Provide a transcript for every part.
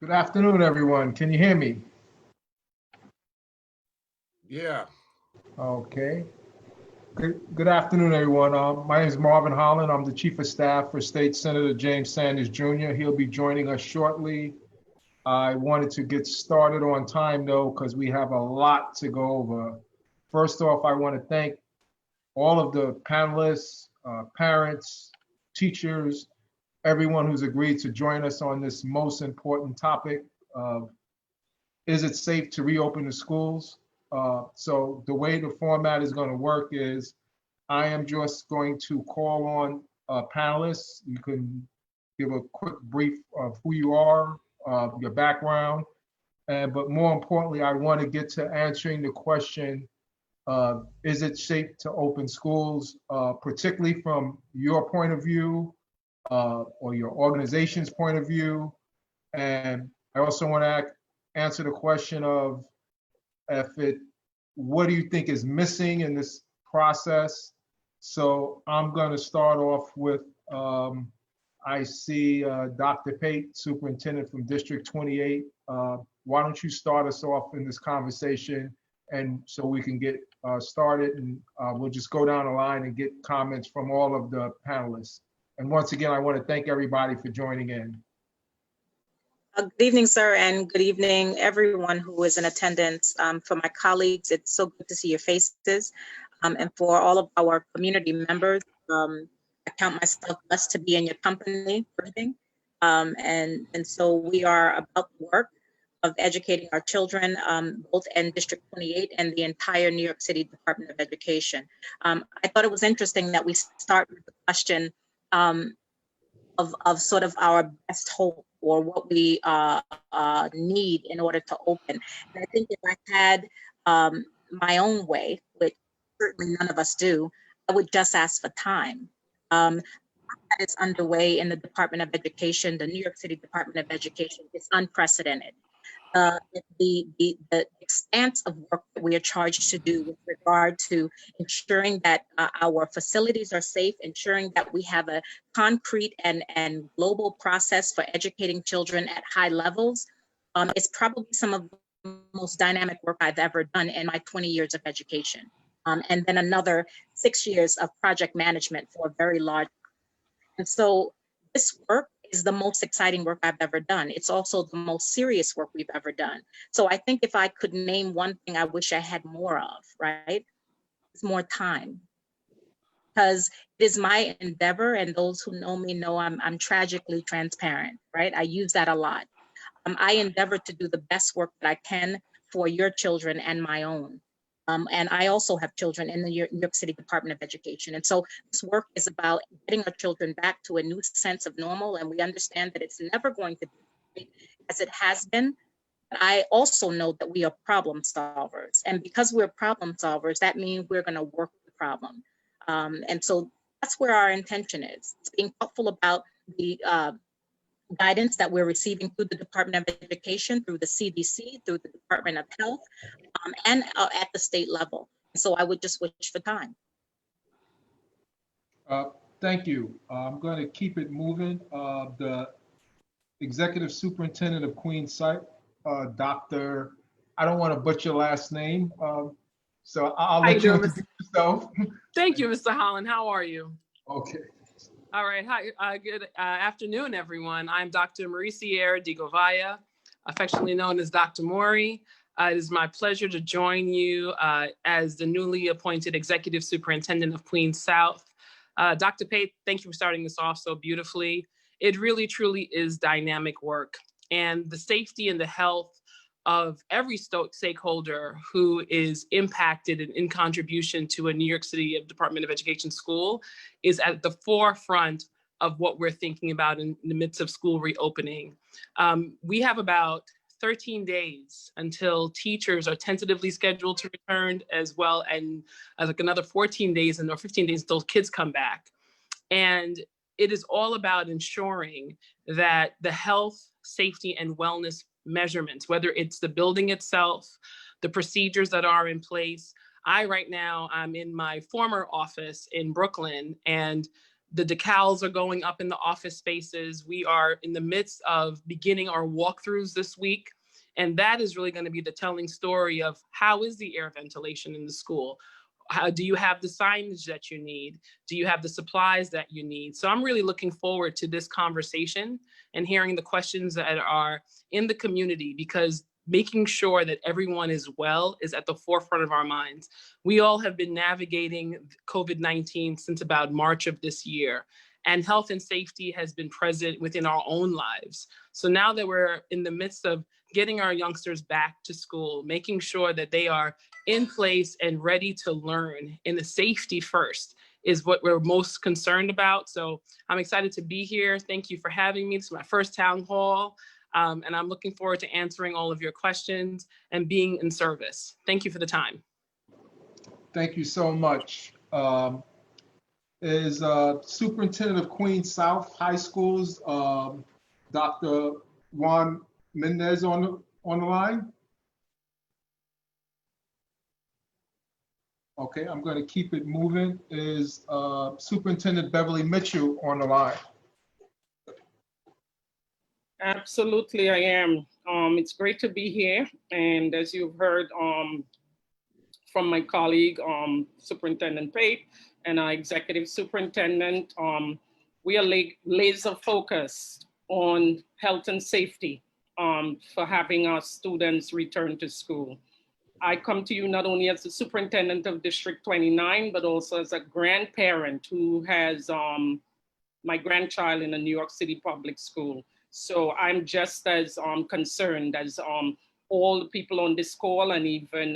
Good afternoon, everyone. Can you hear me? Yeah. Okay. Good afternoon, everyone. My name is Marvin Holland. I'm the Chief of Staff for State Senator James Sanders Jr. He'll be joining us shortly. I wanted to get started on time, though, because we have a lot to go over. First off, I want to thank all of the panelists, parents, teachers, everyone who's agreed to join us on this most important topic of is it safe to reopen the schools? So the way the format is going to work is I am just going to call on panelists. You can give a quick brief of who you are, your background, but more importantly, I want to get to answering the question, is it safe to open schools, particularly from your point of view or your organization's point of view? And I also want to answer the question of what do you think is missing in this process? So I'm going to start off with, I see Dr. Pate, Superintendent from District 28. Why don't you start us off in this conversation, and so we can get started, and we'll just go down the line and get comments from all of the panelists. And once again, I want to thank everybody for joining in. Good evening, sir, and good evening, everyone who is in attendance. For my colleagues, it's so good to see your faces. And for all of our community members, I count myself blessed to be in your company. And so we are about the work of educating our children, both in District 28 and the entire New York City Department of Education. I thought it was interesting that we start with the question of sort of our best hope or what we need in order to open. And I think if I had my own way, which certainly none of us do, I would just ask for time. That is underway in the Department of Education, the New York City Department of Education is unprecedented. The expanse of work that we are charged to do with regard to ensuring that our facilities are safe, ensuring that we have a concrete and global process for educating children at high levels is probably some of the most dynamic work I've ever done in my 20 years of education. And then another 6 years of project management for a very large. And so this work is the most exciting work I've ever done. It's also the most serious work we've ever done. So I think if I could name one thing I wish I had more of, right, it's more time. Because it is my endeavor, and those who know me know I'm tragically transparent, right? I use that a lot. I endeavor to do the best work that I can for your children and my own. And I also have children in the New York City Department of Education. And so this work is about getting our children back to a new sense of normal. And we understand that it's never going to be as it has been. But I also know that we are problem solvers. And because we're problem solvers, that means we're going to work the problem. And so that's where our intention is. It's being thoughtful about the guidance that we're receiving through the Department of Education, through the CDC, through the Department of Health, and at the state level. So I would just wish for time. Thank you. I'm going to keep it moving. The Executive Superintendent of Queens Site, Dr. I don't want to butcher your last name, so I'll let you introduce yourself. Thank you, Mr. Holland. How are you? Okay. All right. Hi. Good afternoon, everyone. I'm Dr. Marie Sierra de Govaya, affectionately known as Dr. Maury. It is my pleasure to join you as the newly appointed Executive Superintendent of Queens South. Dr. Pate, thank you for starting this off so beautifully. It really, truly is dynamic work, and the safety and the health of every stakeholder who is impacted in contribution to a New York City Department of Education school is at the forefront of what we're thinking about in the midst of school reopening. We have about 13 days until teachers are tentatively scheduled to return, as well, and like another 14 days or 15 days until kids come back. And it is all about ensuring that the health, safety, and wellness measurements, whether it's the building itself, the procedures that are in place. Right now, I'm in my former office in Brooklyn, and The decals are going up in the office spaces. We are in the midst of beginning our walkthroughs this week. And that is really going to be the telling story of how is the air ventilation in the school? How do you have the signage that you need? Do you have the supplies that you need? So I'm really looking forward to this conversation and hearing the questions that are in the community, because making sure that everyone is well is at the forefront of our minds. We all have been navigating COVID-19 since about March of this year, and health and safety has been present within our own lives. So now that we're in the midst of getting our youngsters back to school, making sure that they are in place and ready to learn in the safety first is what we're most concerned about. So I'm excited to be here. Thank you for having me. This is my first town hall. And I'm looking forward to answering all of your questions and being in service. Thank you for the time. Thank you so much. Is Superintendent of Queens South High Schools, Dr. Juan Mendez on the line? Okay, I'm going to keep it moving. Is Superintendent Beverly Mitchell on the line? Absolutely, I am. It's great to be here. And as you've heard from my colleague, Superintendent Pate, and our executive superintendent, we are laser focused on health and safety for having our students return to school. I come to you not only as the superintendent of District 29, but also as a grandparent who has my grandchild in a New York City public school. So I'm just as concerned as all the people on this call, and even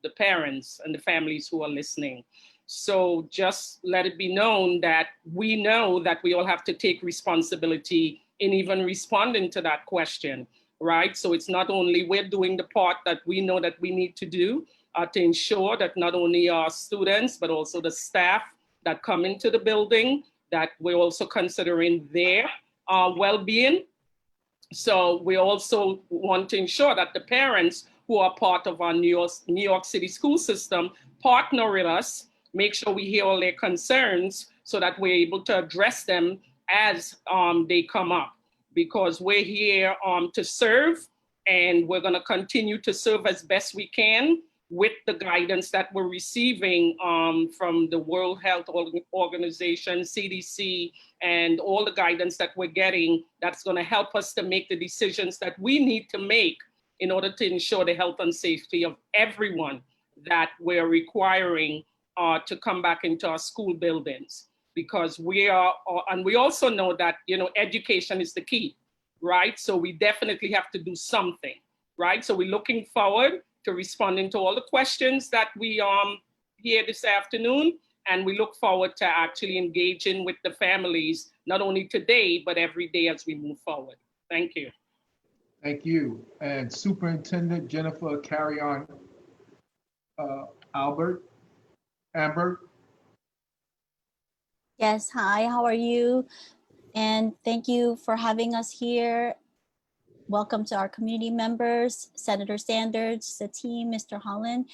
the parents and the families who are listening. So just let it be known that we know that we all have to take responsibility in even responding to that question, right? So it's not only we're doing the part that we know that we need to do to ensure that not only our students, but also the staff that come into the building, that we're also considering their well-being. So we also want to ensure that the parents who are part of our New York City school system partner with us, make sure we hear all their concerns so that we're able to address them as they come up. Because we're here to serve, and we're gonna continue to serve as best we can with the guidance that we're receiving from the World Health Organization, CDC, and all the guidance that we're getting that's gonna help us to make the decisions that we need to make in order to ensure the health and safety of everyone that we're requiring to come back into our school buildings. Because we are, and we also know that, you know, education is the key, right? So we definitely have to do something, right? So we're looking forward to responding to all the questions that we hear this afternoon. And we look forward to actually engaging with the families, not only today, but every day as we move forward. Thank you. Thank you. And Superintendent Jennifer Carry-On Amber. Yes, hi, how are you? And thank you for having us here. Welcome to our community members, Senator Sanders, the team, Mr. Holland.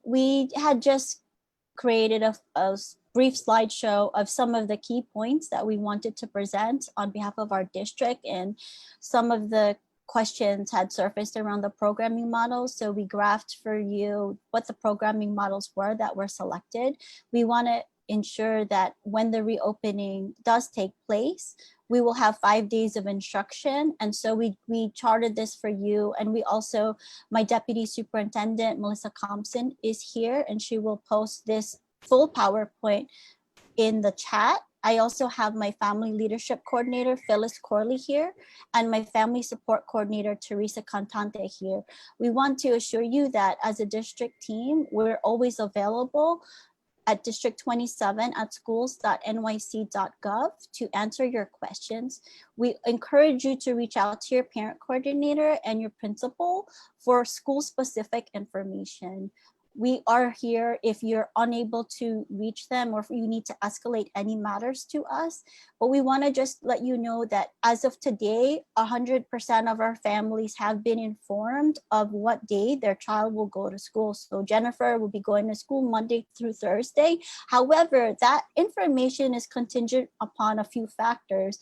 We had just created a brief slideshow of some of the key points that we wanted to present on behalf of our district, and some of the questions had surfaced around the programming models. So we graphed for you what the programming models were that were selected. We want to ensure that when the reopening does take place, we will have 5 days of instruction. And so we charted this for you. And we also, my Deputy Superintendent, Melissa Compson, is here, and she will post this full PowerPoint in the chat. I also have my Family Leadership Coordinator, Phyllis Corley, here, and my Family Support Coordinator, Teresa Cantante, here. We want to assure you that as a district team, we're always available at District 27 at schools.nyc.gov to answer your questions. We encourage you to reach out to your parent coordinator and your principal for school-specific information. we are here if you're unable to reach them or if you need to escalate any matters to us. But we want to just let you know that as of today, 100% of our families have been informed of what day their child will go to school. So Jennifer will be going to school Monday through Thursday. However, that information is contingent upon a few factors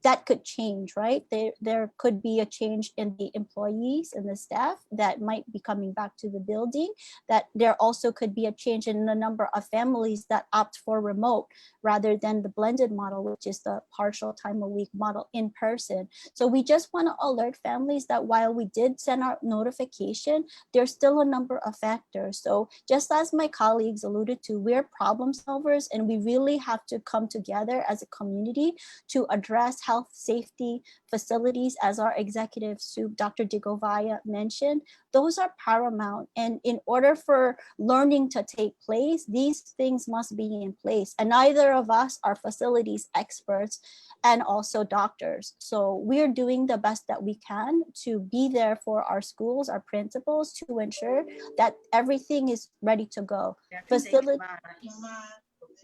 that could change, right? There could be a change in the employees and the staff that might be coming back to the building, that there also could be a change in the number of families that opt for remote rather than the blended model, which is the partial time a week model in person. So we just want to alert families that while we did send out notification, there's still a number of factors. So just as my colleagues alluded to, we're problem solvers and we really have to come together as a community to address health, safety, facilities, as our executive soup, Dr. Digovaya, mentioned. Those are paramount. And in order for learning to take place, these things must be in place. And neither of us are facilities experts and also doctors. So we're doing the best that we can to be there for our schools, our principals, to ensure that everything is ready to go.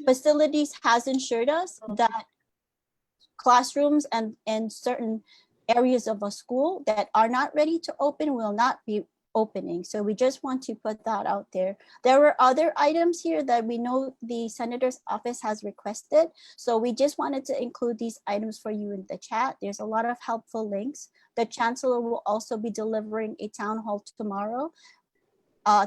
Facilities has ensured us that classrooms and certain areas of a school that are not ready to open will not be opening. So we just want to put that out there. There were other items here that we know the senator's office has requested. So we just wanted to include these items for you in the chat. There's a lot of helpful links. The chancellor will also be delivering a town hall tomorrow.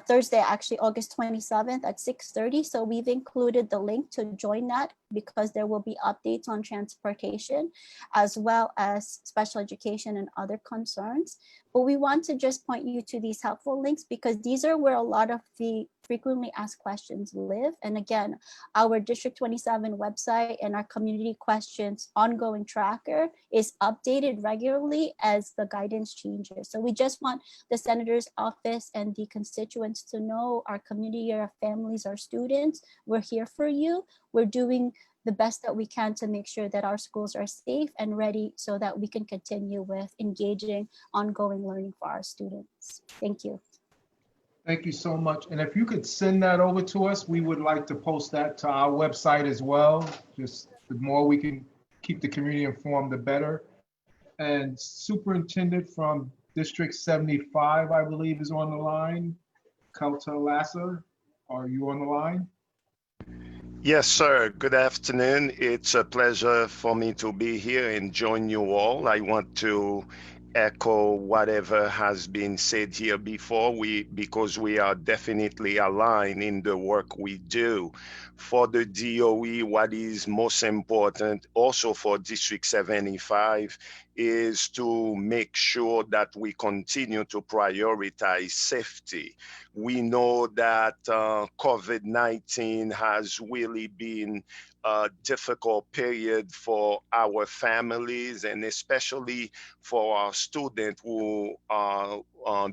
Thursday, actually August 27th at 6:30. So we've included the link to join that because there will be updates on transportation as well as special education and other concerns. But we want to just point you to these helpful links because these are where a lot of the frequently asked questions live. And again, our District 27 website and our community questions ongoing tracker is updated regularly as the guidance changes. So we just want the senator's office and the constituents to know our community, our families, our students, we're here for you. We're doing the best that we can to make sure that our schools are safe and ready so that we can continue with engaging ongoing learning for our students. Thank you. Thank you so much. And if you could send that over to us, we would like to post that to our website as well. Just the more we can keep the community informed, the better. And Superintendent from District 75, I believe, is on the line. Kauta Lassa, are you on the line? Yes, sir. Good afternoon. It's a pleasure for me to be here and join you all. I want to echo whatever has been said here before, because we are definitely aligned in the work we do. For the DOE, what is most important also for District 75 is to make sure that we continue to prioritize safety. We know that COVID-19 has really been a difficult period for our families and especially for our students who are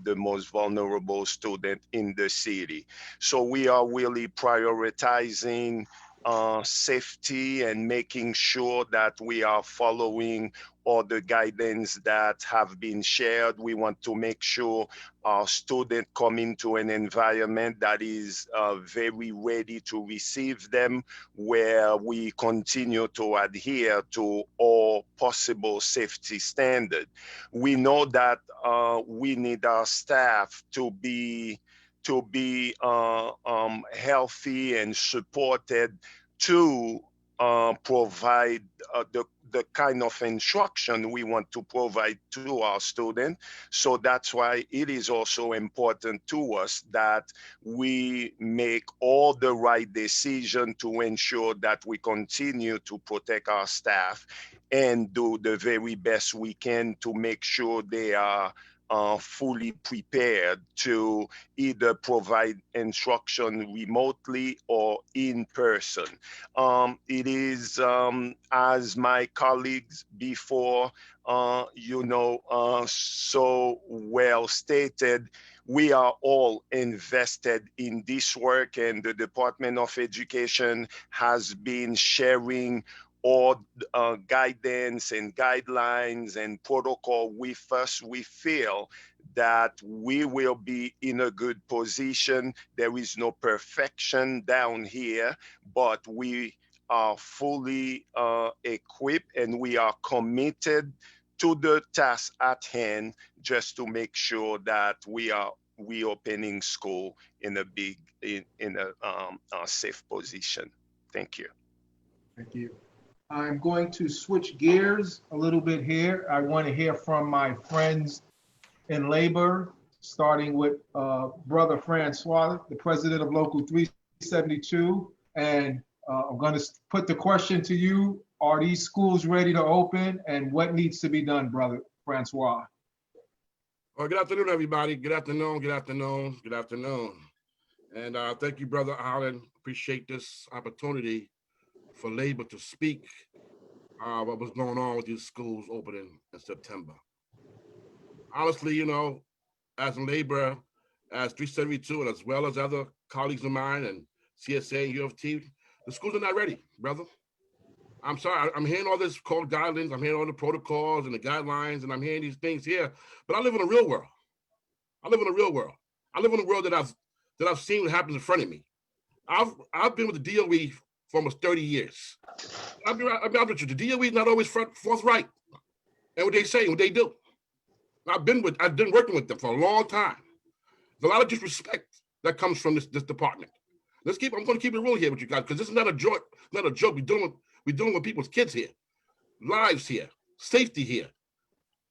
the most vulnerable student in the city. So we are really prioritizing safety and making sure that we are following all the guidance that have been shared. We want to make sure our students come into an environment that is very ready to receive them, where we continue to adhere to all possible safety standards. We know that we need our staff to be healthy and supported to provide the kind of instruction we want to provide to our students. So that's why it is also important to us that we make all the right decisions to ensure that we continue to protect our staff and do the very best we can to make sure they are fully prepared to either provide instruction remotely or in person. It is, as my colleagues before, so well stated, we are all invested in this work, and the Department of Education has been sharing all guidance and guidelines and protocol with us. We feel that we will be in a good position. There is no perfection down here, but we are fully equipped and we are committed to the task at hand, just to make sure that we are reopening school in a safe position. Thank you. Thank you. I'm going to switch gears a little bit here. I want to hear from my friends in labor, starting with Brother Francois, the president of Local 372. And I'm going to put the question to you. Are these schools ready to open, and what needs to be done, Brother Francois? Well, good afternoon, everybody. Good afternoon, good afternoon, good afternoon. And thank you, Brother Holland. Appreciate this opportunity for labor to speak what was going on with these schools opening in September. Honestly, you know, as labor, as 372, and as well as other colleagues of mine and CSA and UFT, the schools are not ready, brother. I'm sorry, I'm hearing all this called guidelines, I'm hearing all the protocols and the guidelines, and I'm hearing these things here, but I live in a real world. I live in a real world. I live in a world that I've seen what happens in front of me. I've been with the DOE for almost 30 years. I'll be honest with you, the DOE is not always forthright. And what they say, what they do. I've been working with them for a long time. There's a lot of disrespect that comes from this department. I'm going to keep it real here with you guys, because this is not a joke. Not a joke. We're dealing with people's kids here, lives here, safety here.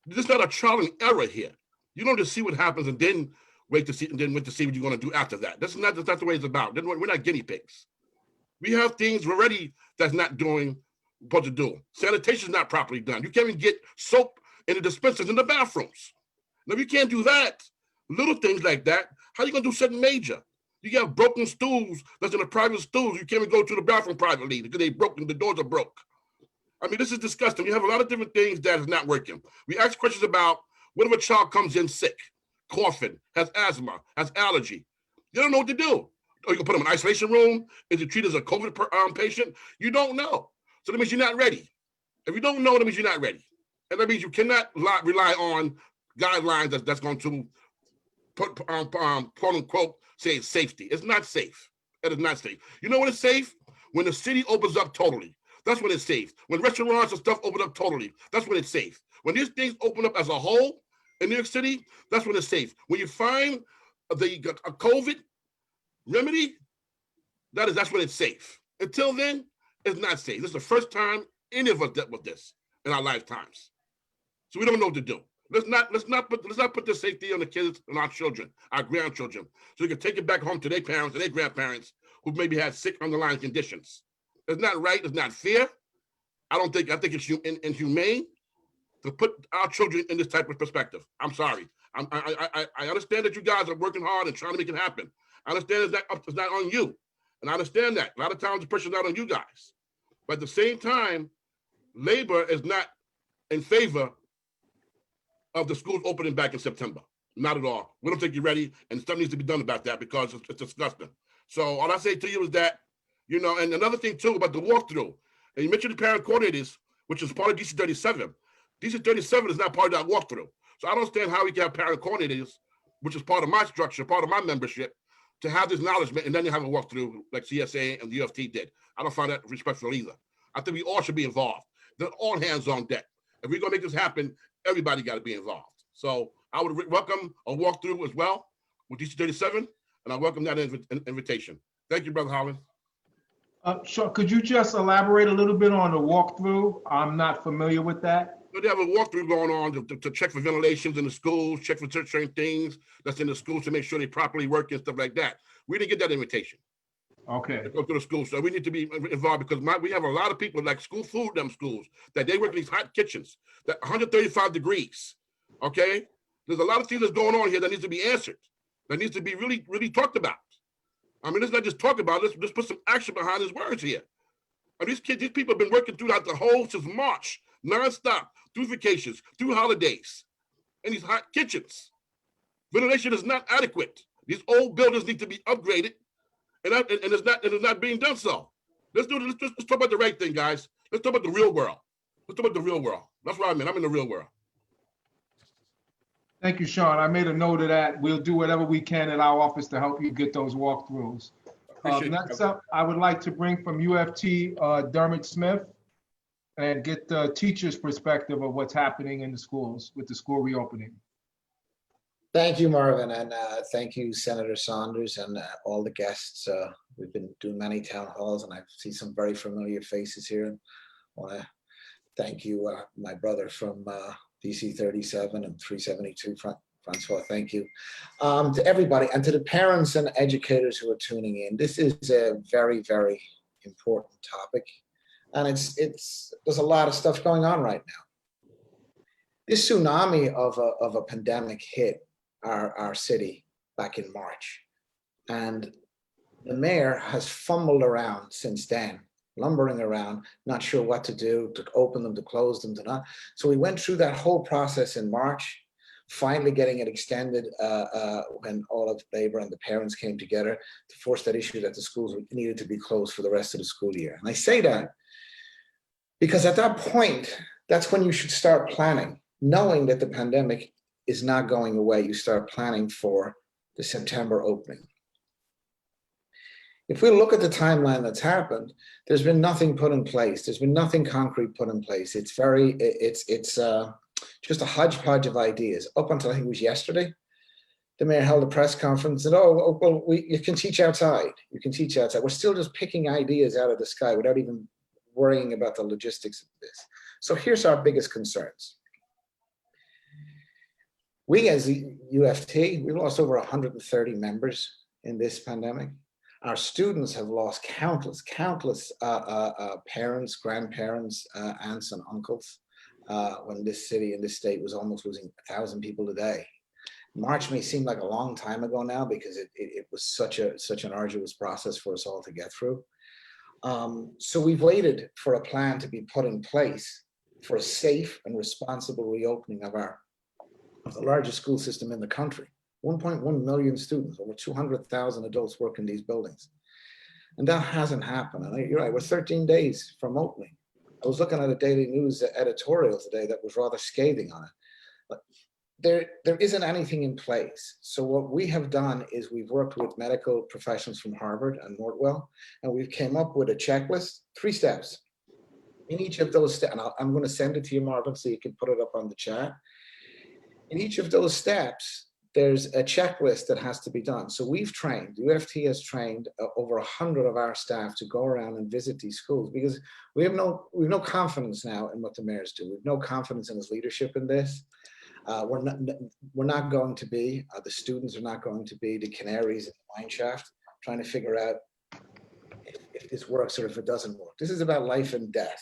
This is not a trial and error here. You don't just see what happens and then wait to see what you're going to do after that. That's not the way it's about. We're not guinea pigs. We have things already that's not doing what to do. Sanitation is not properly done. You can't even get soap in the dispensers in the bathrooms. Now, if you can't do that, little things like that, how are you going to do something major? You have broken stools that's in the private stools. You can't even go to the bathroom privately because the doors are broke. I mean, this is disgusting. You have a lot of different things that is not working. We ask questions about what if a child comes in sick, coughing, has asthma, has allergy. You don't know what to do. Or you can put them in an isolation room. Is it treated as a COVID patient? You don't know. So that means you're not ready. If you don't know, that means you're not ready. And that means you cannot rely on guidelines that's going to put, quote unquote, say it's safety. It's not safe. It is not safe. You know when it's safe? When the city opens up totally. That's when it's safe. When restaurants and stuff open up totally, that's when it's safe. When these things open up as a whole in New York City, that's when it's safe. When you find a COVID remedy, that's when it's safe. Until then, it's not safe. This is the first time any of us dealt with this in our lifetimes. So we don't know what to do. Let's not put the safety on the kids and our children, our grandchildren, so we can take it back home to their parents and their grandparents who maybe had sick underlying conditions. It's not right. It's not fair. I think it's inhumane to put our children in this type of perspective. I'm sorry. I understand that you guys are working hard and trying to make it happen. I understand it's not on you, and I understand that. A lot of times the pressure's not on you guys. But at the same time, labor is not in favor of the schools opening back in September. Not at all. We don't think you're ready, and stuff needs to be done about that because it's disgusting. So all I say to you is that, you know, and another thing too about the walkthrough, and you mentioned the parent coordinators, which is part of DC 37. DC 37 is not part of that walkthrough. So I don't understand how we can have parent coordinators, which is part of my structure, part of my membership, to have this acknowledgement and then you have a walkthrough like CSA and the UFT did. I don't find that respectful either. I think we all should be involved. They're all hands on deck. If we're gonna make this happen, everybody got to be involved. So I would welcome a walkthrough as well with DC 37, and I welcome that invitation. Thank you, Brother Holland. Sure. Could you just elaborate a little bit on the walkthrough? I'm not familiar with that. They have a walkthrough going on to check for ventilations in the schools, check for certain things that's in the schools to make sure they properly work and stuff like that. We didn't get that invitation. Okay. To go to the schools, so we need to be involved because we have a lot of people like school food, them schools, that they work in these hot kitchens, that 135 degrees, okay? There's a lot of things that's going on here that needs to be answered, that needs to be really, really talked about. I mean, let's not just talk about it, let's put some action behind his words here. And these people have been working throughout the whole, since March, nonstop, through vacations, through holidays, in these hot kitchens. Ventilation is not adequate. These old buildings need to be upgraded, and it's not being done so. Let's talk about the right thing, guys. Let's talk about the real world. Let's talk about the real world. That's what I mean. I'm in the real world. Thank you, Sean. I made a note of that. We'll do whatever we can at our office to help you get those walkthroughs. Appreciate Next it. up, I would like to bring from UFT, Dermot Smith, and get the teacher's perspective of what's happening in the schools with the school reopening. Thank you, Marvin, and thank you, Senator Saunders, and all the guests. We've been doing many town halls, and I see some very familiar faces here. I want to thank you, my brother from DC 37 and 372, Francois. Thank you to everybody, and to the parents and educators who are tuning in. This is a very, very important topic, and there's a lot of stuff going on right now. This tsunami of a pandemic hit our city back in March, and the mayor has fumbled around since then, lumbering around, not sure what to do, to open them, to close them, to not. So we went through that whole process in March, finally getting it extended when all of labor and the parents came together to force that issue that the schools needed to be closed for the rest of the school year. And I say that because at that point, that's when you should start planning, knowing that the pandemic is not going away. You start planning for the September opening. If we look at the timeline that's happened, there's been nothing put in place. There's been nothing concrete put in place. It's just a hodgepodge of ideas. Up until I think it was yesterday, the mayor held a press conference and you can teach outside. You can teach outside. We're still just picking ideas out of the sky without even worrying about the logistics of this. So here's our biggest concerns. We as the UFT, we've lost over 130 members in this pandemic. Our students have lost countless parents, grandparents, aunts and uncles when this city and this state was almost losing 1,000 people a day. March may seem like a long time ago now because it was such an arduous process for us all to get through. So we've waited for a plan to be put in place for a safe and responsible reopening of the largest school system in the country. 1.1 million students, over 200,000 adults work in these buildings. And that hasn't happened. And you're right, we're 13 days from opening. I was looking at a Daily News editorial today that was rather scathing on it. But there isn't anything in place. So what we have done is we've worked with medical professionals from Harvard and Northwell, and we've came up with a checklist, 3 steps. In each of those steps, and I'm going to send it to you, Marvin, so you can put it up on the chat. In each of those steps, there's a checklist that has to be done. So we've trained, UFT has trained over 100 of our staff to go around and visit these schools because we have no confidence now in what the mayors do. We have no confidence in his leadership in this. We're not going to be, the students are not going to be the canaries in the mine shaft trying to figure out if this works or if it doesn't work. This is about life and death.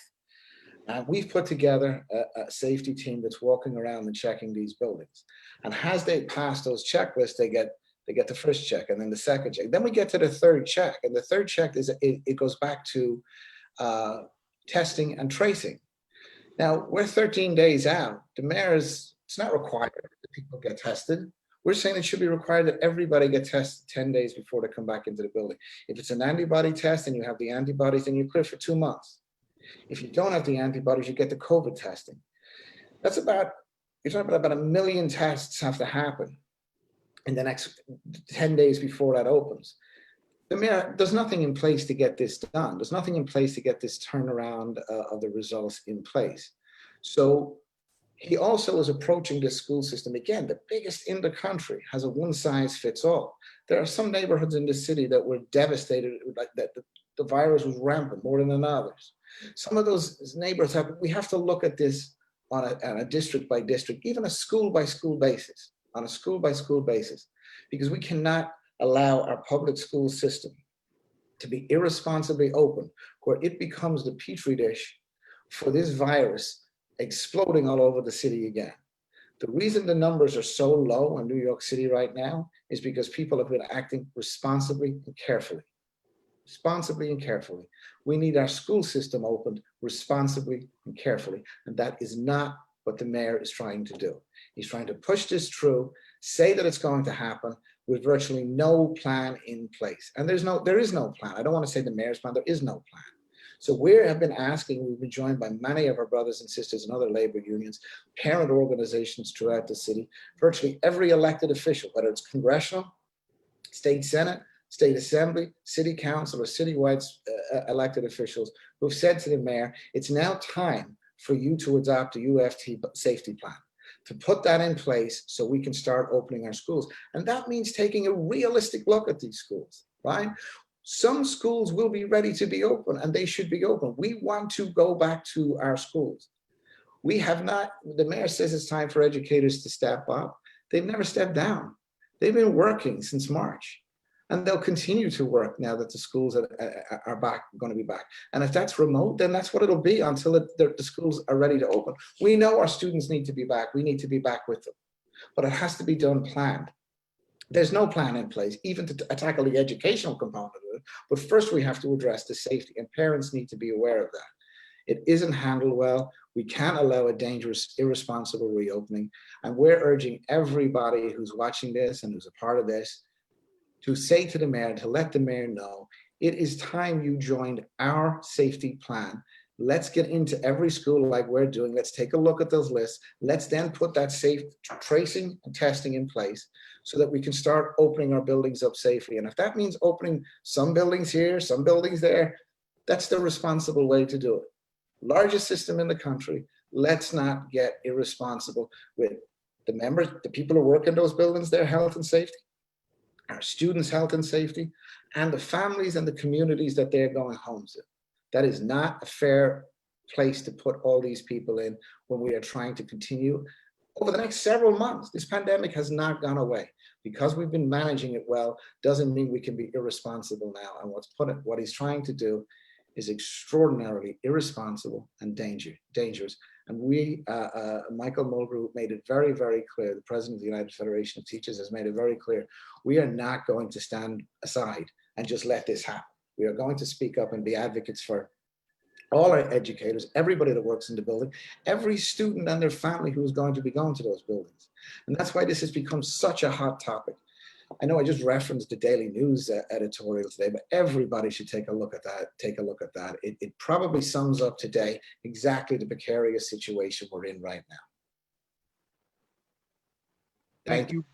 We've put together a safety team that's walking around and checking these buildings. And as they pass those checklists, they get the first check and then the second check. Then we get to the third check. And the third check it goes back to testing and tracing. Now, we're 13 days out. The mayor's, it's not required that people get tested. We're saying it should be required that everybody get tested 10 days before they come back into the building. If it's an antibody test and you have the antibodies, then you're clear for 2 months. If you don't have the antibodies, you get the COVID testing. That's about, you're talking about 1 million tests have to happen in the next 10 days before that opens. The mayor, there's nothing in place to get this done. There's nothing in place to get this turnaround of the results in place. So he also is approaching the school system, again, the biggest in the country, has a one-size-fits-all. There are some neighborhoods in the city that were devastated, like that the virus was rampant more than in others. Some of those neighborhoods we have to look at this on a district by district, even a school by school basis, on a school by school basis, because we cannot allow our public school system to be irresponsibly open, where it becomes the petri dish for this virus exploding all over the city again. The reason the numbers are so low in New York City right now is because people have been acting responsibly and carefully. Responsibly and carefully. We need our school system opened responsibly and carefully. And that is not what the mayor is trying to do. He's trying to push this through, say that it's going to happen with virtually no plan in place. And there is no plan. I don't want to say the mayor's plan, there is no plan. So we have been asking, we've been joined by many of our brothers and sisters and other labor unions, parent organizations throughout the city, virtually every elected official, whether it's congressional, state senate, state assembly, city council, or citywide elected officials, who've said to the mayor, it's now time for you to adopt a UFT safety plan, to put that in place so we can start opening our schools. And that means taking a realistic look at these schools, right? Some schools will be ready to be open and they should be open. We want to go back to our schools. We have not, the mayor says it's time for educators to step up. They've never stepped down. They've been working since March. And they'll continue to work now that the schools are back, going to be back. And if that's remote, then that's what it'll be until the schools are ready to open. We know our students need to be back. We need to be back with them. But it has to be done planned. There's no plan in place, even to tackle the educational component of it. But first we have to address the safety, and parents need to be aware of that. It isn't handled well. We can't allow a dangerous, irresponsible reopening. And we're urging everybody who's watching this and who's a part of this to say to the mayor, to let the mayor know, it is time you joined our safety plan. Let's get into every school like we're doing. Let's take a look at those lists. Let's then put that safe tracing and testing in place so that we can start opening our buildings up safely. And if that means opening some buildings here, some buildings there, that's the responsible way to do it. Largest system in the country. Let's not get irresponsible with the members, the people who work in those buildings, their health and safety, our students' health and safety, and the families and the communities that they're going home to. That is not a fair place to put all these people in when we are trying to continue over the next several months. This pandemic has not gone away. Because we've been managing it well, doesn't mean we can be irresponsible now. And what he's trying to do is extraordinarily irresponsible and dangerous. And we, Michael Mulgrew made it very, very clear, the president of the United Federation of Teachers has made it very clear, we are not going to stand aside and just let this happen. We are going to speak up and be advocates for all our educators, everybody that works in the building, every student and their family who is going to be going to those buildings. And that's why this has become such a hot topic. I know I just referenced the Daily News editorial today, but everybody should take a look at that. It probably sums up today exactly the precarious situation we're in right now. Thank you.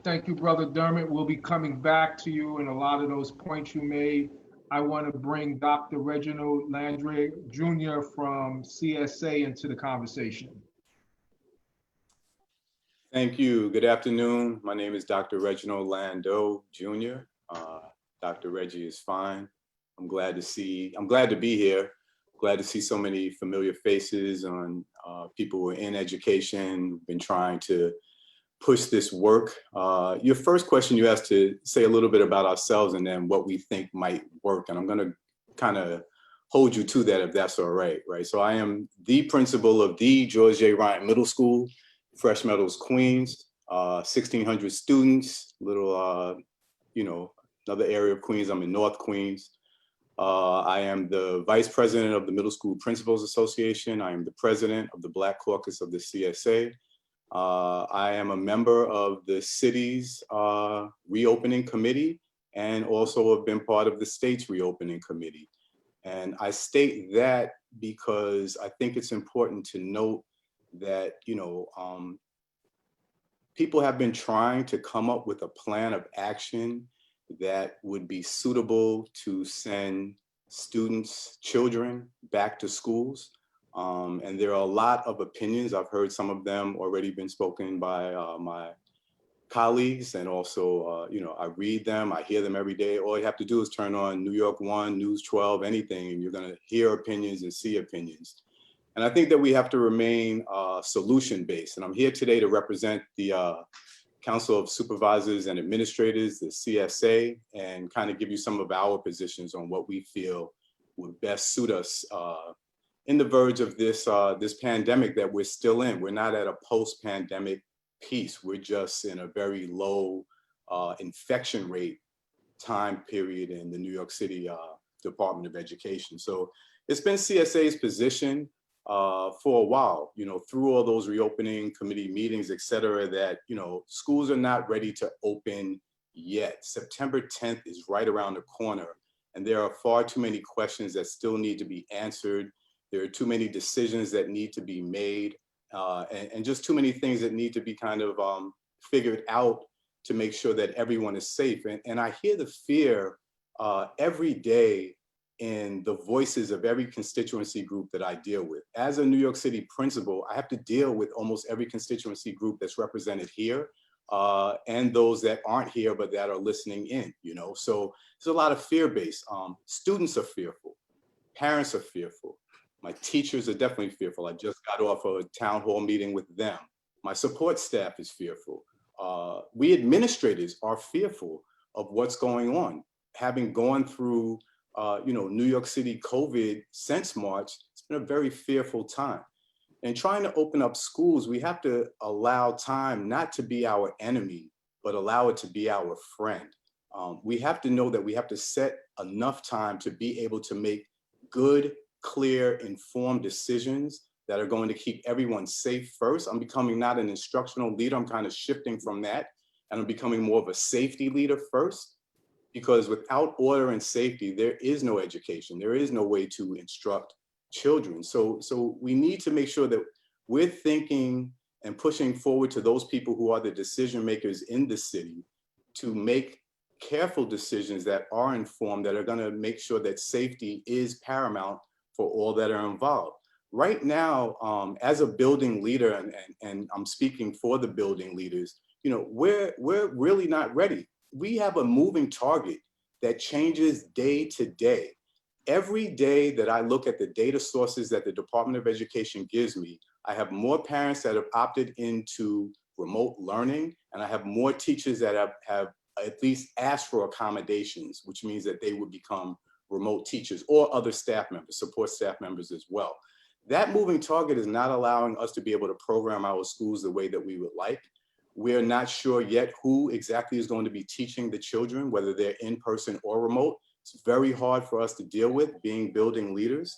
Thank you, Brother Dermot. We'll be coming back to you in a lot of those points you made. I want to bring Dr. Reginald Landry Jr. from CSA into the conversation. Thank you. Good afternoon. My name is Dr. Reginald Lando Jr. Dr. Reggie is fine. I'm glad to be here. Glad to see so many familiar faces on people who are in education, been trying to push this work. Your first question, you asked to say a little bit about ourselves and then what we think might work. And I'm going to kind of hold you to that if that's all right, right? So I am the principal of the George J. Ryan Middle School, Fresh Meadows, Queens, 1,600 students, little, another area of Queens. I'm in North Queens. I am the vice president of the Middle School Principals Association. I am the president of the Black Caucus of the CSA. I am a member of the city's reopening committee and also have been part of the state's reopening committee. And I state that because I think it's important to note that, people have been trying to come up with a plan of action that would be suitable to send students, children back to schools. And there are a lot of opinions. I've heard some of them already been spoken by my colleagues, and also, I read them, I hear them every day. All you have to do is turn on New York 1, News 12, anything, and you're gonna hear opinions and see opinions. And I think that we have to remain solution-based. And I'm here today to represent the Council of Supervisors and Administrators, the CSA, and kind of give you some of our positions on what we feel would best suit us in the verge of this pandemic that we're still in. We're not at a post-pandemic piece. We're just in a very low infection rate time period in the New York City Department of Education. So it's been CSA's position for a while, through all those reopening committee meetings, et cetera, that, schools are not ready to open yet. September 10th is right around the corner. And there are far too many questions that still need to be answered. There are too many decisions that need to be made, and just too many things that need to be kind of figured out to make sure that everyone is safe. And I hear the fear every day in the voices of every constituency group that I deal with. As a New York City principal, I have to deal with almost every constituency group that's represented here, and those that aren't here but that are listening in, you know? So there's a lot of fear-based. Students are fearful, parents are fearful. My teachers are definitely fearful. I just got off a town hall meeting with them. My support staff is fearful. We administrators are fearful of what's going on. Having gone through New York City COVID since March, it's been a very fearful time. And trying to open up schools, we have to allow time not to be our enemy, but allow it to be our friend. We have to know that we have to set enough time to be able to make good, clear, informed decisions that are going to keep everyone safe first. I'm becoming not an instructional leader, I'm kind of shifting from that, and I'm becoming more of a safety leader first, because without order and safety, there is no education, there is no way to instruct children. So we need to make sure that we're thinking and pushing forward to those people who are the decision makers in the city to make careful decisions that are informed, that are gonna make sure that safety is paramount for all that are involved. Right now, as a building leader, and I'm speaking for the building leaders, you know, we're really not ready. We have a moving target that changes day to day. Every day that I look at the data sources that the Department of Education gives me, I have more parents that have opted into remote learning, and I have more teachers that have at least asked for accommodations, which means that they would become remote teachers, or other staff members, support staff members as well. That moving target is not allowing us to be able to program our schools the way that we would like. We're not sure yet who exactly is going to be teaching the children, whether they're in person or remote. It's very hard for us to deal with being building leaders.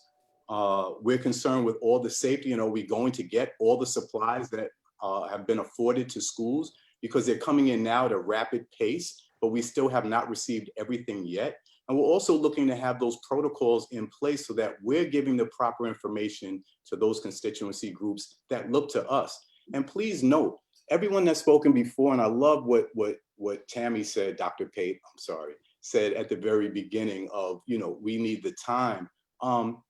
We're concerned with all the safety, and are we going to get all the supplies that have been afforded to schools, because they're coming in now at a rapid pace, but we still have not received everything yet. And we're also looking to have those protocols in place so that we're giving the proper information to those constituency groups that look to us. And please note, everyone that's spoken before, and I love what Tammy said, Dr. Pate, said at the very beginning of, you know, we need the time.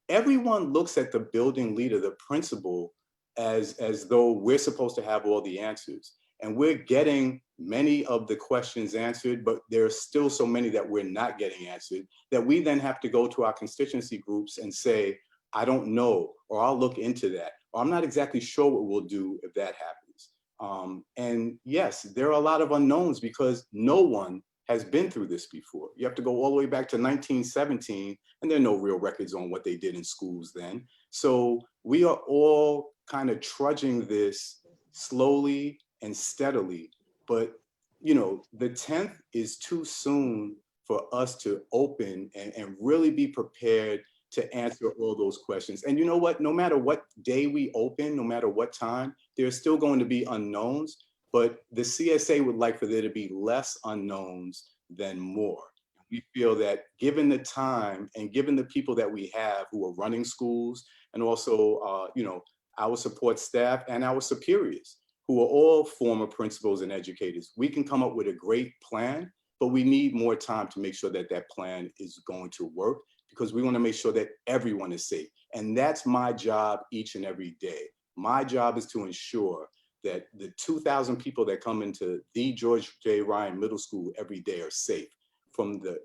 Everyone looks at the building leader, the principal, as though we're supposed to have all the answers. And we're getting many of the questions answered, but there are still so many that we're not getting answered, that we then have to go to our constituency groups and say, I don't know, or I'll look into that, or I'm not exactly sure what we'll do if that happens. And yes, there are a lot of unknowns because no one has been through this before. You have to go all the way back to 1917, and there are no real records on what they did in schools then. So we are all kind of trudging this slowly and steadily, but you know, the 10th is too soon for us to open and really be prepared to answer all those questions. And you know what, no matter what day we open, no matter what time, there's still going to be unknowns, but the CSA would like for there to be less unknowns than more. We feel that given the time and given the people that we have who are running schools, and also you know, our support staff and our superiors, who are all former principals and educators, we can come up with a great plan, but we need more time to make sure that that plan is going to work, because we want to make sure that everyone is safe. And that's my job each and every day. My job is to ensure that the 2,000 people that come into the George J. Ryan Middle School every day are safe, from the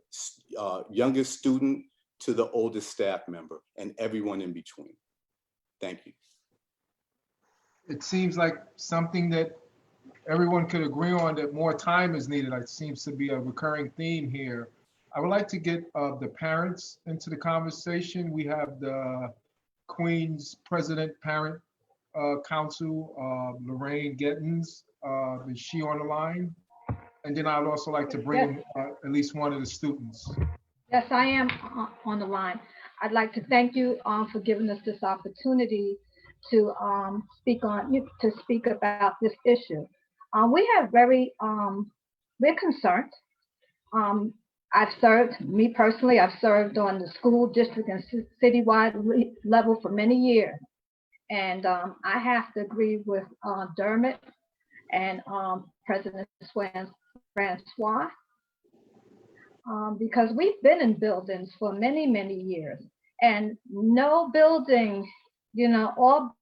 youngest student to the oldest staff member and everyone in between. Thank you. It seems like something that everyone could agree on, that more time is needed. It seems to be a recurring theme here. I would like to get the parents into the conversation. We have the Queens President Parent Council, Lorraine Gettins. Is she on the line? And then I'd also like to bring in at least one of the students. Yes, I am on the line. I'd like to thank you for giving us this opportunity to speak about this issue. We're concerned. me personally, I've served on the school district and citywide level for many years. And I have to agree with Dermot and President Francois, because we've been in buildings for many, many years, and no building, all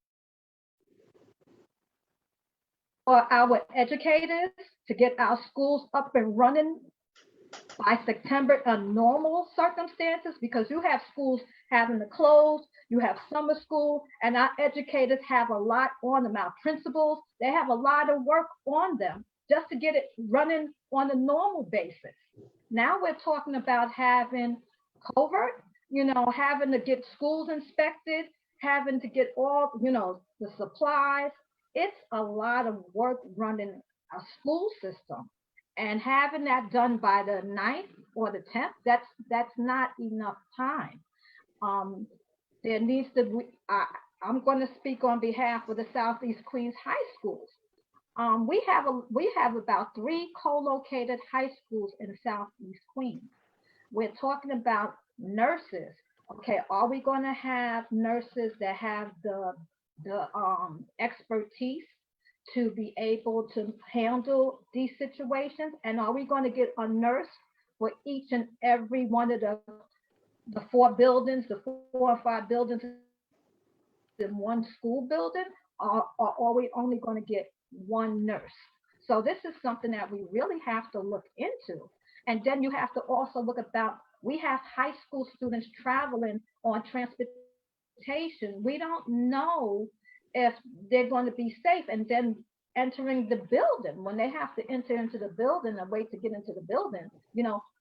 for our educators to get our schools up and running by September under normal circumstances, because you have schools having to close, you have summer school, and our educators have a lot on them. Our principals, they have a lot of work on them just to get it running on a normal basis. Now we're talking about having covert, having to get schools inspected, having to get all, the supplies. It's a lot of work running a school system. And having that done by the 9th or the 10th, that's not enough time. There needs to be, I'm going to speak on behalf of the Southeast Queens High Schools. We have about 3 co-located high schools in Southeast Queens. We're talking about nurses. Okay, are we going to have nurses that have the expertise to be able to handle these situations? And are we going to get a nurse for each and every one of the 4 buildings, the 4 or 5 buildings in one school building? Or are we only going to get 1 nurse? So this is something that we really have to look into. And then you have to also look about, we have high school students traveling on transportation. We don't know if they're going to be safe, and then entering the building, when they have to enter into the building and wait to get into the building,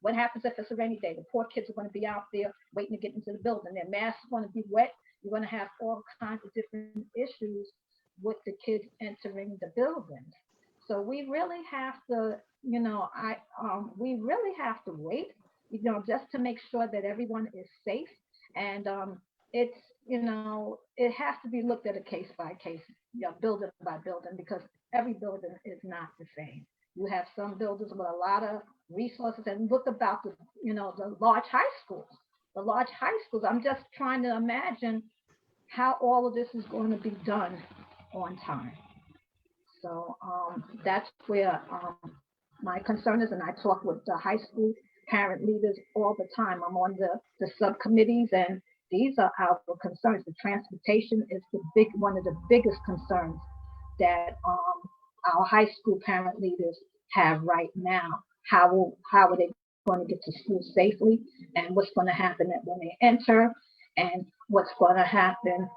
what happens if it's a rainy day? The poor kids are going to be out there waiting to get into the building. Their masks are going to be wet. You're going to have all kinds of different issues with the kids entering the building. So we really have to, we really have to wait, just to make sure that everyone is safe. And it's, it has to be looked at a case by case, building by building, because every building is not the same. You have some buildings with a lot of resources, and look about the, the large high schools. The large high schools, I'm just trying to imagine how all of this is going to be done on time. So that's where my concern is, and I talk with the high school parent leaders all the time. I'm on the subcommittees, and these are our concerns. The transportation is one of the biggest concerns that our high school parent leaders have right now. How are they going to get to school safely, and what's going to happen when they enter, and what's going to happen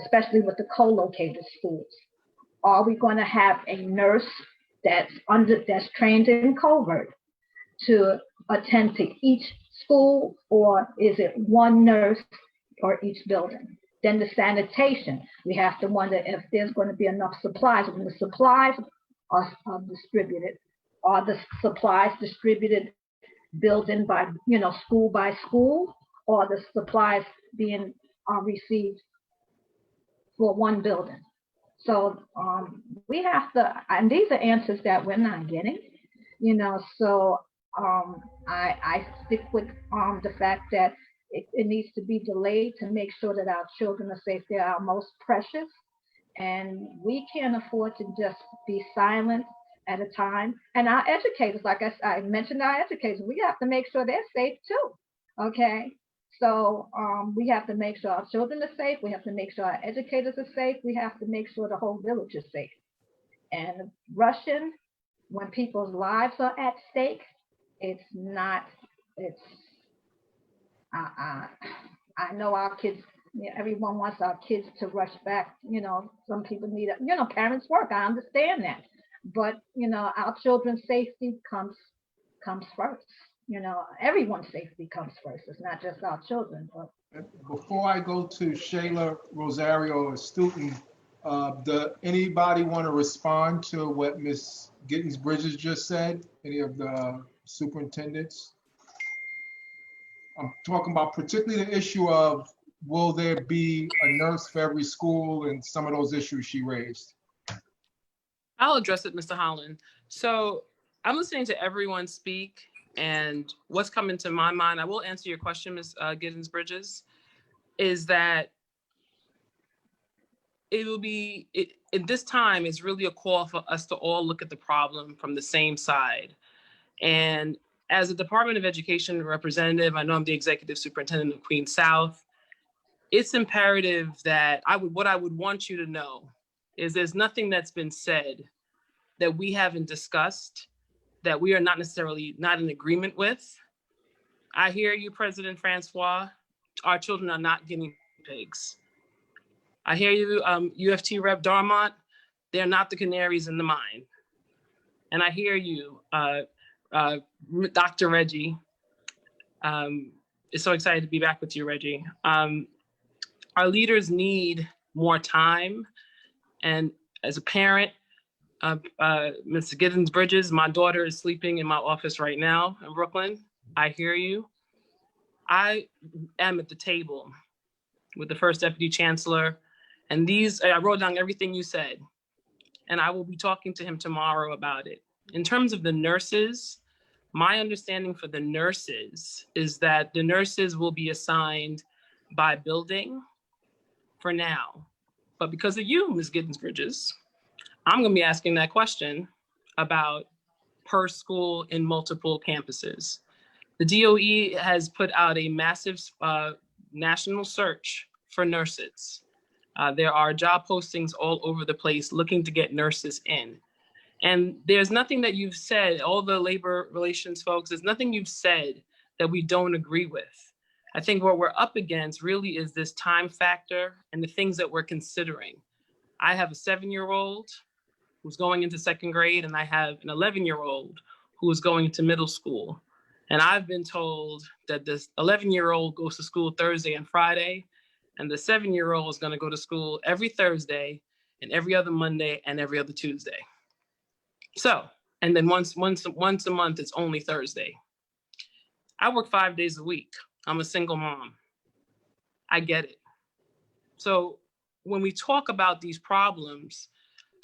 especially with the co-located schools. Are we going to have a nurse that's trained in covert to attend to each school, or is it 1 nurse for each building? Then the sanitation, we have to wonder if there's going to be enough supplies. When the supplies are distributed, are the supplies distributed building by, school by school, or the supplies being received for 1 building? So we have to, and these are answers that we're not getting, so I stick with the fact that it needs to be delayed to make sure that our children are safe. They're our most precious, and we can't afford to just be silent at a time. And our educators, like I mentioned, our educators, we have to make sure they're safe too, okay? So we have to make sure our children are safe. We have to make sure our educators are safe. We have to make sure the whole village is safe. And rushing when people's lives are at stake, it's not, I know our kids, everyone wants our kids to rush back. Some people need it. Parents work, I understand that. But, our children's safety comes first. Everyone's safety comes first. It's not just our children. But before I go to Shayla Rosario, a student, anybody want to respond to what Ms. Gittens-Bridges just said? Any of the superintendents? I'm talking about particularly the issue of, will there be a nurse for every school, and some of those issues she raised? I'll address it, Mr. Holland. So I'm listening to everyone speak, And what's coming to my mind, I will answer your question, Ms. Giddens-Bridges, is that it will be, at this time, it's really a call for us to all look at the problem from the same side. And as a Department of Education representative, I know I'm the executive superintendent of Queens South. It's imperative that what I would want you to know is there's nothing that's been said that we haven't discussed, that we are not necessarily not in agreement with. I hear you, President Francois. Our children are not guinea pigs. I hear you, UFT Rep Darmont. They're not the canaries in the mine. And I hear you, Dr. Reggie. It's so excited to be back with you, Reggie. Our leaders need more time. And as a parent, Mr. Giddens-Bridges, my daughter is sleeping in my office right now in Brooklyn. I hear you. I am at the table with the first Deputy Chancellor, and I wrote down everything you said, and I will be talking to him tomorrow about it. In terms of the nurses, my understanding for the nurses is that the nurses will be assigned by building for now. But because of you, Ms. Giddens-Bridges, I'm gonna be asking that question about per school in multiple campuses. The DOE has put out a massive national search for nurses. There are job postings all over the place looking to get nurses in. And there's nothing that you've said, all the labor relations folks, there's nothing you've said that we don't agree with. I think what we're up against really is this time factor and the things that we're considering. I have a 7-year-old who's going into 2nd grade, and I have an 11-year-old who is going into middle school. And I've been told that this 11-year-old goes to school Thursday and Friday, and the 7-year-old is gonna go to school every Thursday and every other Monday and every other Tuesday. So, and then once a month, it's only Thursday. I work 5 days a week. I'm a single mom. I get it. So when we talk about these problems,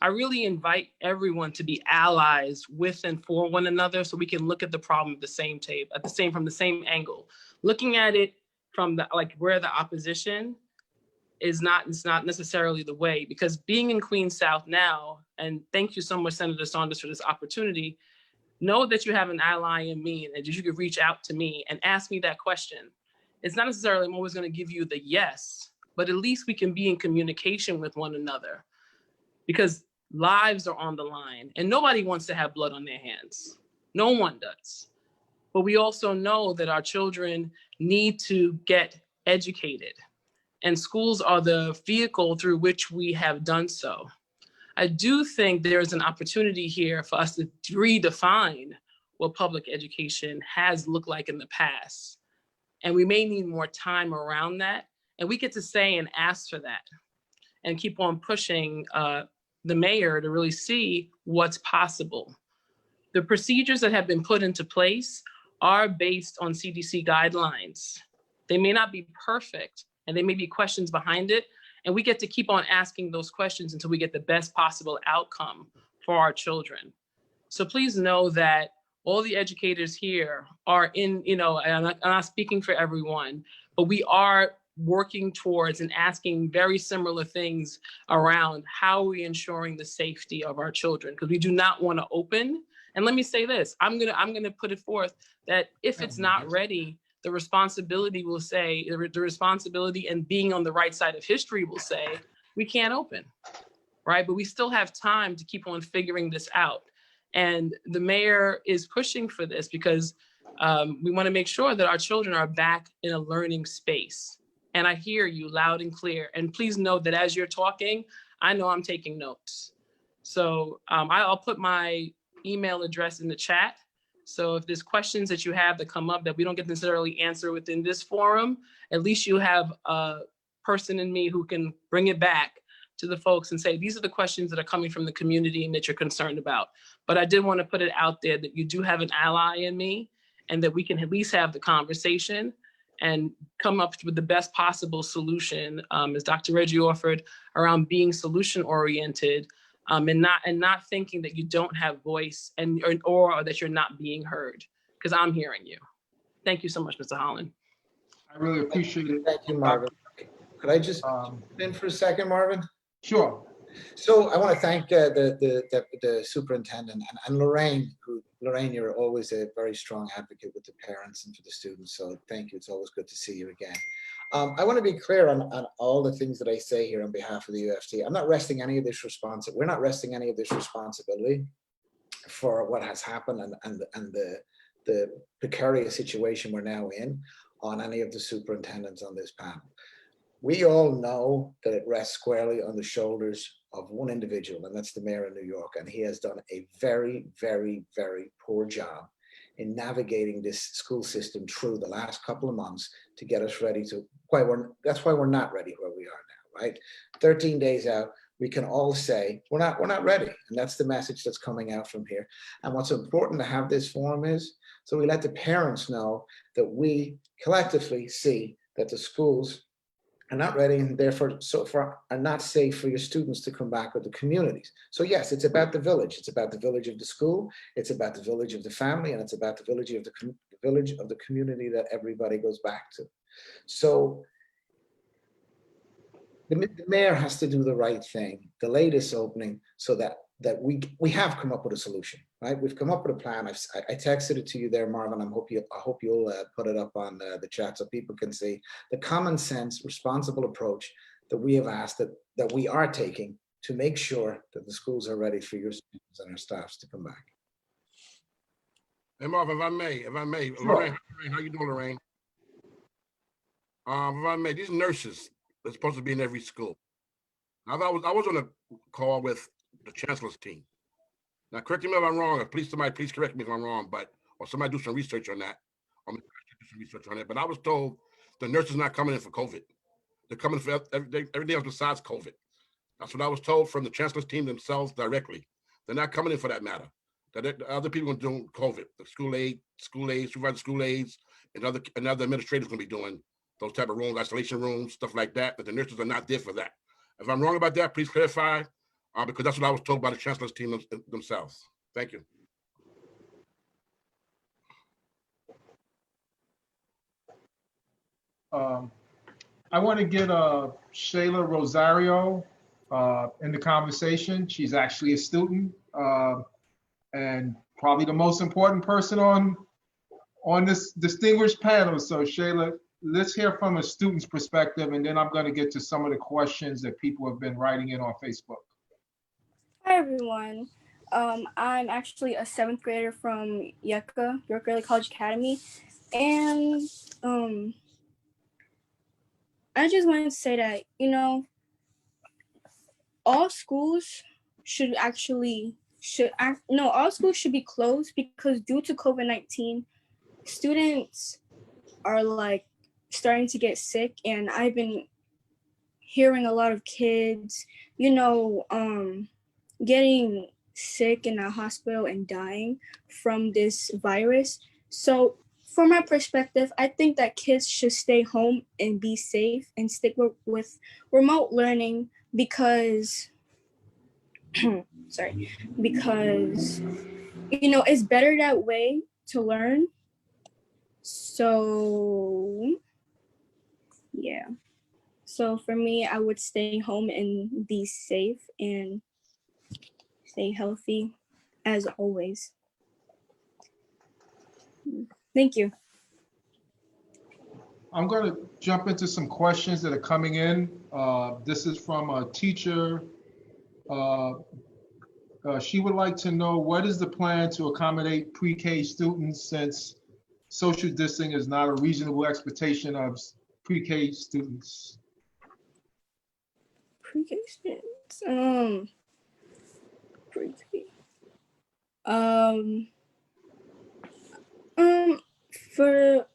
I really invite everyone to be allies with and for one another so we can look at the problem from the same angle. Looking at it from where the opposition is not necessarily the way, because being in Queens South now, and thank you so much, Senator Saunders, for this opportunity, know that you have an ally in me and that you could reach out to me and ask me that question. It's not necessarily I'm always gonna give you the yes, but at least we can be in communication with one another, because lives are on the line and nobody wants to have blood on their hands. No one does. But we also know that our children need to get educated, and schools are the vehicle through which we have done so. I do think there's an opportunity here for us to redefine what public education has looked like in the past. And we may need more time around that. And we get to say and ask for that and keep on pushing the mayor to really see what's possible. The procedures that have been put into place are based on CDC guidelines. They may not be perfect, and there may be questions behind it, and we get to keep on asking those questions until we get the best possible outcome for our children. So please know that all the educators here are in, and I'm not speaking for everyone, but we are working towards and asking very similar things around how are we ensuring the safety of our children, because we do not want to open. And let me say this, I'm gonna put it forth that if it's not ready, the responsibility will say, the responsibility and being on the right side of history will say, we can't open, right? But we still have time to keep on figuring this out. And the mayor is pushing for this because we want to make sure that our children are back in a learning space. And I hear you loud and clear. And please know that as you're talking, I know I'm taking notes. So I'll put my email address in the chat. So if there's questions that you have that come up that we don't get to necessarily answer within this forum, at least you have a person in me who can bring it back to the folks and say, these are the questions that are coming from the community and that you're concerned about. But I did want to put it out there that you do have an ally in me and that we can at least have the conversation and come up with the best possible solution, as Dr. Reggie offered, around being solution oriented and not thinking that you don't have voice or that you're not being heard. because I'm hearing you. Thank you so much, Mr. Holland. I really appreciate it. Thank you, Marvin. Could I just in for a second, Marvin? Sure. So I want to thank the superintendent and Lorraine. Lorraine, you're always a very strong advocate with the parents and for the students. So thank you. It's always good to see you again. I want to be clear on all the things that I say here on behalf of the UFT. I'm not resting any of this responsibility. We're not resting any of this responsibility for what has happened and the precarious situation we're now in on any of the superintendents on this panel. We all know that it rests squarely on the shoulders of one individual, and that's the mayor of New York. And he has done a very, very, very poor job in navigating this school system through the last couple of months to get us ready to, that's why we're not ready where we are now, right? 13 days out, we can all say, we're not ready. And that's the message that's coming out from here. And what's important to have this forum is, so we let the parents know that we collectively see that the schools are not ready and therefore so far are not safe for your students to come back with the communities. So yes, it's about the village. It's about the village of the school. It's about the village of the family, and it's about the village of the community that everybody goes back to. So the mayor has to do the right thing, delay this opening so that we have come up with a solution, right? We've come up with a plan. I texted it to you there, Marvin. I hope you'll put it up on the chat so people can see the common sense, responsible approach that we have asked that we are taking to make sure that the schools are ready for your students and our staffs to come back. Hey, Marvin, if I may, Sure. Lorraine, how you doing, Lorraine? If I may, these nurses, they're supposed to be in every school. Now, I was on a call with the chancellor's team. Now, correct me if I'm wrong. Somebody please correct me if I'm wrong, or somebody do some research on that. I'm gonna do some research on it. But I was told the nurses not coming in for COVID. They're coming for everything else besides COVID. That's what I was told from the chancellor's team themselves directly. They're not coming in for that matter. That other people are doing COVID. The school aides, supervisor school aides, and other administrators gonna be doing those type of rooms, isolation rooms, stuff like that. But the nurses are not there for that. If I'm wrong about that, please clarify. Because that's what I was told by the chancellor's team themselves. Thank you. I want to get Shayla Rosario in the conversation. She's actually a student and probably the most important person on this distinguished panel. So Shayla, let's hear from a student's perspective, and then I'm going to get to some of the questions that people have been writing in on Facebook. Hi, everyone. I'm actually a 7th grader from YECA, York Early College Academy. And I just wanted to say that, all schools all schools should be closed because due to COVID-19, students are starting to get sick. And I've been hearing a lot of kids, getting sick in a hospital and dying from this virus. So from my perspective, I think that kids should stay home and be safe and stick with remote learning because, because it's better that way to learn. So yeah. So for me, I would stay home and be safe and stay healthy as always. Thank you. I'm going to jump into some questions that are coming in. This is from a teacher. She would like to know, what is the plan to accommodate pre-K students since social distancing is not a reasonable expectation of pre-K students? Pre-K students. Pre-K.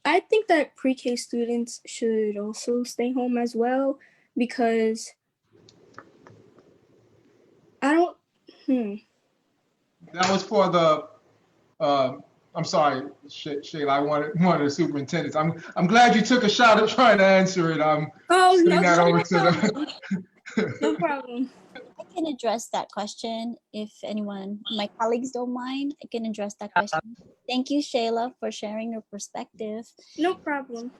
I think that pre-K students should also stay home as well because That was for the, I'm sorry, Shayla, I wanted the superintendents. I'm glad you took a shot at trying to answer it. no problem. I can address that question if anyone, my colleagues don't mind. I can address that question. Thank you, Shayla, for sharing your perspective. No problem.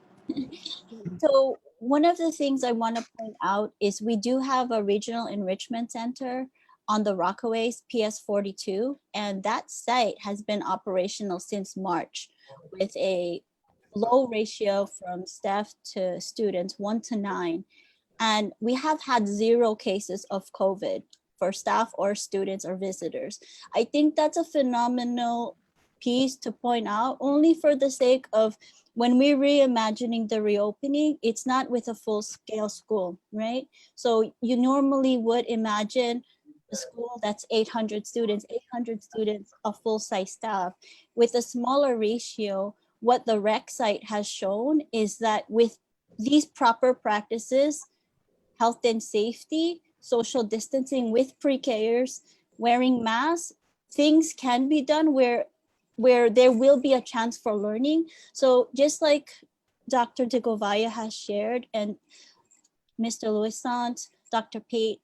So one of the things I want to point out is we do have a regional enrichment center on the Rockaways PS42, and that site has been operational since March with a low ratio from staff to students, 1:9. And we have had 0 cases of COVID for staff or students or visitors. I think that's a phenomenal piece to point out, only for the sake of when we're reimagining the reopening, it's not with a full scale school, right? So you normally would imagine a school that's 800 students, a full size staff. With a smaller ratio, what the rec site has shown is that with these proper practices, health and safety, social distancing with pre-Kers, wearing masks, things can be done where there will be a chance for learning. So just like Dr. DeGovaya has shared and Mr. Louisant, Dr. Pate,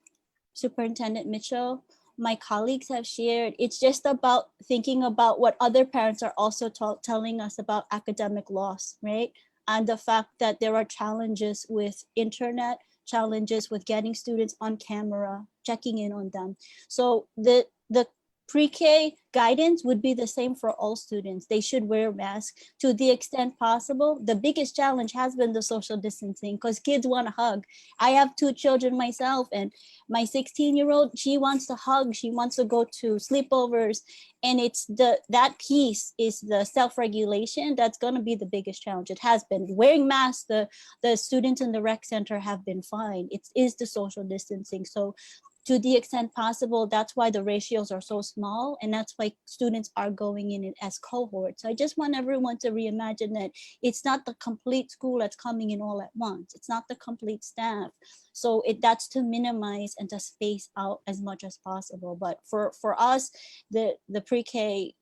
Superintendent Mitchell, my colleagues have shared, it's just about thinking about what other parents are also telling us about academic loss, right? And the fact that there are challenges with internet, challenges with getting students on camera, checking in on them. So the pre-K guidance would be the same for all students. They should wear masks to the extent possible. The biggest challenge has been the social distancing because kids want to hug. I have 2 children myself, and my 16-year-old, she wants to hug. She wants to go to sleepovers. And it's that piece is the self-regulation that's going to be the biggest challenge. It has been wearing masks. The students in the rec center have been fine. It is the social distancing. So to the extent possible, that's why the ratios are so small, and that's why students are going in it as cohorts. So I just want everyone to reimagine that it's not the complete school that's coming in all at once. It's not the complete staff. So that's to minimize and to space out as much as possible. But for us, the pre-K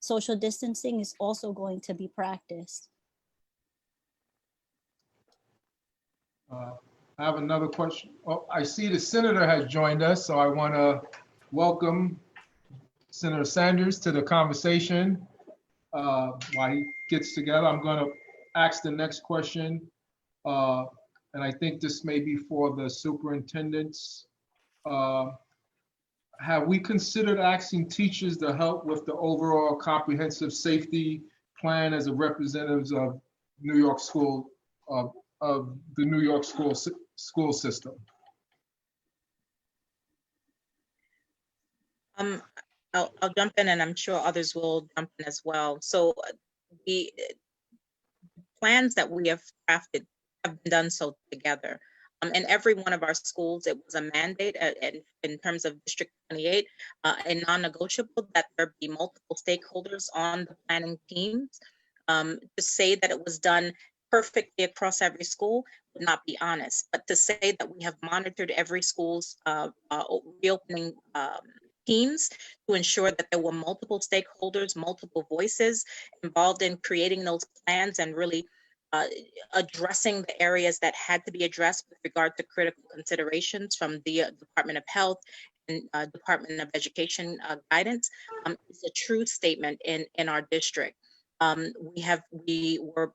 social distancing is also going to be practiced. I have another question. Oh, I see the senator has joined us, so I want to welcome Senator Sanders to the conversation. While he gets together, I'm going to ask the next question, and I think this may be for the superintendents. Have we considered asking teachers to help with the overall comprehensive safety plan as a representatives of New York school, of the New York school system? I'll jump in, and I'm sure others will jump in as well. So the plans that we have crafted have been done so together. In every one of our schools, it was a mandate in terms of District 28, a non-negotiable that there be multiple stakeholders on the planning teams. To say that it was done perfectly across every school would not be honest, but to say that we have monitored every school's reopening teams to ensure that there were multiple stakeholders, multiple voices involved in creating those plans and really addressing the areas that had to be addressed with regard to critical considerations from the Department of Health and Department of Education guidance is a true statement in our district. We were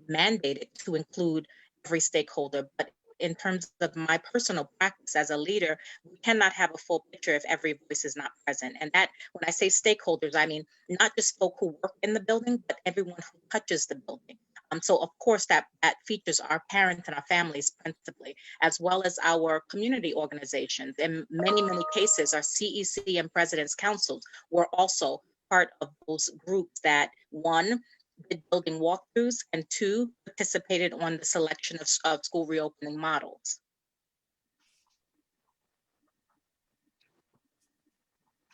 mandated to include every stakeholder, but in terms of my personal practice as a leader, we cannot have a full picture if every voice is not present. And that, when I say stakeholders, I mean not just folk who work in the building, but everyone who touches the building. So of course that features our parents and our families principally, as well as our community organizations. In many, many cases, our CEC and President's Councils were also part of those groups that, one, did building walkthroughs, and 2, participated on the selection of school reopening models.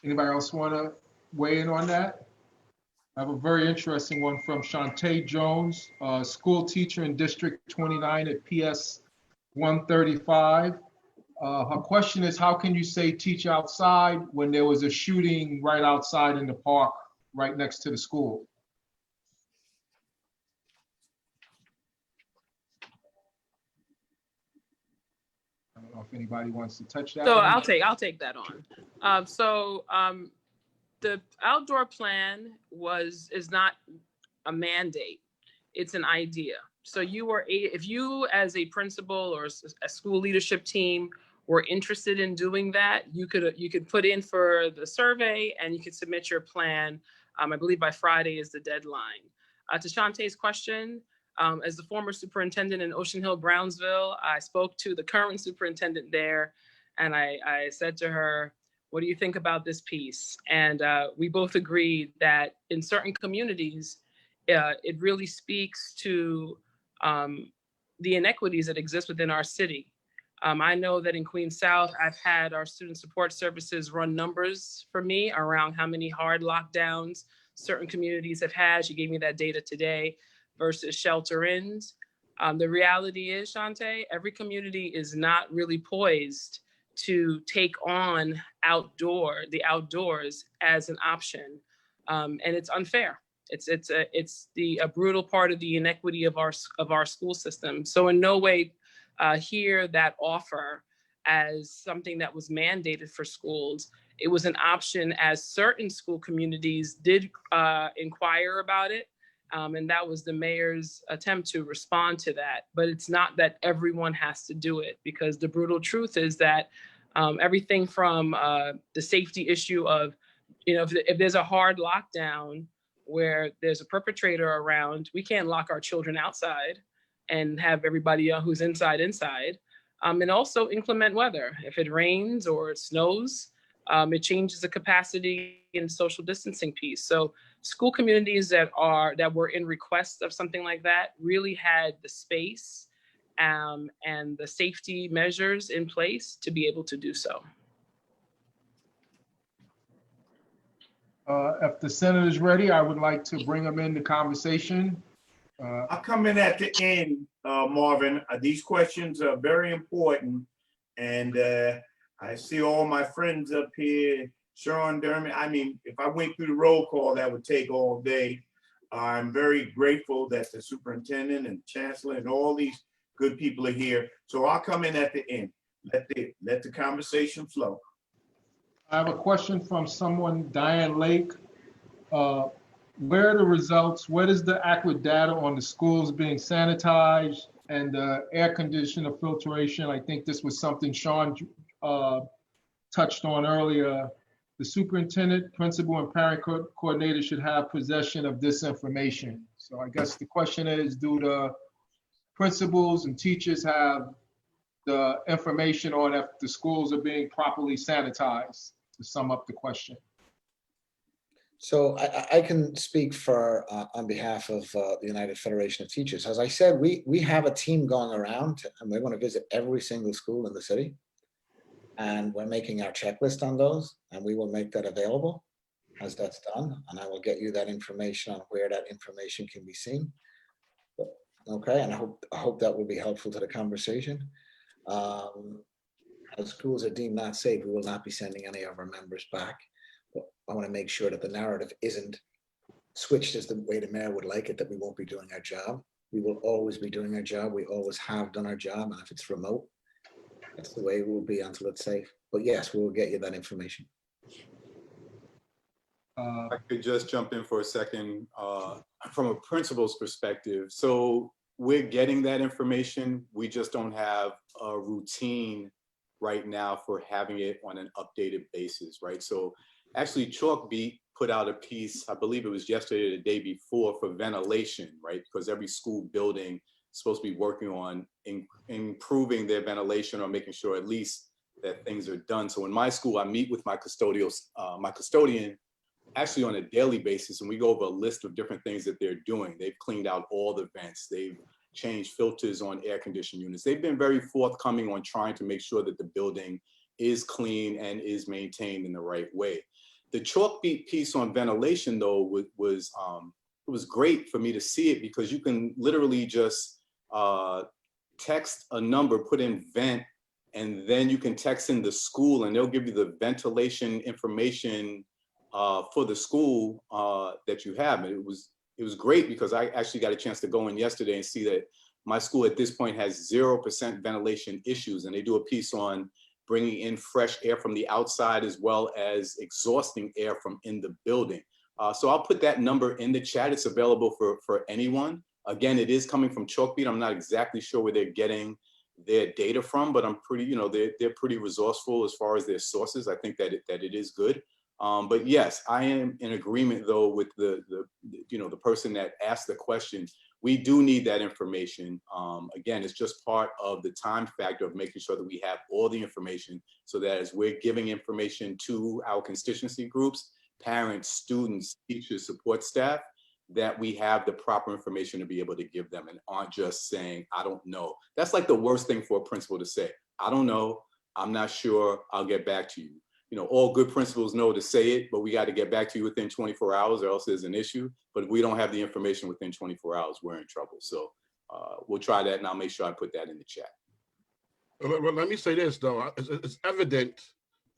Anybody else want to weigh in on that? I have a very interesting one from Shantae Jones, school teacher in District 29 at PS 135. Her question is, how can you say teach outside when there was a shooting right outside in the park right next to the school? I don't know if anybody wants to touch that. So one. I'll take that on. the outdoor plan is not a mandate. It's an idea. So if you as a principal or a school leadership team were interested in doing that, you could put in for the survey and you could submit your plan. I believe by Friday is the deadline. To Shantae's question, as the former superintendent in Ocean Hill, Brownsville, I spoke to the current superintendent there, and I said to her, what do you think about this piece? And we both agreed that in certain communities, it really speaks to the inequities that exist within our city. I know that in Queens South, I've had our student support services run numbers for me around how many hard lockdowns certain communities have had. She gave me that data today versus shelter-ins. The reality is, Shantae, every community is not really poised to take on the outdoors as an option, and it's unfair. It's a brutal part of the inequity of our school system. So in no way hear that offer as something that was mandated for schools. It was an option as certain school communities did inquire about it. And that was the mayor's attempt to respond to that. But it's not that everyone has to do it, because the brutal truth is that everything from the safety issue of, if there's a hard lockdown where there's a perpetrator around, we can't lock our children outside and have everybody who's inside. And also inclement weather. If it rains or it snows, it changes the capacity and social distancing piece. So school communities that were in request of something like that really had the space and the safety measures in place to be able to do so. If the Senate is ready, I would like to bring them in the conversation. I'll come in at the end, Marvin. These questions are very important. And I see all my friends up here, Sean Dermott. I mean, if I went through the roll call, that would take all day. I'm very grateful that the superintendent and chancellor and all these good people are here. So I'll come in at the end. Let the conversation flow. I have a question from someone, Diane Lake. Where are the results? What is the accurate data on the schools being sanitized and air conditioner filtration? I think this was something Sean touched on earlier. The superintendent, principal, and parent coordinator should have possession of this information. So I guess the question is, do the principals and teachers have the information on if the schools are being properly sanitized, to sum up the question? So I can speak for on behalf of the United Federation of Teachers. As I said, we have a team going around and we're going to visit every single school in the city. And we're making our checklist on those, and we will make that available as that's done. And I will get you that information on where that information can be seen. Okay, and I hope that will be helpful to the conversation. As schools are deemed not safe, we will not be sending any of our members back. But I want to make sure that the narrative isn't switched as the way the mayor would like it, that we won't be doing our job. We will always be doing our job. We always have done our job. And if it's remote, that's the way it will be until it's safe. But yes, we will get you that information. I could just jump in for a second from a principal's perspective. So we're getting that information. We just don't have a routine right now for having it on an updated basis, right? So actually Chalk Beat put out a piece, I believe it was yesterday or the day before, for ventilation, right? Because every school building is supposed to be working on improving their ventilation or making sure at least that things are done. So in my school, I meet with my custodian actually on a daily basis, and we go over a list of different things that they're doing. They've cleaned out all the vents. They've changed filters on air conditioning units. They've been very forthcoming on trying to make sure that the building is clean and is maintained in the right way. The Chalk Beat piece on ventilation, though, it was great for me to see it, because you can literally just text a number, put in vent, and then you can text in the school and they'll give you the ventilation information for the school that you have. And it was great, because I actually got a chance to go in yesterday and see that my school at this point has 0% ventilation issues. And they do a piece on bringing in fresh air from the outside as well as exhausting air from in the building. So I'll put that number in the chat. It's available for anyone. Again, it is coming from Chalkbeat. I'm not exactly sure where they're getting their data from, but I'm pretty, they're pretty resourceful as far as their sources. I think that it is good. But yes, I am in agreement though with the person that asked the question. We do need that information. Again, it's just part of the time factor of making sure that we have all the information so that as we're giving information to our constituency groups, parents, students, teachers, support staff, that we have the proper information to be able to give them and aren't just saying, I don't know. That's like the worst thing for a principal to say. I don't know, I'm not sure, I'll get back to you. All good principals know to say it, but we got to get back to you within 24 hours or else there's an issue. But if we don't have the information within 24 hours, we're in trouble. So we'll try that, and I'll make sure I put that in the chat. Well, let me say this, though. It's evident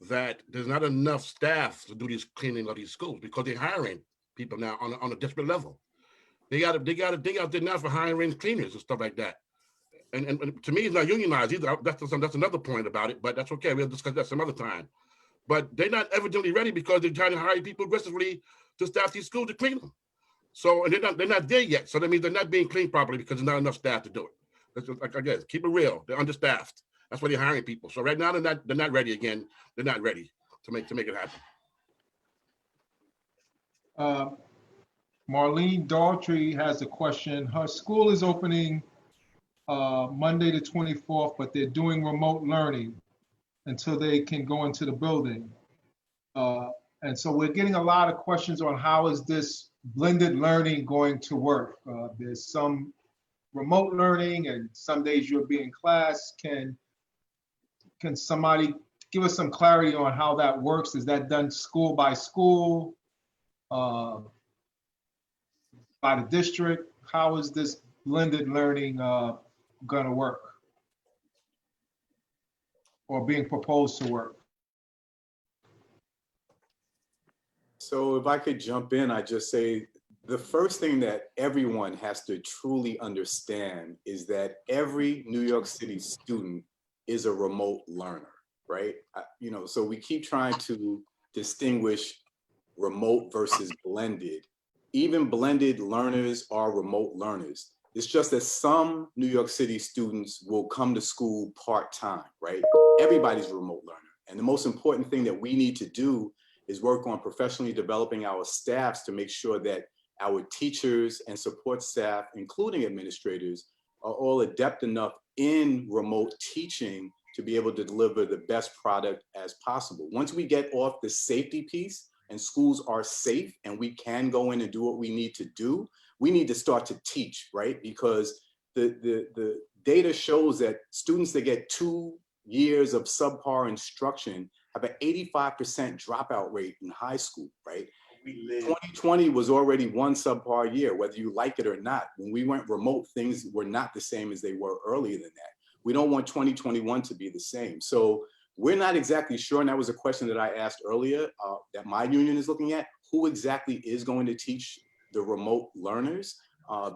that there's not enough staff to do this cleaning of these schools because they're hiring people now on a desperate level. They got to dig out there now for hiring cleaners and stuff like that. And to me, it's not unionized either. That's another point about it, but that's okay. We'll discuss that some other time. But they're not evidently ready because they're trying to hire people aggressively to staff these schools to clean them. So, and they're not there yet. So that means they're not being cleaned properly because there's not enough staff to do it. That's just, like I guess, keep it real. They're understaffed. That's why they're hiring people. So right now they're not ready again. They're not ready to make it happen. Marlene Daltrey has a question. Her school is opening Monday the 24th, but they're doing remote learning until they can go into the building. And so we're getting a lot of questions on how is this blended learning going to work? There's some remote learning and some days you'll be in class. Can somebody give us some clarity on how that works? Is that done school by school, by the district? How is this blended learning gonna work or being proposed to work? So if I could jump in, I just say the first thing that everyone has to truly understand is that every New York City student is a remote learner, right? So we keep trying to distinguish remote versus blended. Even blended learners are remote learners. It's just that some New York City students will come to school part-time, right? Everybody's a remote learner. And the most important thing that we need to do is work on professionally developing our staffs to make sure that our teachers and support staff, including administrators, are all adept enough in remote teaching to be able to deliver the best product as possible. Once we get off the safety piece and schools are safe and we can go in and do what we need to do, we need to start to teach, right? Because the data shows that students that get 2 years of subpar instruction have an 85% dropout rate in high school, right? 2020 was already one subpar year, whether you like it or not. When we went remote, things were not the same as they were earlier than that. We don't want 2021 to be the same. So we're not exactly sure, and that was a question that I asked earlier that my union is looking at, who exactly is going to teach the remote learners,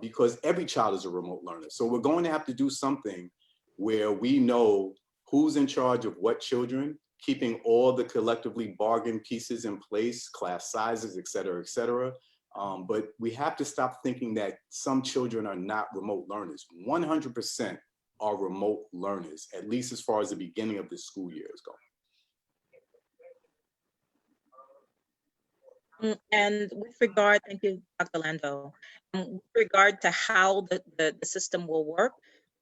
because every child is a remote learner. So we're going to have to do something where we know who's in charge of what children, keeping all the collectively bargained pieces in place, class sizes, et cetera, et cetera. But we have to stop thinking that some children are not remote learners. 100% are remote learners, at least as far as the beginning of the school year is going. And with regard, thank you, Dr. Lando. With regard to how the system will work,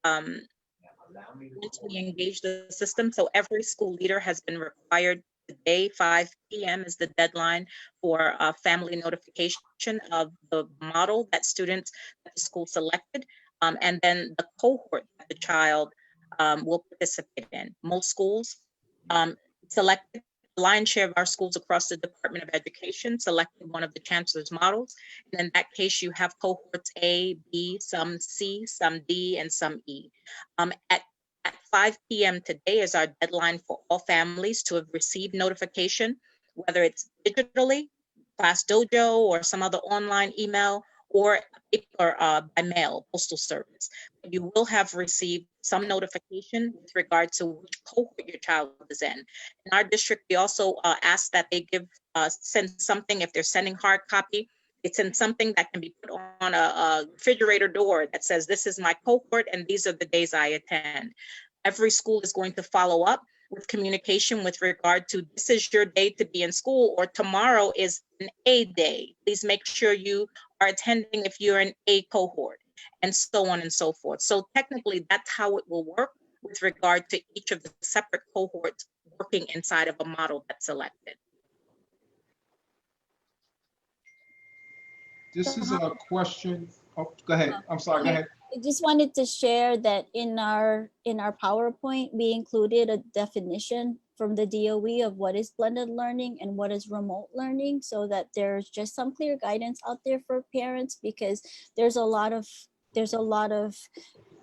once we engage the system, so every school leader has been required today, 5 p.m. is the deadline for family notification of the model that students at the school selected, and then the cohort that the child will participate in. Most schools selected, the lion's share of our schools across the Department of Education selected one of the chancellor's models. And in that case, you have cohorts A, B, some C, some D, and some E. At 5 p.m. today is our deadline for all families to have received notification, whether it's digitally, Class Dojo, or some other online email, or paper by mail, postal service. You will have received some notification with regard to which cohort your child is in. In our district, we also ask that they send something if they're sending hard copy. It's in something that can be put on a refrigerator door that says, this is my cohort and these are the days I attend. Every school is going to follow up with communication with regard to this is your day to be in school, or tomorrow is an A day. Please make sure you are attending if you're in A cohort, and so on and so forth. So technically that's how it will work with regard to each of the separate cohorts working inside of a model that's selected. This is a question. Oh, go ahead. I'm sorry. Go ahead. I just wanted to share that in our PowerPoint, we included a definition from the DOE of what is blended learning and what is remote learning, so that there's just some clear guidance out there for parents, because there's a lot of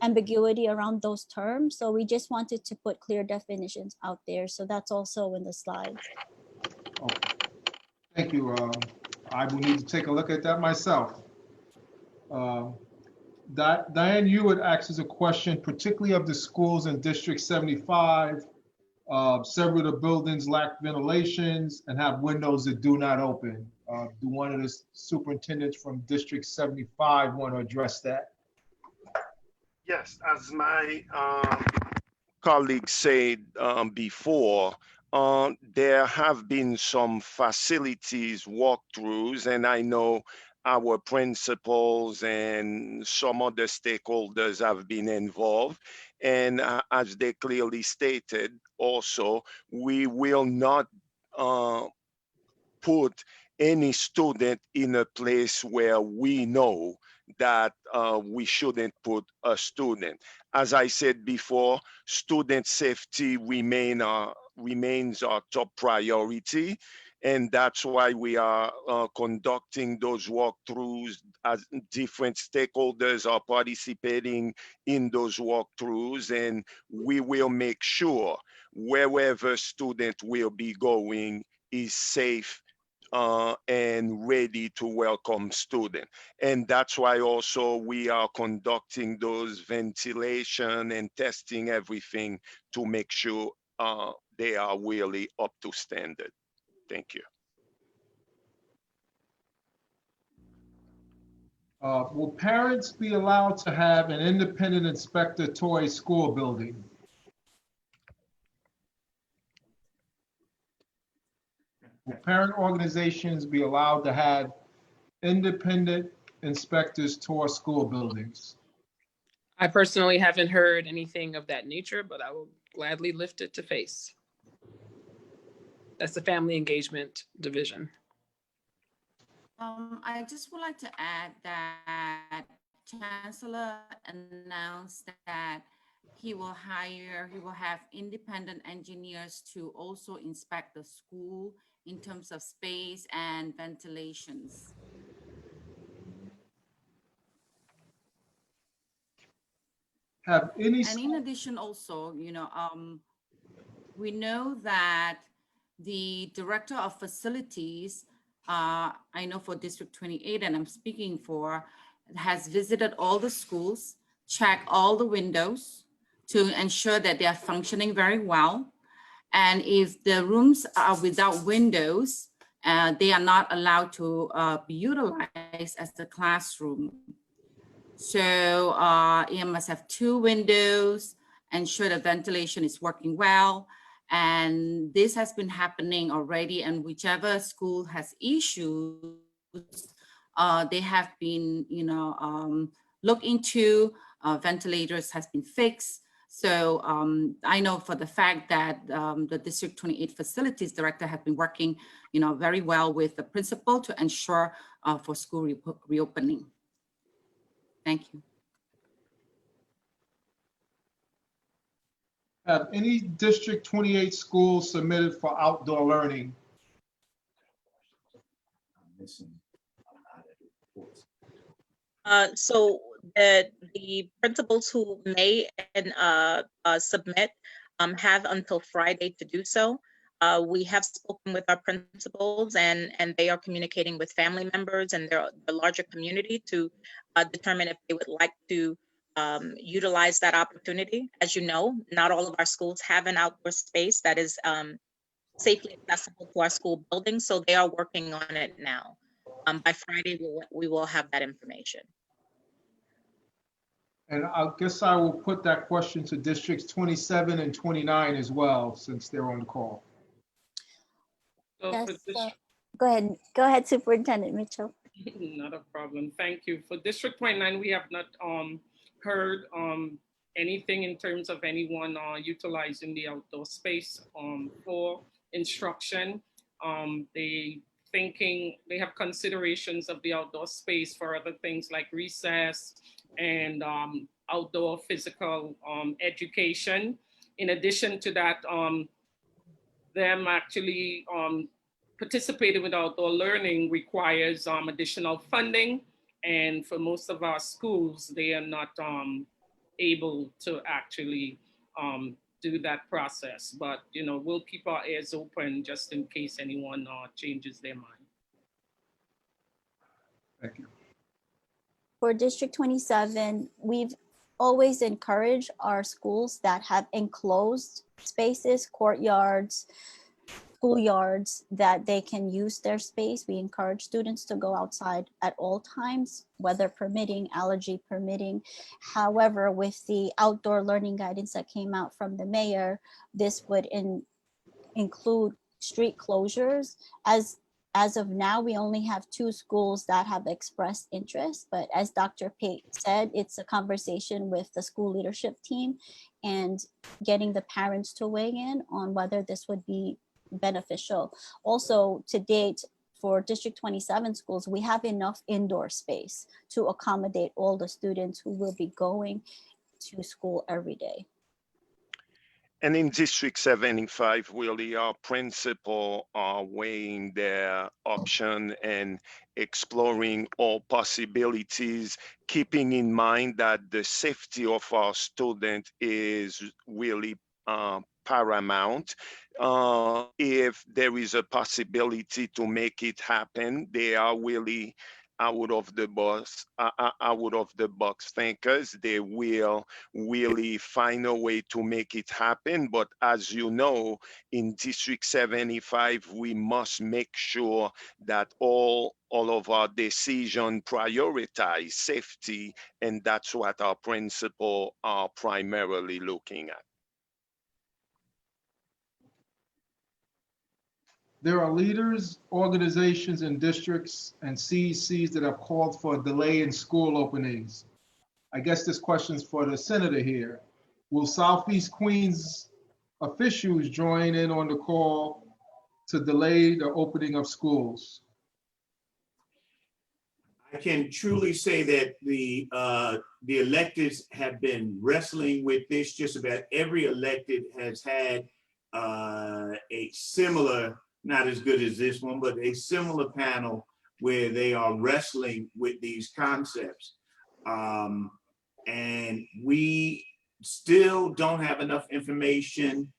ambiguity around those terms. So we just wanted to put clear definitions out there. So that's also in the slides. Okay. Thank you. I will need to take a look at that myself. Diane, you would ask us a question, particularly of the schools in District 75. Several of the buildings lack ventilations and have windows that do not open. Do one of the superintendents from District 75 want to address that? Yes, as my colleague said before, there have been some facilities walkthroughs, and I know our principals and some other stakeholders have been involved. And as they clearly stated also, we will not put any student in a place where we know that we shouldn't put a student. As I said before, student safety remains our top priority. And that's why we are conducting those walkthroughs, as different stakeholders are participating in those walkthroughs. And we will make sure wherever student will be going is safe and ready to welcome students. And that's why also we are conducting those ventilation and testing everything to make sure they are really up to standard. Thank you. Will parents be allowed to have an independent inspector to a school building? Will parent organizations be allowed to have independent inspectors tour school buildings? I personally haven't heard anything of that nature, but I will gladly lift it to face. That's the Family Engagement Division. I just would like to add that Chancellor announced that he will have independent engineers to also inspect the school in terms of space and ventilations. Have any? And in addition also, we know that the director of facilities, I know for District 28, and I'm speaking for, has visited all the schools, checked all the windows to ensure that they are functioning very well. And if the rooms are without windows, they are not allowed to be utilized as the classroom. So it must have 2 windows, ensure the ventilation is working well. And this has been happening already, and whichever school has issues, they have been, looked into, ventilators has been fixed. So I know for the fact that the District 28 Facilities Director has been working, very well with the principal to ensure for school reopening. Thank you. Have any District 28 schools submitted for outdoor learning? So the principals who may and submit have until Friday to do so. We have spoken with our principals, and they are communicating with family members and the larger community to determine if they would like to utilize that opportunity. As you know, not all of our schools have an outdoor space that is safely accessible to our school buildings, so they are working on it now. By Friday, we will have that information. And I guess I will put that question to districts 27 and 29 as well, since they're on the call. So Yes, for this- go ahead, Superintendent Mitchell. Not a problem. Thank you. For District 29, we have not heard anything in terms of anyone utilizing the outdoor space for instruction. They have considerations of the outdoor space for other things like recess and outdoor physical education. In addition to that, them actually participating with outdoor learning requires additional funding. And for most of our schools, they are not able to actually do that process. But, you know, we'll keep our ears open just in case anyone changes their mind. Thank you. For District 27, we've always encouraged our schools that have enclosed spaces, courtyards, schoolyards, that they can use their space. We encourage students to go outside at all times, weather permitting, allergy permitting. However, with the outdoor learning guidance that came out from the mayor, this would include street closures. As of now, we only have 2 schools that have expressed interest, but as Dr. Pate said, it's a conversation with the school leadership team and getting the parents to weigh in on whether this would be beneficial. Also, to date, for District 27 schools, we have enough indoor space to accommodate all the students who will be going to school every day. And in District 75, really, our principal are weighing their option and exploring all possibilities, keeping in mind that the safety of our student is really paramount. If there is a possibility to make it happen, they are really out of the box thinkers. They will really find a way to make it happen. But as you know, in District 75, we must make sure that all of our decisions prioritize safety, and that's what our principal are primarily looking at. There are leaders, organizations, and districts and CECs that have called for a delay in school openings. I guess this question's for the senator here. Will Southeast Queens officials join in on the call to delay the opening of schools? I can truly say that the electeds have been wrestling with this. Just about every elected has had a similar, not as good as this one, but a similar panel where they are wrestling with these concepts. And we still don't have enough information.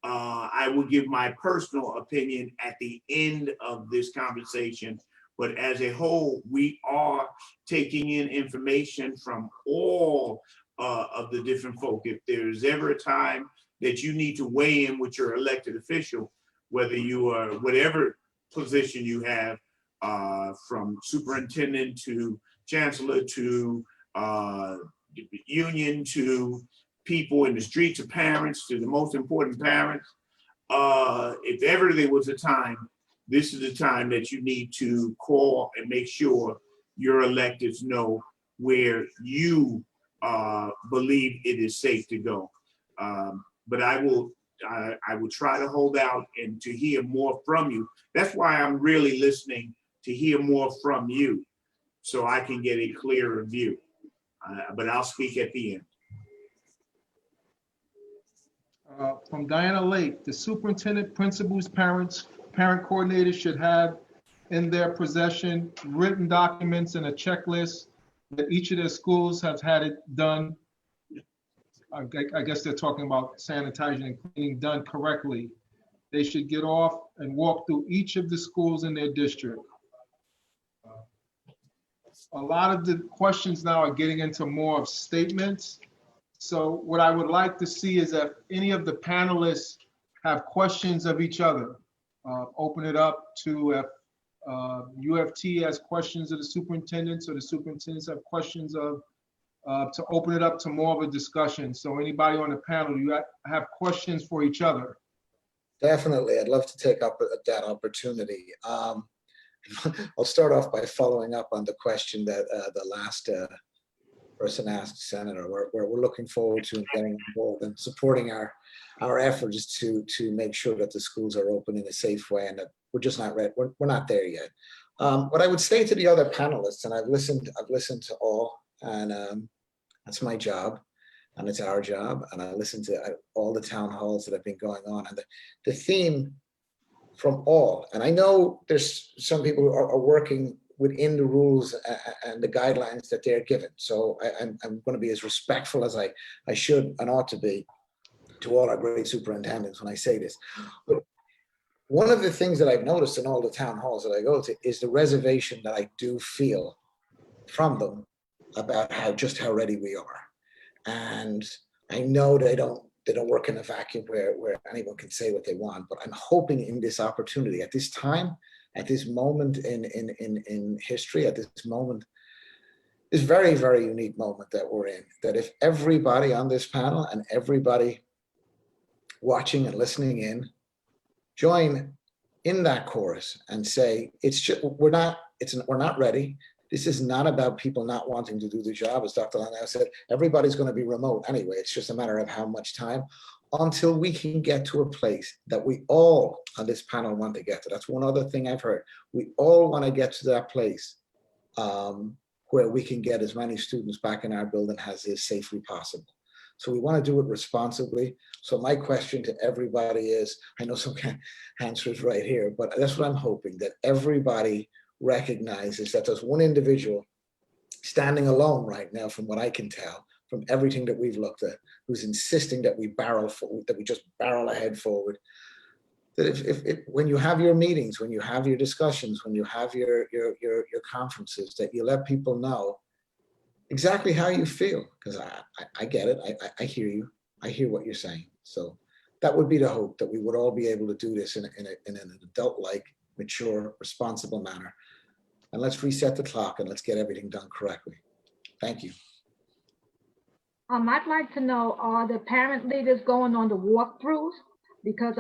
I will give my personal opinion at the end of this conversation, but as a whole, we are taking in information from all of the different folk. If there's ever a time that you need to weigh in with your elected official, whether you are whatever position you have, from superintendent to chancellor to union to people in the street to parents to the most important parents, if ever there was a time, this is the time that you need to call and make sure your electeds know where you believe it is safe to go. But I will try to hold out and to hear more from you. That's why I'm really listening to hear more from you, so I can get a clearer view. But I'll speak at the end. From Diana Lake, the superintendent, principals, parent coordinators should have in their possession written documents and a checklist that each of their schools have had it done. I guess they're talking about sanitizing and cleaning done correctly. they should get off and walk through each of the schools in their district. A lot of the questions now are getting into more of statements. So what I would like to see is that any of the panelists have questions of each other. Open it up to if UFT has questions of the superintendents, or the superintendents have questions of, to open it up to more of a discussion. So anybody on the panel, you have questions for each other. Definitely, I'd love to take up that opportunity. I'll start off by following up on the question that the last person asked, Senator. We're looking forward to getting involved and supporting our efforts to make sure that the schools are open in a safe way, and that we're just not ready. We're not there yet. What I would say to the other panelists, and I've listened to all, and that's my job, and it's our job, and I listened to all the town halls that have been going on, and the theme from all, and I know there's some people who are working within the rules and the guidelines that they're given. So I'm going to be as respectful as I should and ought to be to all our great superintendents when I say this. But one of the things that I've noticed in all the town halls that I go to is the reservation that I do feel from them about how ready we are. And I know they don't work in a vacuum where anyone can say what they want, but I'm hoping in this opportunity, at this time, at this moment in history, at this moment, this very, very unique moment that we're in, that if everybody on this panel and everybody watching and listening in join in that chorus and say, we're not ready. This is not about people not wanting to do the job. As Dr. Landau said, everybody's going to be remote anyway. It's just a matter of how much time until we can get to a place that we all on this panel want to get to. That's one other thing I've heard. We all want to get to that place where we can get as many students back in our building as is safely possible. So we want to do it responsibly. So my question to everybody is, I know some answers right here, but that's what I'm hoping, that everybody recognizes that there's one individual standing alone right now, from what I can tell, from everything that we've looked at, who's insisting that we just barrel ahead forward. That if when you have your meetings, when you have your discussions, when you have your conferences, that you let people know exactly how you feel, because I get it. I hear you. I hear what you're saying. So that would be the hope, that we would all be able to do this in an adult-like, mature, responsible manner. And let's reset the clock and let's get everything done correctly. Thank you. I'd like to know, are the parent leaders going on the walkthroughs? Because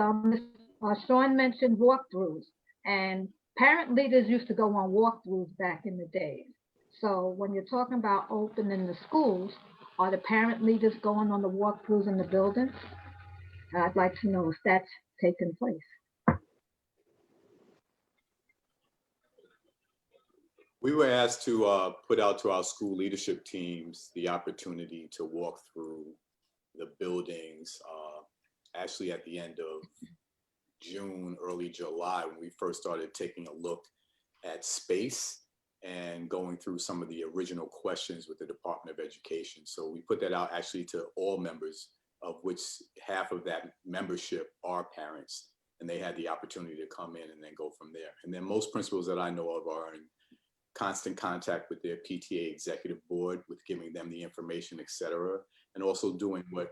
Sean mentioned walkthroughs, and parent leaders used to go on walkthroughs back in the days. So when you're talking about opening the schools, are the parent leaders going on the walkthroughs in the buildings? I'd like to know if that's taking place. We were asked to put out to our school leadership teams the opportunity to walk through the buildings actually at the end of June, early July, when we first started taking a look at space and going through some of the original questions with the Department of Education. So we put that out actually to all members, of which half of that membership are parents, and they had the opportunity to come in and then go from there. And then most principals that I know of are in constant contact with their PTA executive board, with giving them the information, et cetera, and also doing what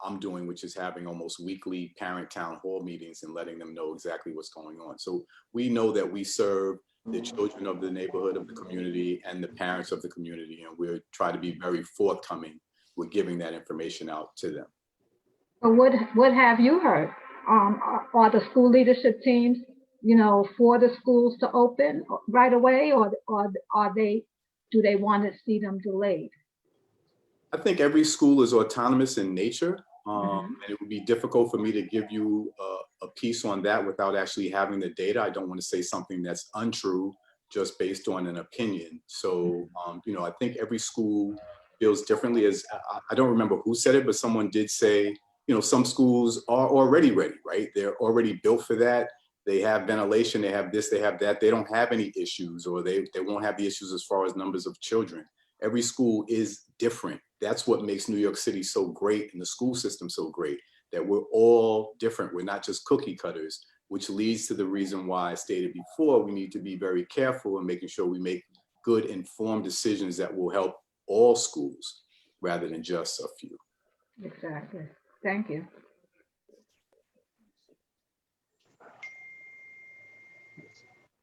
I'm doing, which is having almost weekly parent town hall meetings and letting them know exactly what's going on. So we know that we serve the children of the neighborhood, of the community, and the parents of the community, and we're trying to be very forthcoming with giving that information out to them. So what have you heard? Are the school leadership teams, for the schools to open right away, or do they want to see them delayed? I think every school is autonomous in nature, and it would be difficult for me to give you a piece on that without actually having the data. I don't want to say something that's untrue just based on an opinion. So, I think every school feels differently. As I don't remember who said it, but someone did say, some schools are already ready, right? They're already built for that. They have ventilation, they have this, they have that. They don't have any issues, or they won't have the issues as far as numbers of children. Every school is different. That's what makes New York City so great and the school system so great. that we're all different. We're not just cookie cutters, which leads to the reason why I stated before, we need to be very careful in making sure we make good informed decisions that will help all schools rather than just a few. Exactly. Thank you.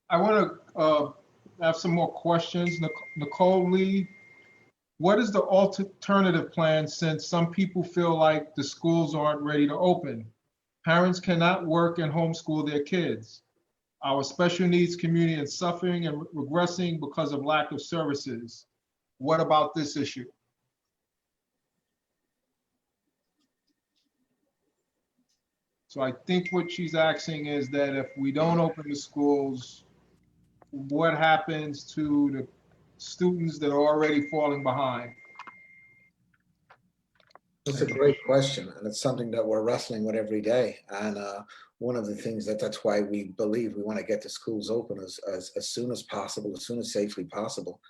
I want to have some more questions. Nicole Lee, what is the alternative plan since some people feel like the schools aren't ready to open? Parents cannot work and homeschool their kids. Our special needs community is suffering and regressing because of lack of services. What about this issue? So I think what she's asking is that if we don't open the schools, what happens to the students that are already falling behind? That's a great question, and it's something that we're wrestling with every day. And one of the things that's why we believe we want to get the schools open as soon as possible, as soon as safely possible.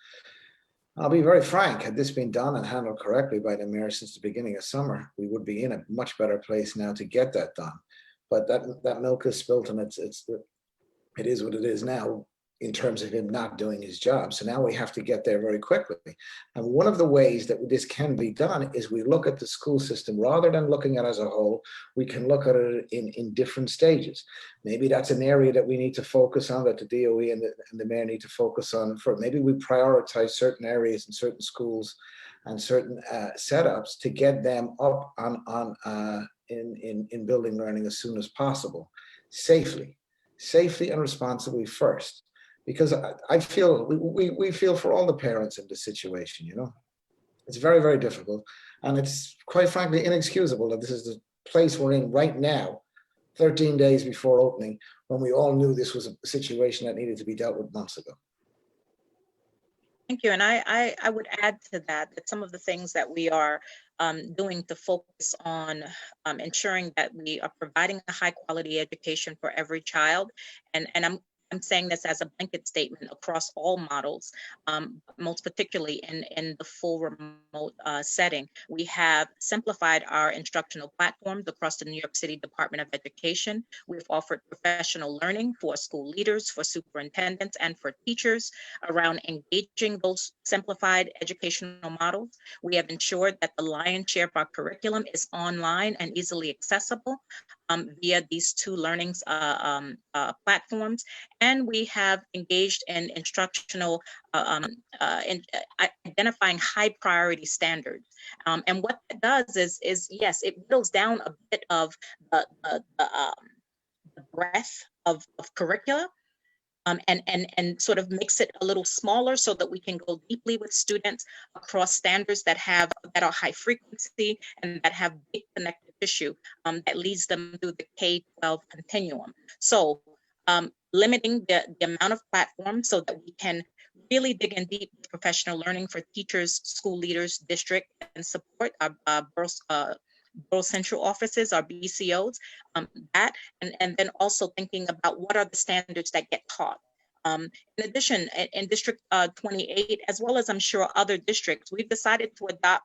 I'll be very frank, had this been done and handled correctly by the mayor since the beginning of summer, we would be in a much better place now to get that done. But that milk is spilt, and it is what it is now in terms of him not doing his job. So now we have to get there very quickly. And one of the ways that this can be done is we look at the school system rather than looking at it as a whole. We can look at it in different stages. Maybe that's an area that we need to focus on, that the DOE and the mayor need to focus on. For maybe we prioritize certain areas and certain schools and certain setups to get them up in building learning as soon as possible, safely and responsibly first. Because I feel, we feel for all the parents in this situation, you know. It's very, very difficult. And it's quite frankly inexcusable that this is the place we're in right now, 13 days before opening, when we all knew this was a situation that needed to be dealt with months ago. Thank you. And I would add to that some of the things that we are doing to focus on ensuring that we are providing a high quality education for every child. And I'm saying this as a blanket statement across all models, most particularly in the full remote setting. We have simplified our instructional platforms across the New York City Department of Education. We've offered professional learning for school leaders, for superintendents, and for teachers around engaging those simplified educational models. We have ensured that the lion's share of our curriculum is online and easily accessible via these two learning platforms. And we have engaged in instructional, identifying high priority standards. And what that does is yes, it whittles down a bit of the breadth of curricula. And sort of makes it a little smaller so that we can go deeply with students across standards that are high frequency and that have big connective tissue that leads them through the K-12 continuum. So limiting the amount of platforms so that we can really dig in deep with professional learning for teachers, school leaders, district, and support our Borough Central offices, our BCOs, and then also thinking about what are the standards that get taught. In addition, in District 28, as well as I'm sure other districts, we've decided to adopt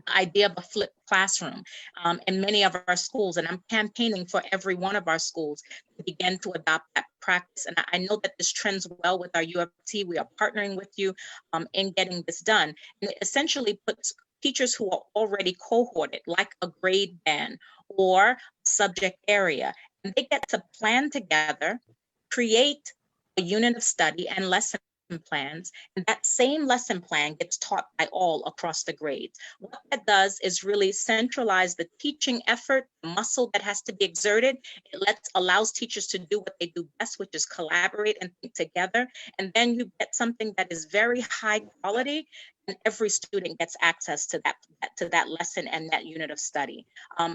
the idea of a flipped classroom in many of our schools, and I'm campaigning for every one of our schools to begin to adopt that practice. And I know that this trends well with our UFT. We are partnering with you in getting this done. And it essentially puts teachers who are already cohorted, like a grade band or subject area, and they get to plan together, create a unit of study and lesson plans, and that same lesson plan gets taught by all across the grades. What that does is really centralize the teaching effort, the muscle that has to be exerted. It allows teachers to do what they do best, which is collaborate and think together. And then you get something that is very high quality, and every student gets access to that lesson and that unit of study.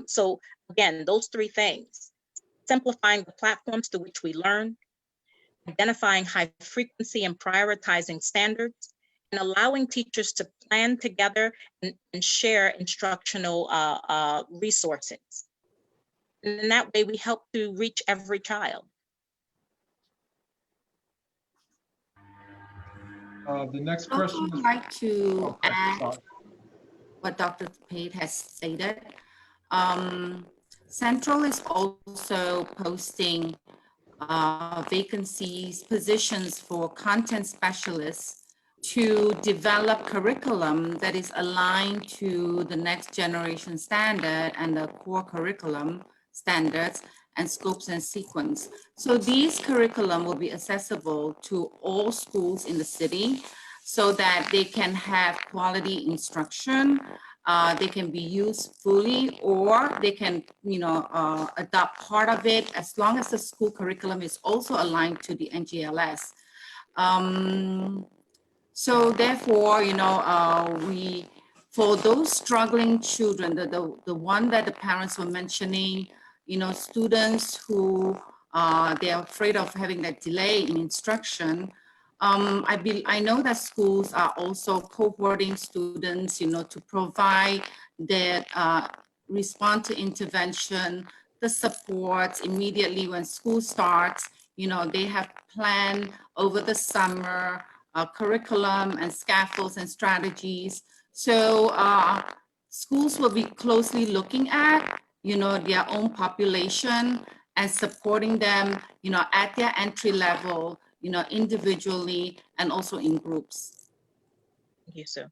So again, those three things: simplifying the platforms through which we learn, identifying high frequency and prioritizing standards, and allowing teachers to plan together and share instructional resources. And in that way, we help to reach every child. The next I question would is, like to okay, add sorry. what Dr. Pate has stated. Central is also posting vacancies, positions for content specialists to develop curriculum that is aligned to the next generation standard and the core curriculum standards and scopes and sequence. So these curriculum will be accessible to all schools in the city so that they can have quality instruction. They can be used fully, or they can, adopt part of it as long as the school curriculum is also aligned to the NGLS. So therefore, for those struggling children, the one that the parents were mentioning, students who they're afraid of having that delay in instruction. I know that schools are also cohorting students, to provide that respond to intervention, the supports immediately when school starts. They have planned over the summer curriculum and scaffolds and strategies. So schools will be closely looking at, their own population and supporting them, at their entry level, individually and also in groups. Thank you, sir.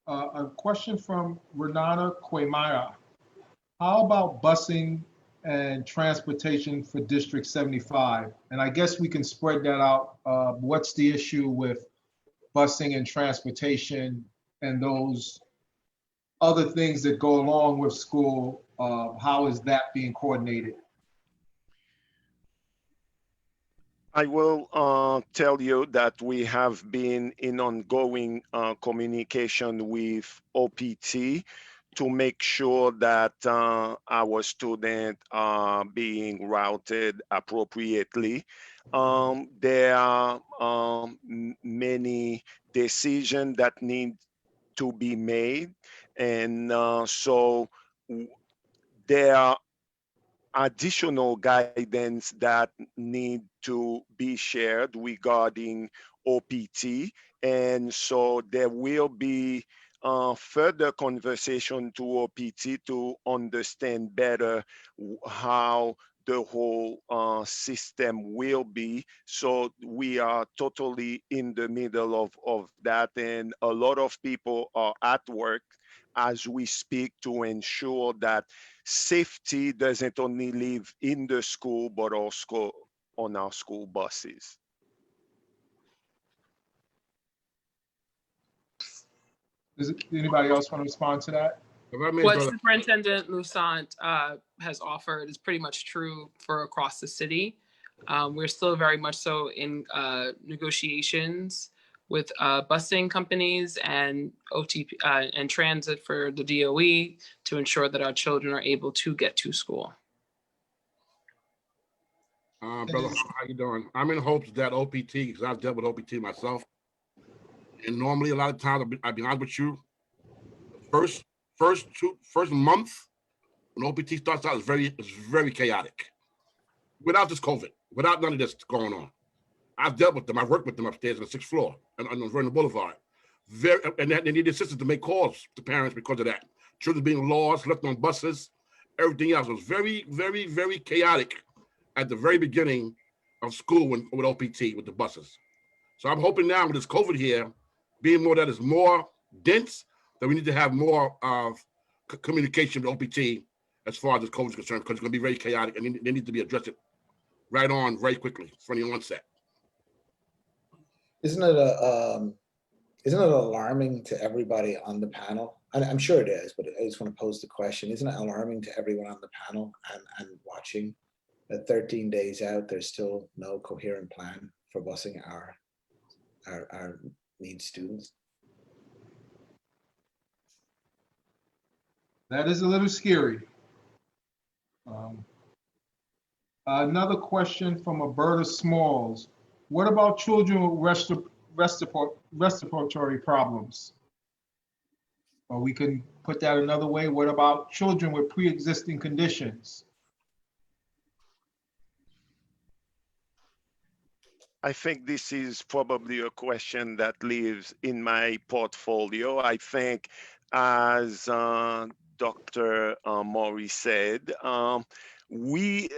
A question from Renata Quaymaya. How about busing and transportation for District 75? And I guess we can spread that out. What's the issue with busing and transportation and those other things that go along with school? How is that being coordinated? I will tell you that we have been in ongoing communication with OPT to make sure that our students are being routed appropriately. There are many decisions that need to be made, and so there are additional guidance that need to be shared regarding OPT. And so there will be further conversation to OPT to understand better how the whole system will be. So we are totally in the middle of that. And a lot of people are at work as we speak to ensure that safety doesn't only live in the school, but also on our school buses. Does anybody else want to respond to that? What Superintendent Lusant has offered is pretty much true for across the city. We're still very much so in negotiations with busing companies and OTP and transit for the DOE to ensure that our children are able to get to school. Brother, how you doing? I'm in hopes that OPT, because I've dealt with OPT myself, and normally a lot of times, I'll be honest with you, first month when OPT starts out is very chaotic. Without this COVID, without none of this going on. I've dealt with them. I've worked with them upstairs on the 6th floor and on Vernon Boulevard. And they need assistance to make calls to parents because of that. Children being lost, left on buses, everything else. It was very, very, very chaotic at the very beginning of school with OPT, with the buses. So I'm hoping now with this COVID here, being more that is more dense, that we need to have more communication with OPT as far as this COVID is concerned, because it's going to be very chaotic and they need to be addressed right on, very quickly from the onset. Isn't it alarming to everybody on the panel? And I'm sure it is, but I just want to pose the question. Isn't it alarming to everyone on the panel and watching that 13 days out, there's still no coherent plan for busing our need students? That is a little scary. Another question from Alberta Smalls. What about children with respiratory problems? Or we can put that another way. What about children with pre-existing conditions? I think this is probably a question that lives in my portfolio. I think as Dr. Maury said, we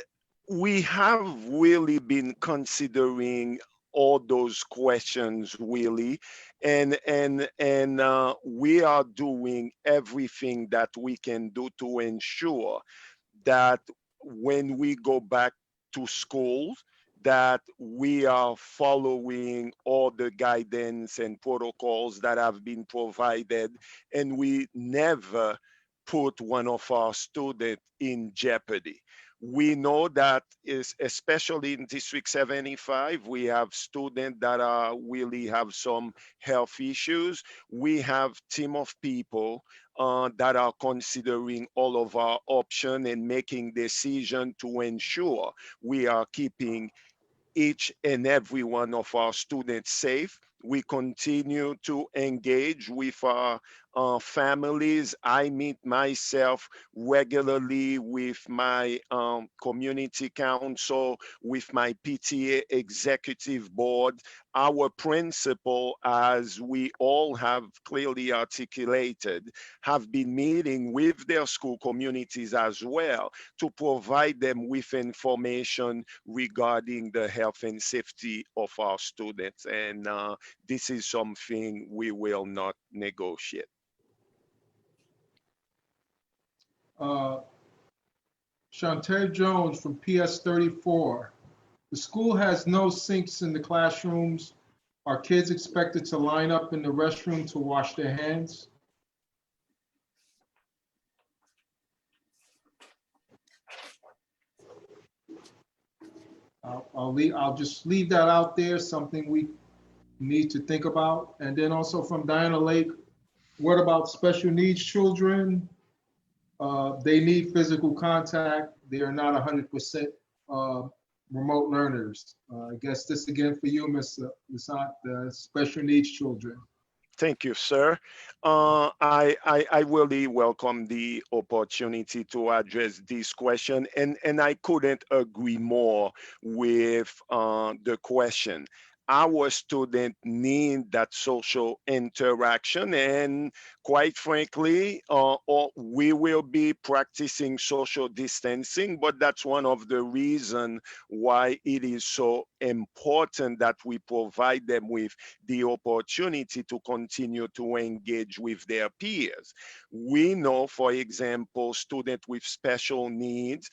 have really been considering all those questions really, and we are doing everything that we can do to ensure that when we go back to school, that we are following all the guidance and protocols that have been provided, and we never put one of our students in jeopardy. We know that is especially in District 75, we have students that are really have some health issues. We have team of people that are considering all of our options and making decisions to ensure we are keeping each and every one of our students safe. We continue to engage with our families. I meet myself regularly with my community council, with my PTA executive board. Our principal, as we all have clearly articulated, have been meeting with their school communities as well to provide them with information regarding the health and safety of our students. And this is something we will not negotiate. Shantae Jones from PS 34. The school has no sinks in the classrooms. Are kids expected to line up in the restroom to wash their hands? I'll just leave that out there, something we need to think about. And then also from Diana Lake, what about special needs children? They need physical contact. They are not 100% remote learners. I guess this again for you, Ms. Lasant, the special needs children. Thank you, sir. I really welcome the opportunity to address this question, and I couldn't agree more with the question. Our students need that social interaction, and quite frankly, we will be practicing social distancing, but that's one of the reasons why it is so important that we provide them with the opportunity to continue to engage with their peers. We know, for example, students with special needs,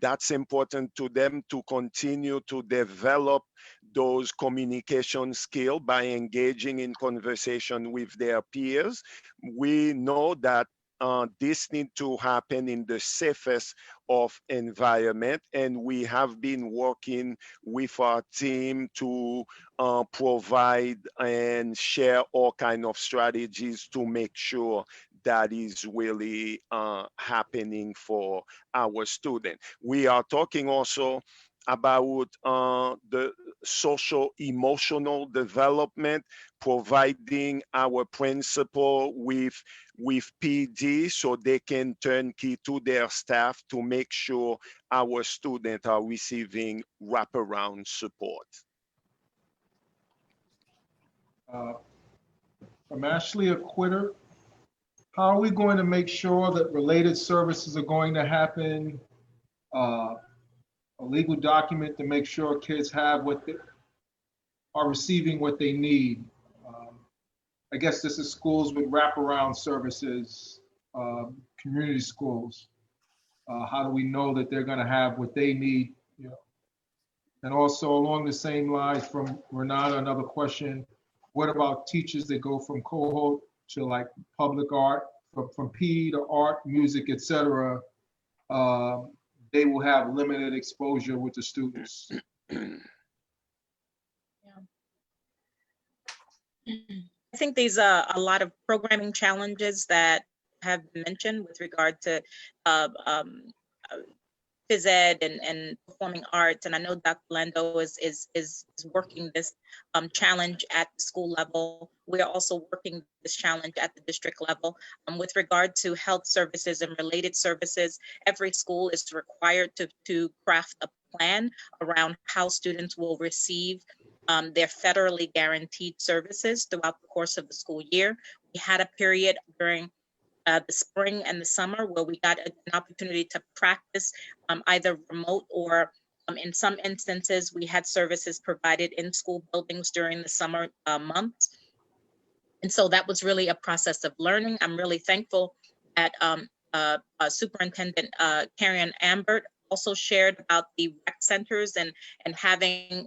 that's important to them to continue to develop those communication skills by engaging in conversation with their peers. We know that this needs to happen in the safest of environment, and we have been working with our team to provide and share all kinds of strategies to make sure that is really happening for our students. We are talking also about the social emotional development, providing our principal with PD so they can turnkey to their staff to make sure our students are receiving wraparound support. From Ashley Acquitter, how are we going to make sure that related services are going to happen? A legal document to make sure kids have what they are receiving, what they need. I guess this is schools with wraparound services, community schools. How do we know that they're going to have what they need? You know? And also along the same lines from Renata, another question: what about teachers that go from cohort to like public art, from PE to art, music, etc.? They will have limited exposure with the students. I think there's a lot of programming challenges that have been mentioned with regard to phys ed and performing arts. And I know Dr. Lando is working this challenge at the school level. We're also working this challenge at the district level. With regard to health services and related services, every school is required to craft a plan around how students will receive their federally guaranteed services throughout the course of the school year. We had a period during the spring and the summer, where we got an opportunity to practice either remote or in some instances, we had services provided in school buildings during the summer months. And so that was really a process of learning. I'm really thankful that Superintendent Karen Ambert also shared about the rec centers and having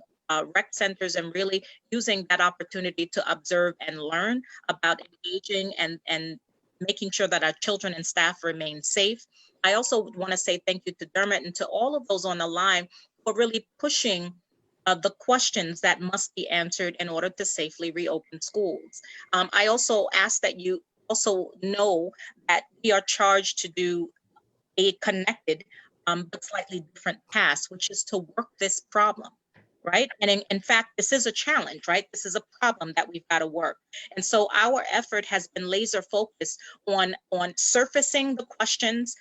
rec centers and really using that opportunity to observe and learn about engaging and making sure that our children and staff remain safe. I also want to say thank you to Dermot and to all of those on the line for really pushing the questions that must be answered in order to safely reopen schools. I also ask that you also know that we are charged to do a connected but slightly different task, which is to work this problem, right? And in fact, this is a challenge, right? This is a problem that we've got to work. And so our effort has been laser focused on surfacing the questions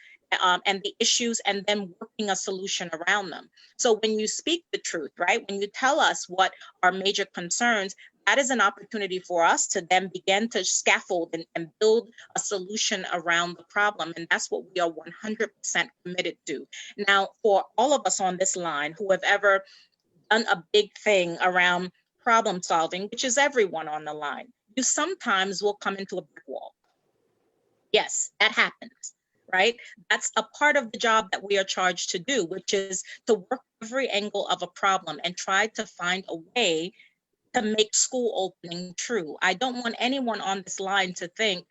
and the issues, and then working a solution around them. So when you speak the truth, right? When you tell us what are major concerns, that is an opportunity for us to then begin to scaffold and build a solution around the problem. And that's what we are 100% committed to. Now, for all of us on this line who have ever done a big thing around problem solving, which is everyone on the line, you sometimes will come into a brick wall. Yes, that happens, right? That's a part of the job that we are charged to do, which is to work every angle of a problem and try to find a way to make school opening true. I don't want anyone on this line to think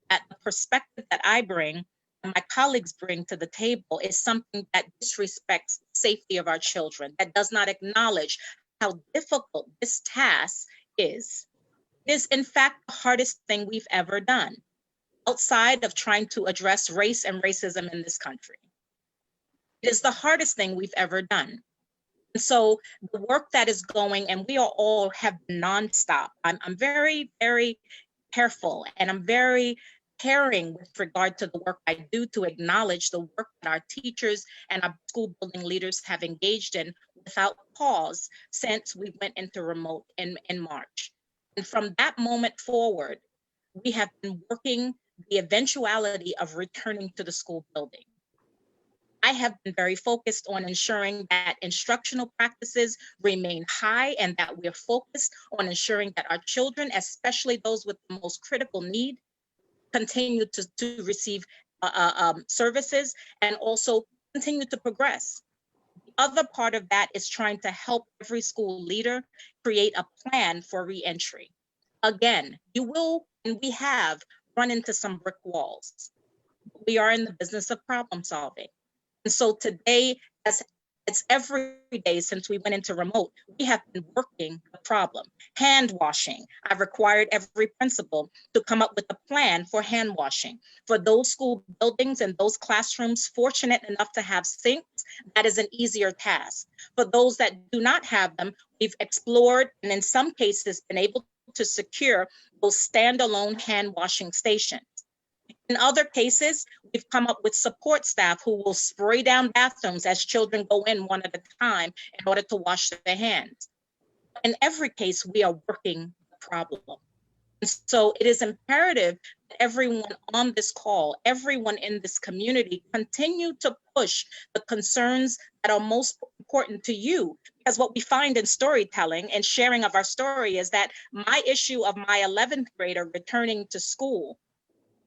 that the perspective that I bring and my colleagues bring to the table is something that disrespects the safety of our children, that does not acknowledge how difficult this task is. It is, in fact, the hardest thing we've ever done, outside of trying to address race and racism in this country. It is the hardest thing we've ever done. And so the work that is going, and we are all have nonstop. I'm very, very careful, and I'm very caring with regard to the work I do to acknowledge the work that our teachers and our school building leaders have engaged in without pause since we went into remote in March. And from that moment forward, we have been working the eventuality of returning to the school building. I have been very focused on ensuring that instructional practices remain high and that we're focused on ensuring that our children, especially those with the most critical need, continue to receive services and also continue to progress. The other part of that is trying to help every school leader create a plan for reentry. Again, you will, and we have, run into some brick walls. We are in the business of problem solving. And so today, as it's every day since we went into remote, we have been working the problem. Hand washing. I've required every principal to come up with a plan for hand washing. For those school buildings and those classrooms fortunate enough to have sinks, that is an easier task. For those that do not have them, we've explored and in some cases been able to secure those standalone hand washing stations. In other cases, we've come up with support staff who will spray down bathrooms as children go in one at a time in order to wash their hands. In every case, we are working the problem. And so it is imperative that everyone on this call, everyone in this community, continue to push the concerns that are most important to you. Because what we find in storytelling and sharing of our story is that my issue of my 11th grader returning to school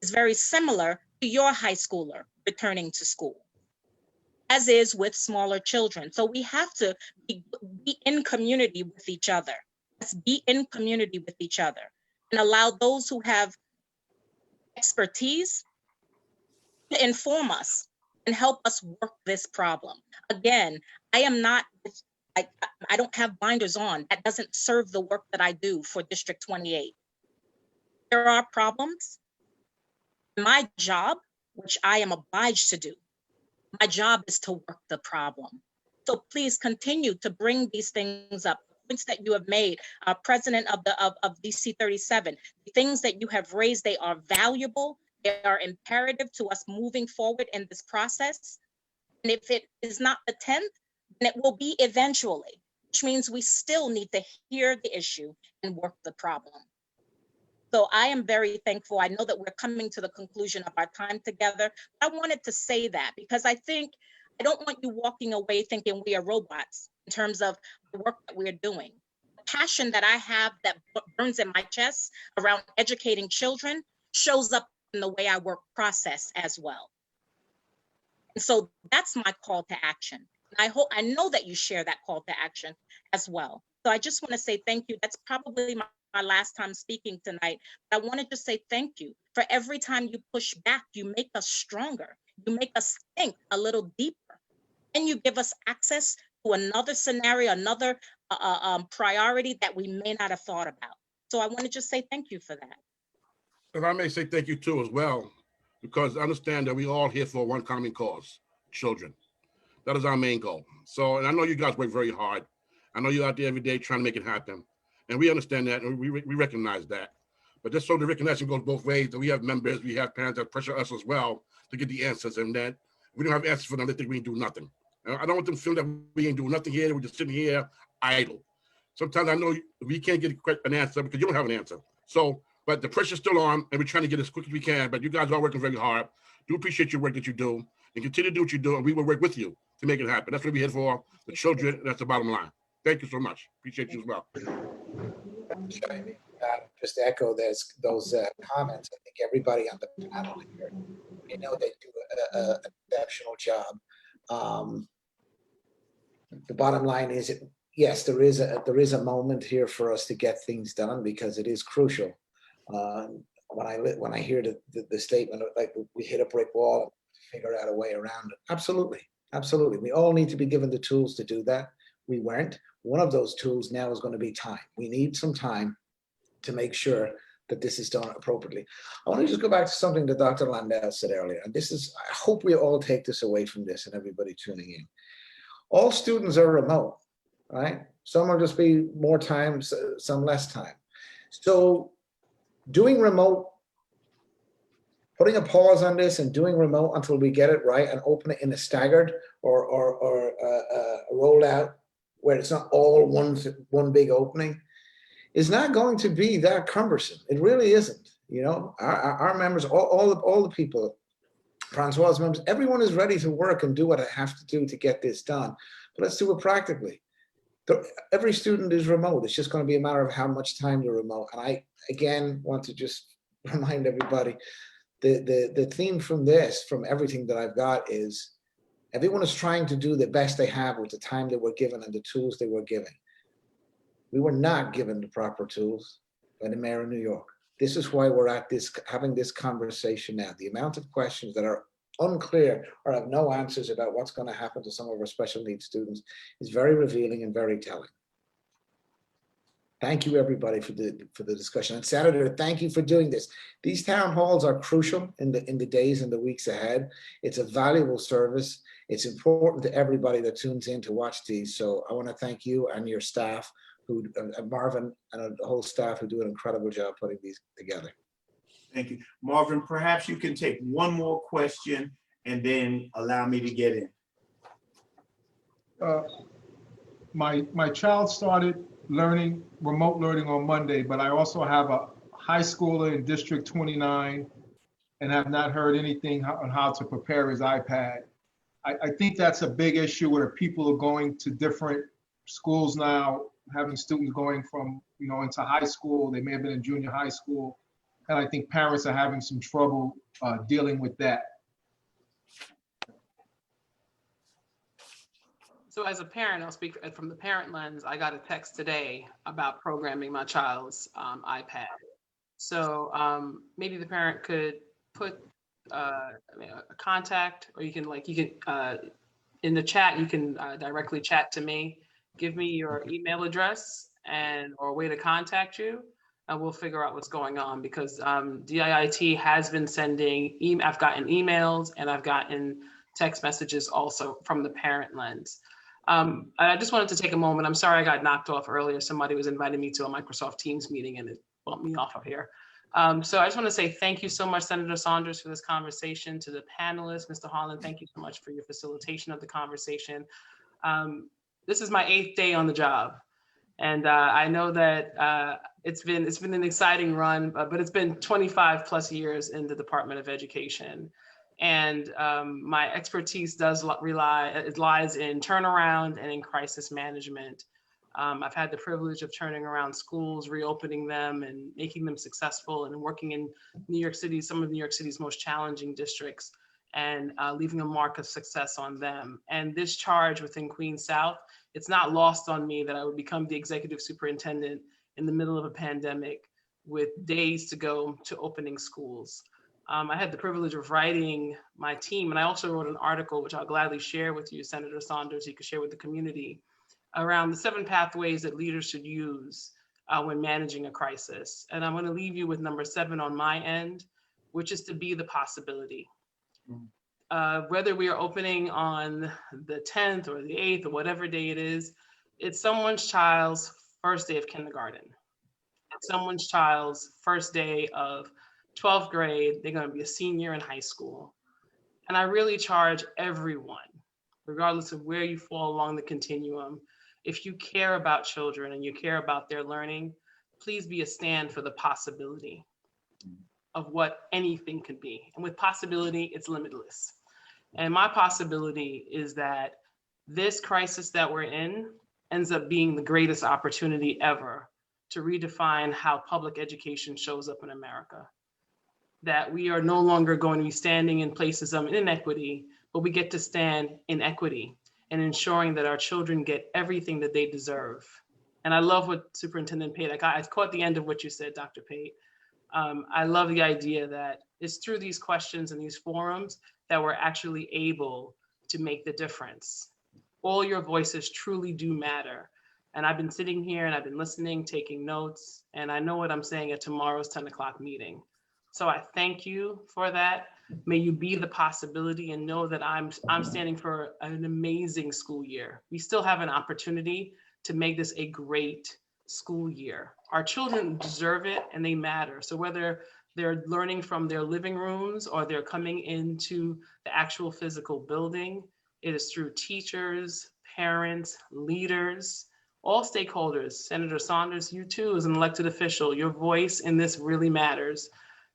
is very similar to your high schooler returning to school, as is with smaller children. So we have to be in community with each other. Let's be in community with each other and allow those who have expertise to inform us and help us work this problem. Again, I don't have blinders on. That doesn't serve the work that I do for District 28. There are problems. My job, which I am obliged to do, my job is to work the problem. So please continue to bring these things up. Points that you have made, President of DC 37, the things that you have raised, they are valuable. They are imperative to us moving forward in this process. And if it is not the 10th, then it will be eventually, which means we still need to hear the issue and work the problem. So I am very thankful. I know that we're coming to the conclusion of our time together. I wanted to say that because I don't want you walking away thinking we are robots in terms of the work that we're doing. The passion that I have that burns in my chest around educating children shows up in the way I work process as well. And so that's my call to action. And I know that you share that call to action as well. So I just want to say thank you. That's probably my last time speaking tonight. But I wanted to say thank you for every time you push back, you make us stronger. You make us think a little deeper. And you give us access to another scenario, another priority that we may not have thought about. So I want to just say thank you for that. If I may say thank you too as well, because I understand that we all here for one common cause, children. That is our main goal. So, and I know you guys work very hard. I know you're out there every day trying to make it happen. And we understand that, and we recognize that. But just so the recognition goes both ways, that we have members, we have parents that pressure us as well to get the answers, and that we don't have answers for them, they think we ain't do nothing. And I don't want them to feel that we ain't doing nothing here, we're just sitting here idle. Sometimes I know we can't get an answer because you don't have an answer. So, but the pressure's still on, and we're trying to get as quick as we can, but you guys are working very hard. Do appreciate your work that you do, and continue to do what you do, and we will work with you to make it happen. That's what we're here for, the children, that's the bottom line. Thank you so much. Appreciate you as well. Just to echo those comments, I think everybody on the panel here, you know, they do an exceptional job. The bottom line is, yes, there is a moment here for us to get things done because it is crucial. When I hear the statement, like we hit a brick wall and figure out a way around it, absolutely. We all need to be given the tools to do that. We weren't. One of those tools now is going to be time. We need some time to make sure that this is done appropriately. I want to just go back to something that Dr. Landau said earlier, and this is, I hope we all take this away from this and everybody tuning in. All students are remote, right? Some will just be more time, some less time. So doing remote, putting a pause on this and doing remote until we get it right and open it in a staggered or a rollout where it's not all one big opening is not going to be that cumbersome. It really isn't. You know, our members, all the people, Francois members, everyone is ready to work and do what I have to do to get this done. But let's do it practically. Every student is remote. It's just going to be a matter of how much time they're remote. And I, again, want to just remind everybody, the theme from this, from everything that I've got is everyone is trying to do the best they have with the time they were given and the tools they were given. We were not given the proper tools by the mayor of New York. This is why we're at this, having this conversation now. The amount of questions that are unclear or have no answers about what's going to happen to some of our special needs students is very revealing and very telling. Thank you, everybody, for the discussion. And Senator, thank you for doing this. These town halls are crucial in the days and the weeks ahead. It's a valuable service. It's important to everybody that tunes in to watch these. So I want to thank you and your staff, who Marvin and the whole staff who do an incredible job putting these together. Thank you. Marvin, perhaps you can take one more question and then allow me to get in. My child started remote learning on Monday, but I also have a high schooler in District 29 and have not heard anything on how to prepare his iPad. I think that's a big issue where people are going to different schools now, having students going from, into high school. They may have been in junior high school. And I think parents are having some trouble dealing with that. So as a parent, I'll speak from the parent lens. I got a text today about programming my child's iPad. So maybe the parent could put a contact, or you can in the chat, you can directly chat to me, give me your email address or a way to contact you, and we'll figure out what's going on, because DIIT has been sending, I've gotten emails and I've gotten text messages also from the parent lens. I just wanted to take a moment. I'm sorry I got knocked off earlier. Somebody was inviting me to a Microsoft Teams meeting and it bumped me off of here. So I just want to say thank you so much, Senator Saunders, for this conversation. To the panelists, Mr. Holland, thank you so much for your facilitation of the conversation. This is my 8th day on the job. And I know that it's been an exciting run, but it's been 25 plus years in the Department of Education. And my expertise lies in turnaround and in crisis management. I've had the privilege of turning around schools, reopening them and making them successful, and working in New York City, some of New York City's most challenging districts, and leaving a mark of success on them. And this charge within Queens South, it's not lost on me that I would become the executive superintendent in the middle of a pandemic with days to go to opening schools. I had the privilege of writing my team, and I also wrote an article, which I'll gladly share with you, Senator Saunders, you could share with the community, around the 7 pathways that leaders should use when managing a crisis. And I'm going to leave you with number 7 on my end, which is to be the possibility. Whether we are opening on the 10th or the 8th or whatever day it is, it's someone's child's first day of kindergarten. It's someone's child's first day of 12th grade. They're going to be a senior in high school. And I really charge everyone, regardless of where you fall along the continuum, if you care about children and you care about their learning, please be a stand for the possibility of what anything could be. And with possibility, it's limitless. And my possibility is that this crisis that we're in ends up being the greatest opportunity ever to redefine how public education shows up in America. That we are no longer going to be standing in places of inequity, but we get to stand in equity and ensuring that our children get everything that they deserve. And I love what Superintendent Pate, I caught the end of what you said, Dr. Pate. I love the idea that it's through these questions and these forums that we're actually able to make the difference. All your voices truly do matter. And I've been sitting here and I've been listening, taking notes, and I know what I'm saying at tomorrow's 10 o'clock meeting. So I thank you for that. May you be the possibility and know that I'm standing for an amazing school year. We still have an opportunity to make this a great school year. Our children deserve it and they matter. So whether they're learning from their living rooms or they're coming into the actual physical building, it is through teachers, parents, leaders, all stakeholders. Senator Saunders, you too, as an elected official, your voice in this really matters,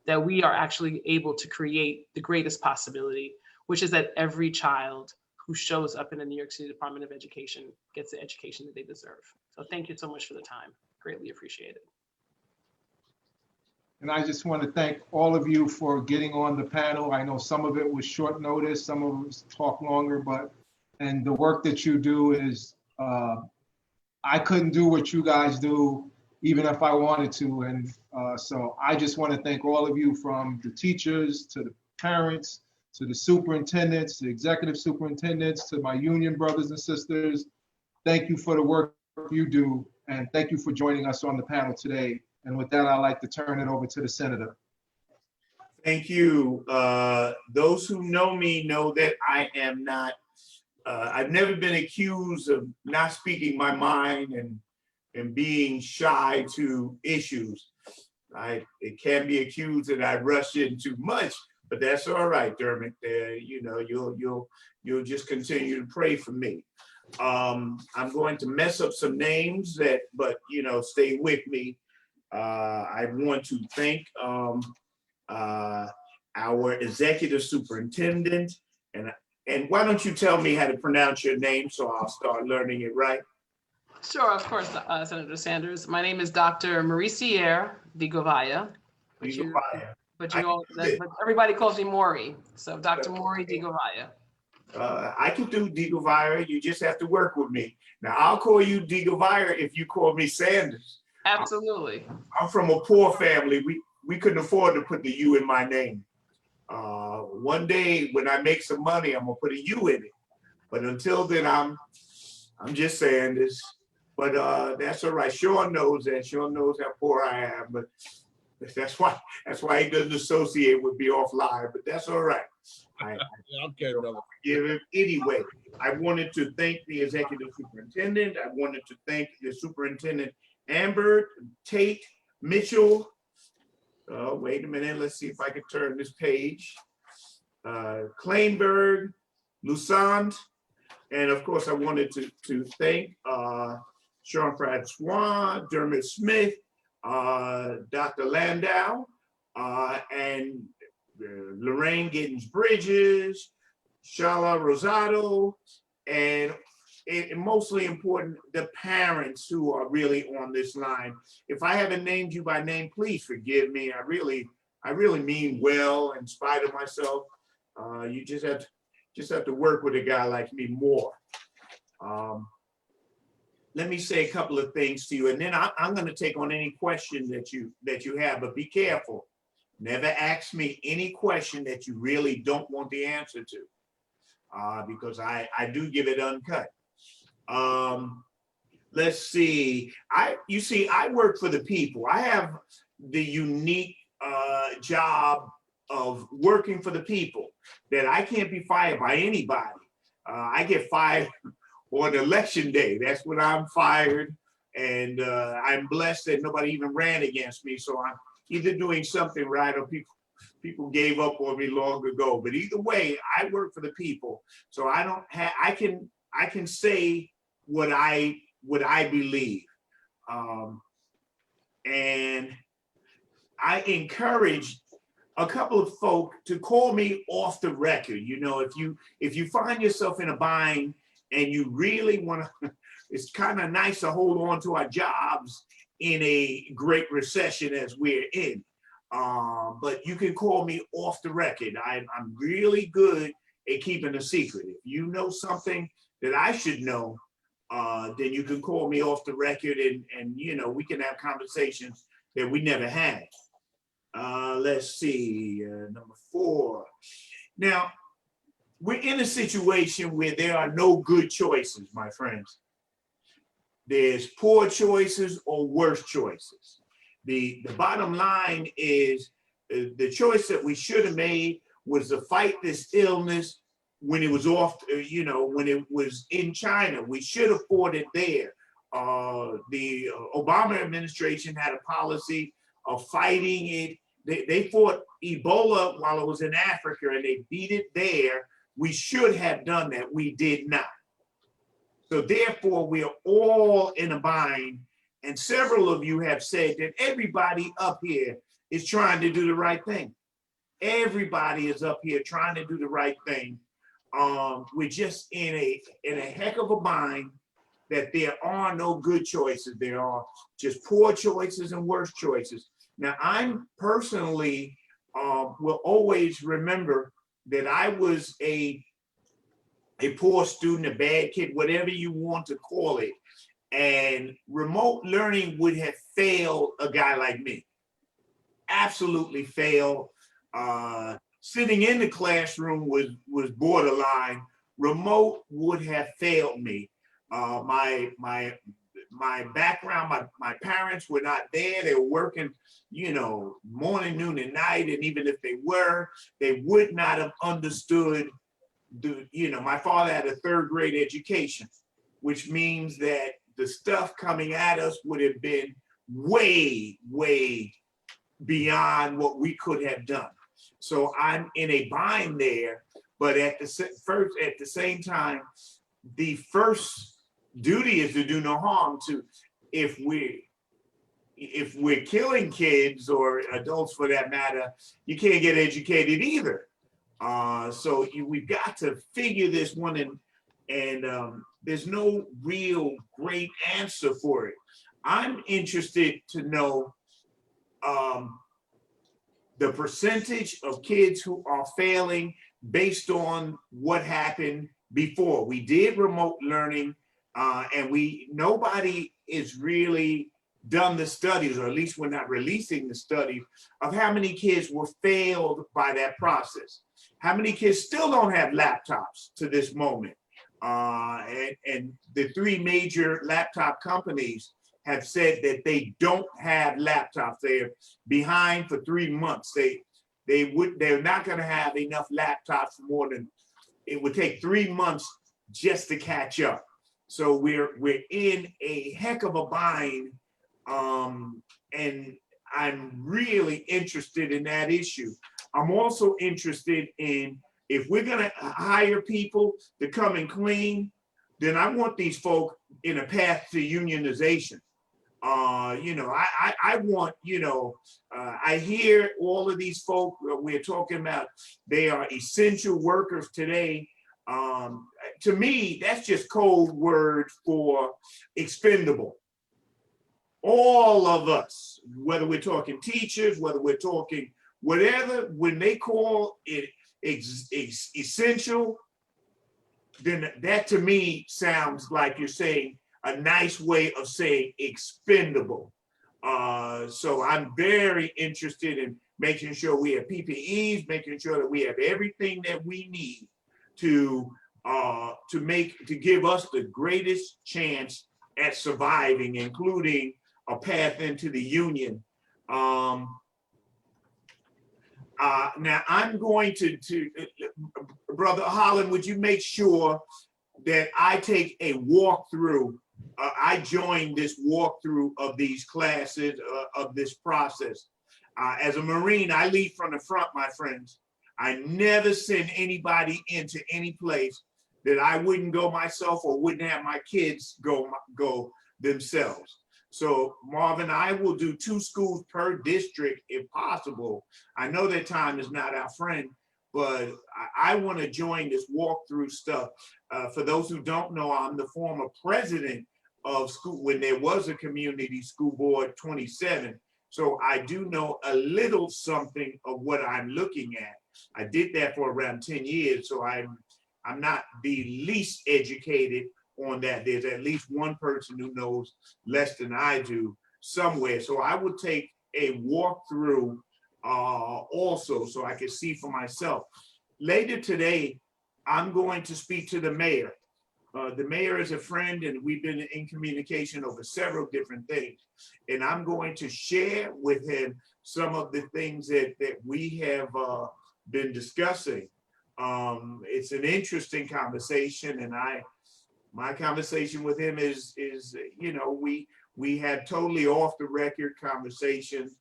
that we are actually able to create the greatest possibility, which is that every child who shows up in the New York City Department of Education gets the education that they deserve. So thank you so much for the time. Greatly appreciate it. And I just want to thank all of you for getting on the panel. I know some of it was short notice, some of it was talk longer, and the work that you do is, I couldn't do what you guys do even if I wanted to. And so I just want to thank all of you, from the teachers to the parents, to the superintendents, to executive superintendents, to my union brothers and sisters. Thank you for the work you do. And thank you for joining us on the panel today. And with that, I'd like to turn it over to the senator. Thank you. Those who know me know that I am not, I've never been accused of not speaking my mind and being shy to issues. It can be accused that I rush in too much, but that's all right, Dermot. You know, you'll just continue to pray for me. I'm going to mess up some names but you know, stay with me. I want to thank our executive superintendent, and why don't you tell me how to pronounce your name so I'll start learning it right? Sure, of course, Senator Sanders. My name is Dr. Mauricio DiGovaya. But everybody calls me Maury. So Dr. Maury DiGovaya. I can do DiGovaya. You just have to work with me. Now I'll call you DiGovaya if you call me Sanders. Absolutely. I'm from a poor family. We couldn't afford to put the U in my name. One day when I make some money, I'm gonna put a U in it. But until then, I'm just Sanders. But that's all right. Sean knows that. Sean knows how poor I am. But that's why he doesn't associate with me offline. But that's all right. Okay, brother. Anyway, I wanted to thank the executive superintendent. I wanted to thank the superintendent Amber, Tate, Mitchell. Wait a minute. Let's see if I can turn this page. Kleinberg, Lusand, and of course, I wanted to thank Sean Francois, Dermot Smith, Dr. Landau, and Lorraine Giddens Bridges, Shala Rosado, and mostly important, the parents who are really on this line. If I haven't named you by name, please forgive me. I really mean well in spite of myself. You just have to work with a guy like me more. Let me say a couple of things to you, and then I'm going to take on any question that you have, but be careful. Never ask me any question that you really don't want the answer to, because I do give it uncut. Let's see. You see, I work for the people. I have the unique job of working for the people, that I can't be fired by anybody. I get fired on election day. That's when I'm fired, and I'm blessed that nobody even ran against me. So I'm either doing something right or people gave up on me long ago. But either way, I work for the people, so I can say what I believe, and I encourage a couple of folk to call me off the record. You know, if you find yourself in a bind and you really want to, it's kind of nice to hold on to our jobs in a great recession as we're in. But you can call me off the record. I'm really good at keeping a secret. If you know something that I should know, then you can call me off the record, and you know, we can have conversations that we never had. Let's see, number 4. Now, we're in a situation where there are no good choices, my friends. There's poor choices or worse choices. The bottom line is the choice that we should have made was to fight this illness when it was off, you know, when it was in China. We should have fought it there. The Obama administration had a policy of fighting it. They fought Ebola while it was in Africa, and they beat it there. We should have done that. We did not. So therefore, we are all in a bind. And several of you have said that everybody up here is trying to do the right thing. Everybody is up here trying to do the right thing. We're just in a heck of a bind, that there are no good choices. There are just poor choices and worse choices. Now, I'm personally will always remember that I was a poor student, a bad kid, whatever you want to call it. And remote learning would have failed a guy like me. Absolutely failed. Sitting in the classroom was borderline. Remote would have failed me. My background, my parents were not there. They were working, you know, morning, noon, and night. And even if they were, they would not have understood. You know, my father had a 3rd grade education, which means that the stuff coming at us would have been way, way beyond what we could have done. So I'm in a bind there, but at the same time, the first duty is to do no harm. To if we're killing kids or adults for that matter, you can't get educated either. So we've got to figure this one, and there's no real great answer for it. I'm interested to know the percentage of kids who are failing based on what happened before. We did remote learning, and nobody is really done the studies, or at least we're not releasing the studies of how many kids were failed by that process. How many kids still don't have laptops to this moment? And the 3 major laptop companies have said that they don't have laptops. They're behind for 3 months. They're not going to have enough laptops for more than, it would take 3 months just to catch up. So we're in a heck of a bind, and I'm really interested in that issue. I'm also interested in, if we're going to hire people to come and clean, then I want these folk in a path to unionization. I want, I hear all of these folk we're talking about, they are essential workers today. To me, that's just code word for expendable. All of us, whether we're talking teachers, whether we're talking whatever, when they call it essential, then that to me sounds like you're saying a nice way of saying expendable. So I'm very interested in making sure we have PPEs, making sure that we have everything that we need to give us the greatest chance at surviving, including a path into the union. Now I'm going to Brother Holland, would you make sure that I take a walkthrough? I join this walkthrough of these classes, of this process. As a Marine, I lead from the front, my friends. I never send anybody into any place that I wouldn't go myself or wouldn't have my kids go themselves. So Marvin, I will do 2 schools per district if possible. I know that time is not our friend, but I want to join this walkthrough stuff. For those who don't know, I'm the former president of school when there was a community school board 27. So I do know a little something of what I'm looking at. I did that for around 10 years, so I'm not the least educated on that. There's at least one person who knows less than I do somewhere. So I would take a walkthrough also so I can see for myself. Later today, I'm going to speak to the mayor. The mayor is a friend and we've been in communication over several different things. And I'm going to share with him some of the things that we have been discussing. It's an interesting conversation, and my conversation with him is we had totally off the record conversations.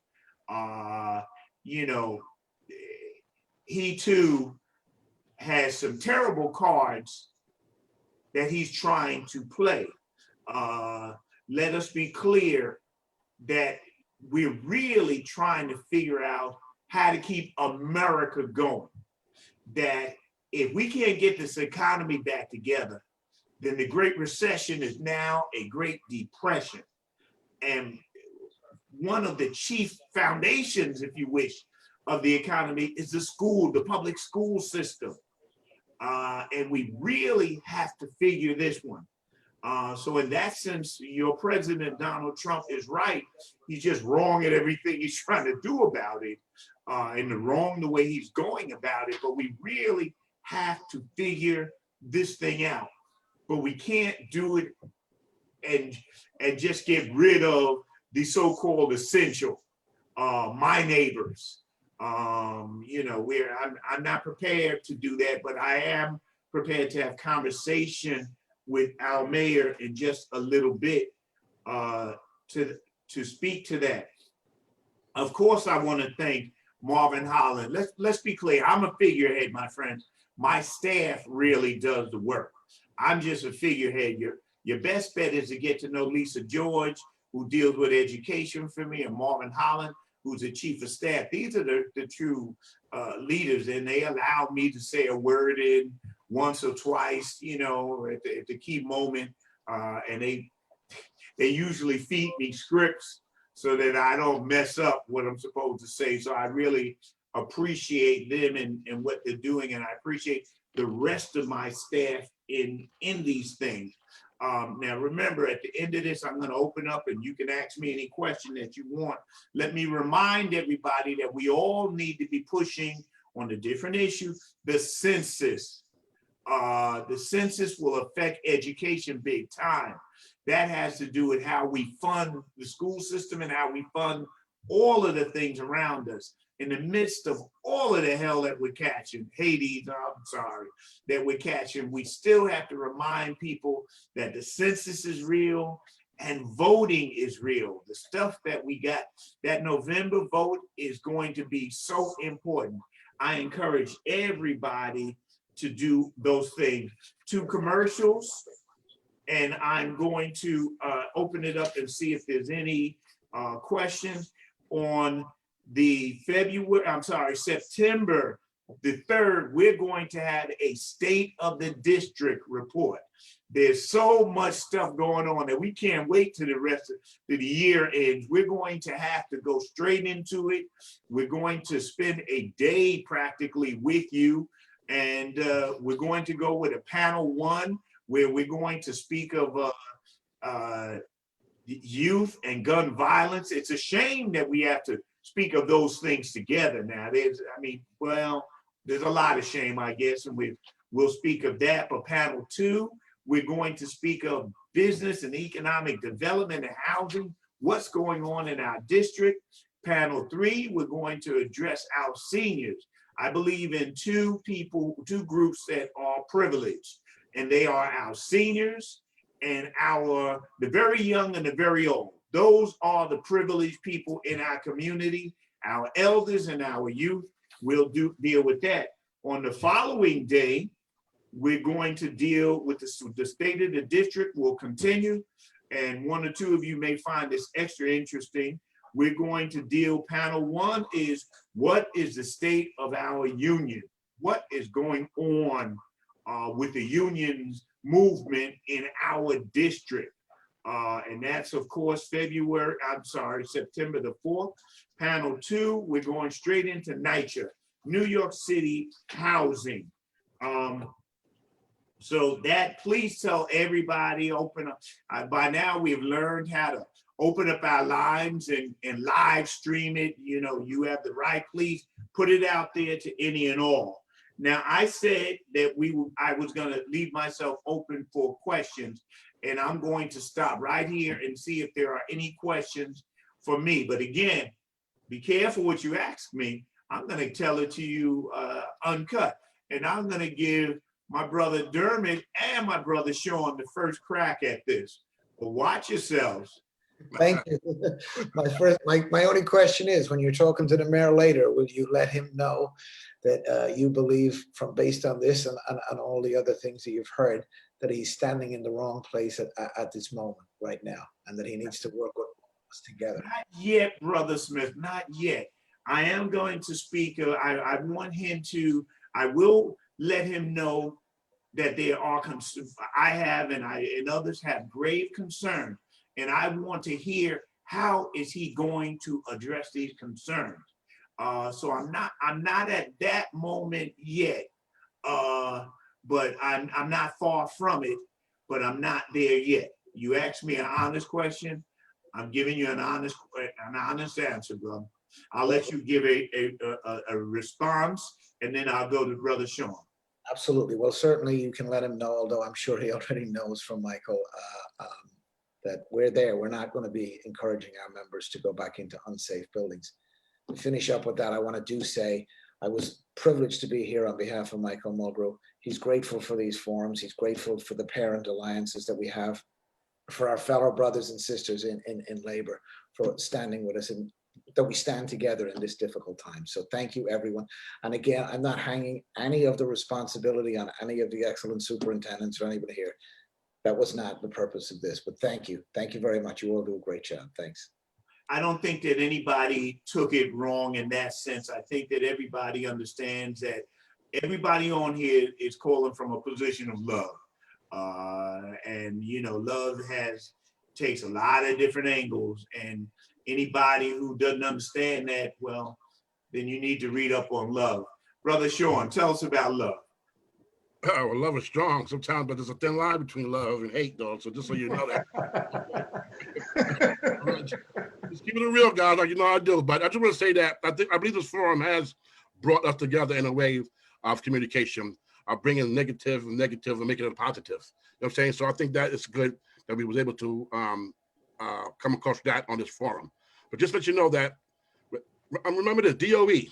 He too has some terrible cards that he's trying to play. Let us be clear that we're really trying to figure out how to keep America going. That if we can't get this economy back together, then the Great Recession is now a Great Depression. And one of the chief foundations, if you wish, of the economy is the public school system. And we really have to figure this one. So in that sense, your president, Donald Trump, is right. He's just wrong at everything he's trying to do about it, and wrong the way he's going about it. But we really have to figure this thing out. But we can't do it and just get rid of the so-called essential, my neighbors. I'm not prepared to do that, but I am prepared to have conversation with our mayor in just a little bit to speak to that. Of course, I want to thank Marvin Holland. Let's be clear. I'm a figurehead, my friends. My staff really does the work. I'm just a figurehead. Your best bet is to get to know Lisa George, who deals with education for me, and Marvin Holland, who's the chief of staff. These are the true leaders, and they allow me to say a word in once or twice, at the key moment, and they usually feed me scripts so that I don't mess up what I'm supposed to say. So I really appreciate them and what they're doing, and I appreciate the rest of my staff in these things. Now remember, at the end of this, I'm going to open up and you can ask me any question that you want. Let me remind everybody that we all need to be pushing on the different issues. The census. The census will affect education big time. That has to do with how we fund the school system and how we fund all of the things around us. In the midst of all of the hell that we're catching, that we're catching, we still have to remind people that the census is real and voting is real. The stuff that we got, that November vote is going to be so important. I encourage everybody to do those things. 2 commercials, and I'm going to open it up and see if there's any questions on the September the 3rd. We're going to have a State of the District report. There's so much stuff going on that we can't wait till the rest of the year ends. We're going to have to go straight into it. We're going to spend a day practically with you, and we're going to go with a panel 1 where we're going to speak of youth and gun violence. It's a shame that we have to speak of those things together now. There's a lot of shame, I guess, and we'll speak of that. But panel 2, we're going to speak of business and economic development and housing, what's going on in our district. Panel 3, we're going to address our seniors. I believe in two groups that are privileged, and they are our seniors and the very young and the very old. Those are the privileged people in our community, our elders and our youth. We'll deal with that. On the following day, we're going to deal with the State of the District. Will continue, and 1 or 2 of you may find this extra interesting. We're going to deal, panel 1 is, what is the state of our union? What is going on with the unions movement in our district? And that's, of course, September the 4th. Panel 2, we're going straight into NYCHA, New York City housing. So that, please tell everybody, open up. By now, we've learned how to open up our lines and live stream it. You know, you have the right. Please put it out there to any and all. Now, I said that I was going to leave myself open for questions, and I'm going to stop right here and see if there are any questions for me. But again, be careful what you ask me. I'm going to tell it to you uncut, and I'm going to give my brother Dermot and my brother Sean the first crack at this. But watch yourselves. Thank you. My only question is, when you're talking to the mayor later, will you let him know that you believe, based on this and all the other things that you've heard, that he's standing in the wrong place at this moment right now, and that he needs to work with us together? Not yet, Brother Smith, not yet. I am going to speak. I want him to, I will let him know that there are, I have and others have grave concern, and I want to hear how is he going to address these concerns. So I'm not at that moment yet, but I'm not far from it, but I'm not there yet. You asked me an honest question. I'm giving you an honest answer, brother. I'll let you give a response, and then I'll go to Brother Sean. Absolutely. Well, certainly you can let him know, although I'm sure he already knows from Michael, that we're there. We're not going to be encouraging our members to go back into unsafe buildings. To finish up with that, I want to say I was privileged to be here on behalf of Michael Mulgrew. He's grateful for these forums. He's grateful for the parent alliances that we have, for our fellow brothers and sisters in labor, for standing with us, and that we stand together in this difficult time. So thank you, everyone. And again, I'm not hanging any of the responsibility on any of the excellent superintendents or anybody here. That was not the purpose of this, but thank you. Thank you very much. You all do a great job. Thanks. I don't think that anybody took it wrong in that sense. I think that everybody understands that everybody on here is calling from a position of love. And you know, love takes a lot of different angles, and anybody who doesn't understand that, well, then you need to read up on love. Brother Sean, tell us about love. Well, love is strong sometimes, but there's a thin line between love and hate, though. So just so you know that. Just keep it real, guys, like you know I do. But I just want to say that I believe this forum has brought us together in a way of communication, of bringing negative and making it positive. You know what I'm saying? So I think that it's good that we was able to come across that on this forum. But just let you know that, remember this, DOE,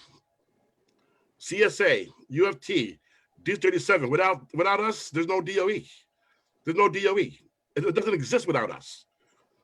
CSA, UFT, D37, without us, there's no DOE. There's no DOE. It doesn't exist without us.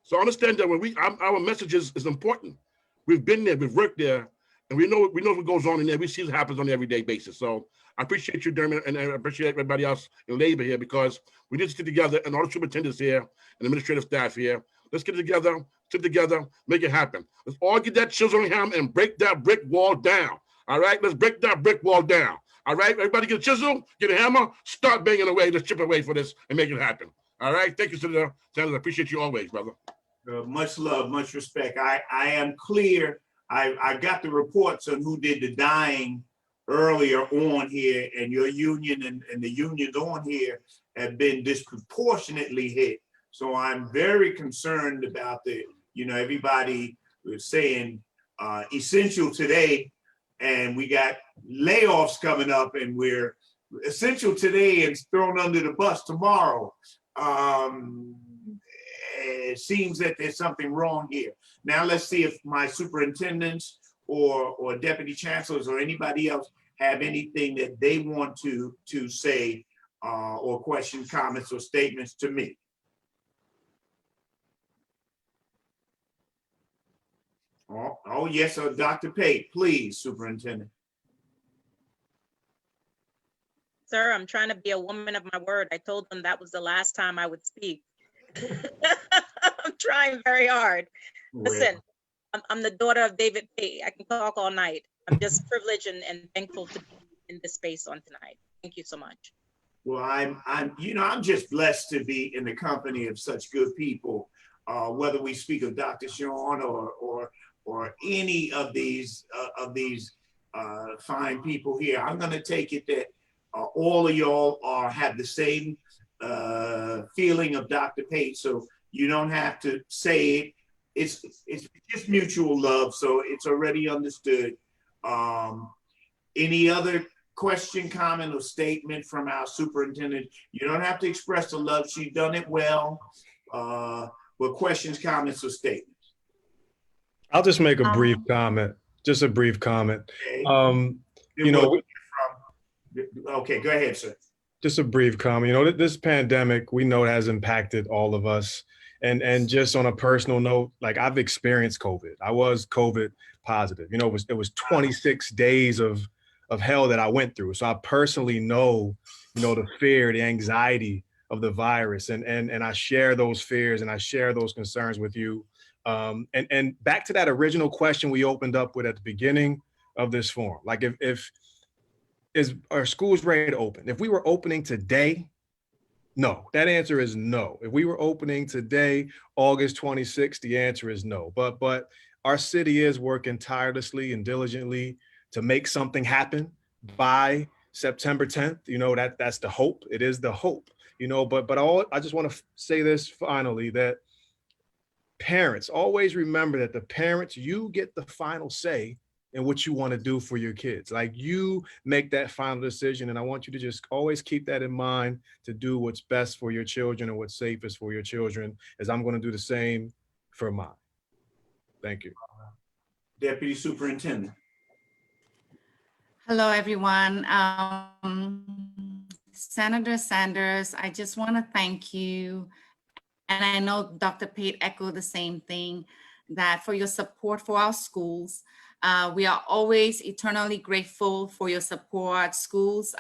So understand that when our message is important. We've been there, we've worked there, And we know what goes on in there. We see what happens on an everyday basis. So I appreciate you, Dermot, and I appreciate everybody else in labor here, because we need to sit together, and all the superintendents here and administrative staff here. Let's get together, sit together, make it happen. Let's all get that chisel and hammer and break that brick wall down. All right, let's break that brick wall down. All right, everybody get a chisel, get a hammer, start banging away, let's chip away for this and make it happen. All right, thank you, Senator Sanders. I appreciate you always, brother. Much love, much respect. I am clear. I got the reports on who did the dying earlier on here, and your union and the unions on here have been disproportionately hit. So I'm very concerned about everybody was saying essential today, and we got layoffs coming up, and we're essential today and thrown under the bus tomorrow. It seems that there's something wrong here. Now let's see if my superintendents or deputy chancellors or anybody else have anything that they want to say or question, comments, or statements to me. Oh yes, Dr. Pate, please, Superintendent. Sir, I'm trying to be a woman of my word. I told them that was the last time I would speak. I'm trying very hard. Listen, I'm the daughter of David Pate. I can talk all night. I'm just privileged and thankful to be in this space on tonight. Thank you so much. Well, I'm just blessed to be in the company of such good people. Whether we speak of Dr. Sean or any of these fine people here, I'm going to take it that all of y'all have the same feeling of Dr. Pate, so you don't have to say it. It's just mutual love, so it's already understood. Any other question, comment, or statement from our superintendent? You don't have to express the love. She's done it well. But questions, comments, or statements? I'll just make a brief comment. Just a brief comment. Okay. Okay, go ahead, sir. Just a brief comment. This pandemic, we know it has impacted all of us. And just on a personal note, like I've experienced COVID. I was COVID positive. It was 26 days of hell that I went through. So I personally know, the fear, the anxiety of the virus. And I share those fears and I share those concerns with you. And back to that original question we opened up with at the beginning of this forum. Like is our schools ready to open? If we were opening today, no. That answer is no. If we were opening today, August 26th, the answer is no. But our city is working tirelessly and diligently to make something happen by September 10th. That's the hope. It is the hope. But I just want to say this finally, that parents, always remember that the parents, you get the final say in what you want to do for your kids. Like, you make that final decision. And I want you to just always keep that in mind, to do what's best for your children and what's safest for your children, as I'm going to do the same for mine. Thank you. Deputy Superintendent. Hello, everyone. Senator Sanders, I just want to thank you. And I know Dr. Pate echoed the same thing, that for your support for our schools. We are always eternally grateful for your support. Schools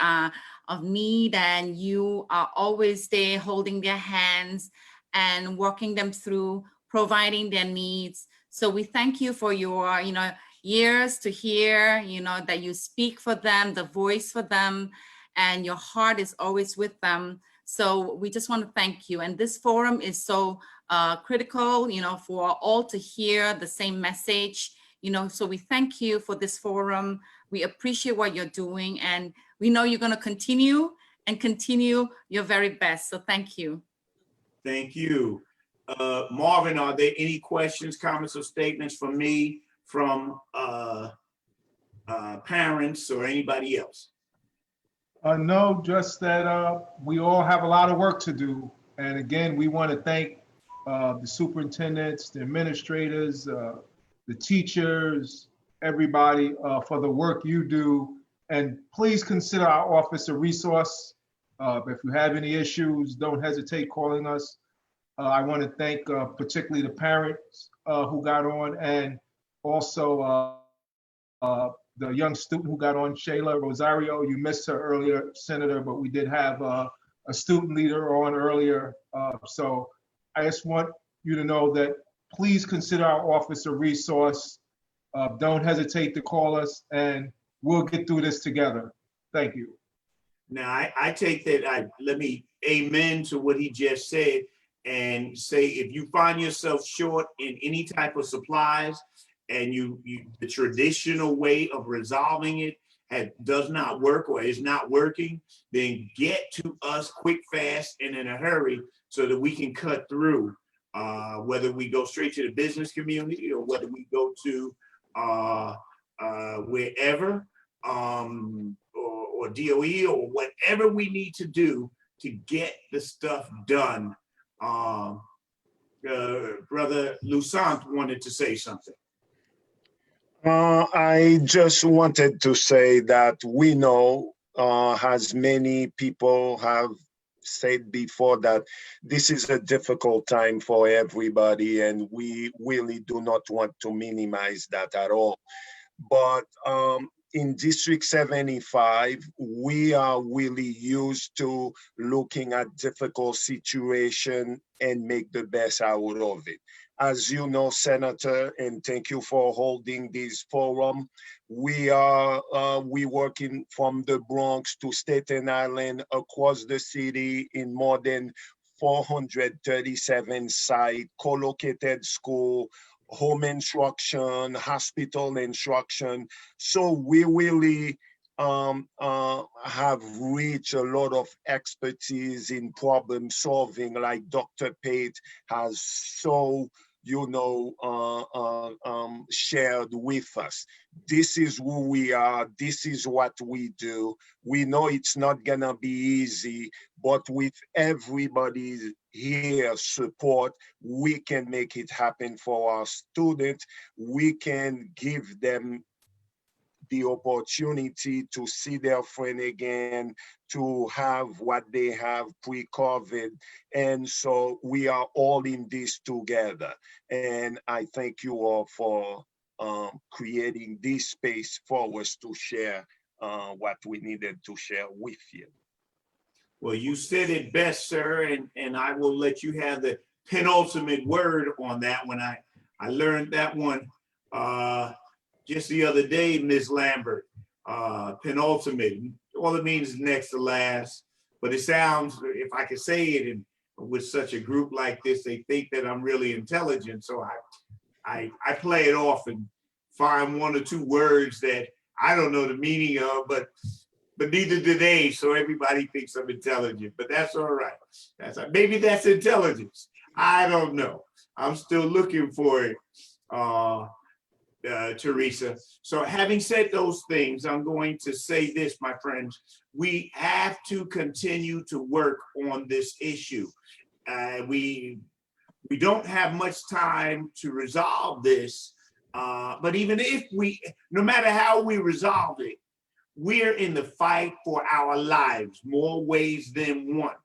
of need, and you are always there holding their hands and walking them through, providing their needs. So we thank you for your, years to hear, that you speak for them, the voice for them, and your heart is always with them. So we just want to thank you. And this forum is so critical, for all to hear the same message. So we thank you for this forum. We appreciate what you're doing, and we know you're going to continue your very best. So thank you. Thank you. Marvin, are there any questions, comments, or statements from me, from parents or anybody else? No, just that we all have a lot of work to do. And again, we want to thank the superintendents, the administrators, the teachers, everybody for the work you do. And please consider our office a resource. If you have any issues, don't hesitate calling us. I want to thank particularly the parents who got on, and also the young student who got on, Shayla Rosario. You missed her earlier, Senator, but we did have a student leader on earlier. So I just want you to know that please consider our office a resource. Don't hesitate to call us and we'll get through this together. Thank you. Now, I take that, let me amen to what he just said and say, if you find yourself short in any type of supplies and the traditional way of resolving it does not work or is not working, then get to us quick, fast, and in a hurry so that we can cut through, whether we go straight to the business community or whether we go to wherever, or DOE or whatever we need to do to get the stuff done. Brother Lusant wanted to say something. I just wanted to say that we know, as many people have said before, that this is a difficult time for everybody, and we really do not want to minimize that at all. But in District 75, we are really used to looking at difficult situation and make the best out of it. As you know, Senator, and thank you for holding this forum, we working from the Bronx to Staten Island, across the city in more than 437 sites, co-located school, home instruction, hospital instruction. So we really have reached a lot of expertise in problem solving, like Dr. Pate has so shared with us. This is who we are. This is what we do. We know it's not gonna be easy, but with everybody's here support, we can make it happen for our students. We can give them the opportunity to see their friend again, to have what they have pre-COVID. And so we are all in this together. And I thank you all for creating this space for us to share what we needed to share with you. Well, you said it best, sir, and I will let you have the penultimate word on that one. I learned that one just the other day, Ms. Lambert. Penultimate, all it means is next to last, but it sounds, if I could say it with such a group like this, they think that I'm really intelligent. So I play it off and find one or two words that I don't know the meaning of, but neither do they. So everybody thinks I'm intelligent, but that's all right. Maybe that's intelligence. I don't know. I'm still looking for it, Teresa. So having said those things, I'm going to say this, my friends. We have to continue to work on this issue. We don't have much time to resolve this, but even if no matter how we resolve it, we're in the fight for our lives, more ways than one.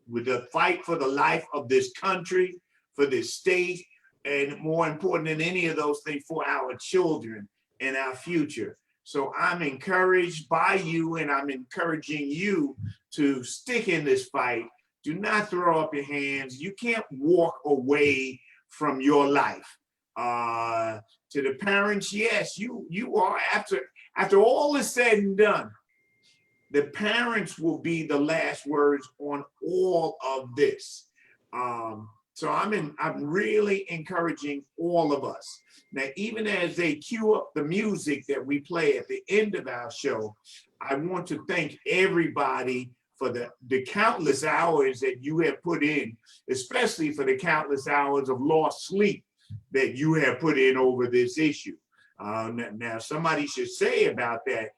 With the fight for the life of this country, for this state, and more important than any of those things, for our children and our future. So I'm encouraged by you, and I'm encouraging you to stick in this fight. Do not throw up your hands. You can't walk away from your life. To the parents, yes, you are, after all is said and done, the parents will be the last words on all of this. So I'm really encouraging all of us. Now, even as they cue up the music that we play at the end of our show, I want to thank everybody for the countless hours that you have put in, especially for the countless hours of lost sleep that you have put in over this issue. Now, somebody should say about that,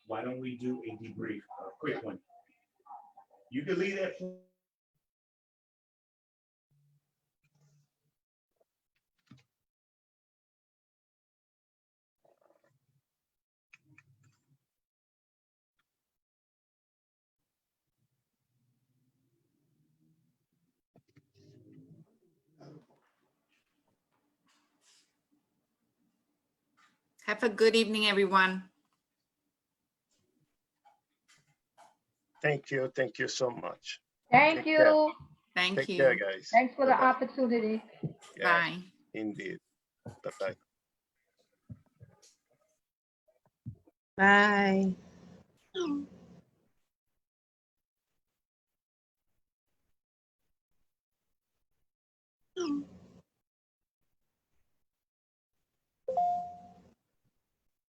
Why don't we do a debrief, a quick one? You can leave that. Have a good evening, everyone. Thank you. Thank you so much. Thank Take care. you. Thank Take you. care, guys. Thanks for the Bye-bye. opportunity. Yes, Bye. indeed. Bye-bye. Bye.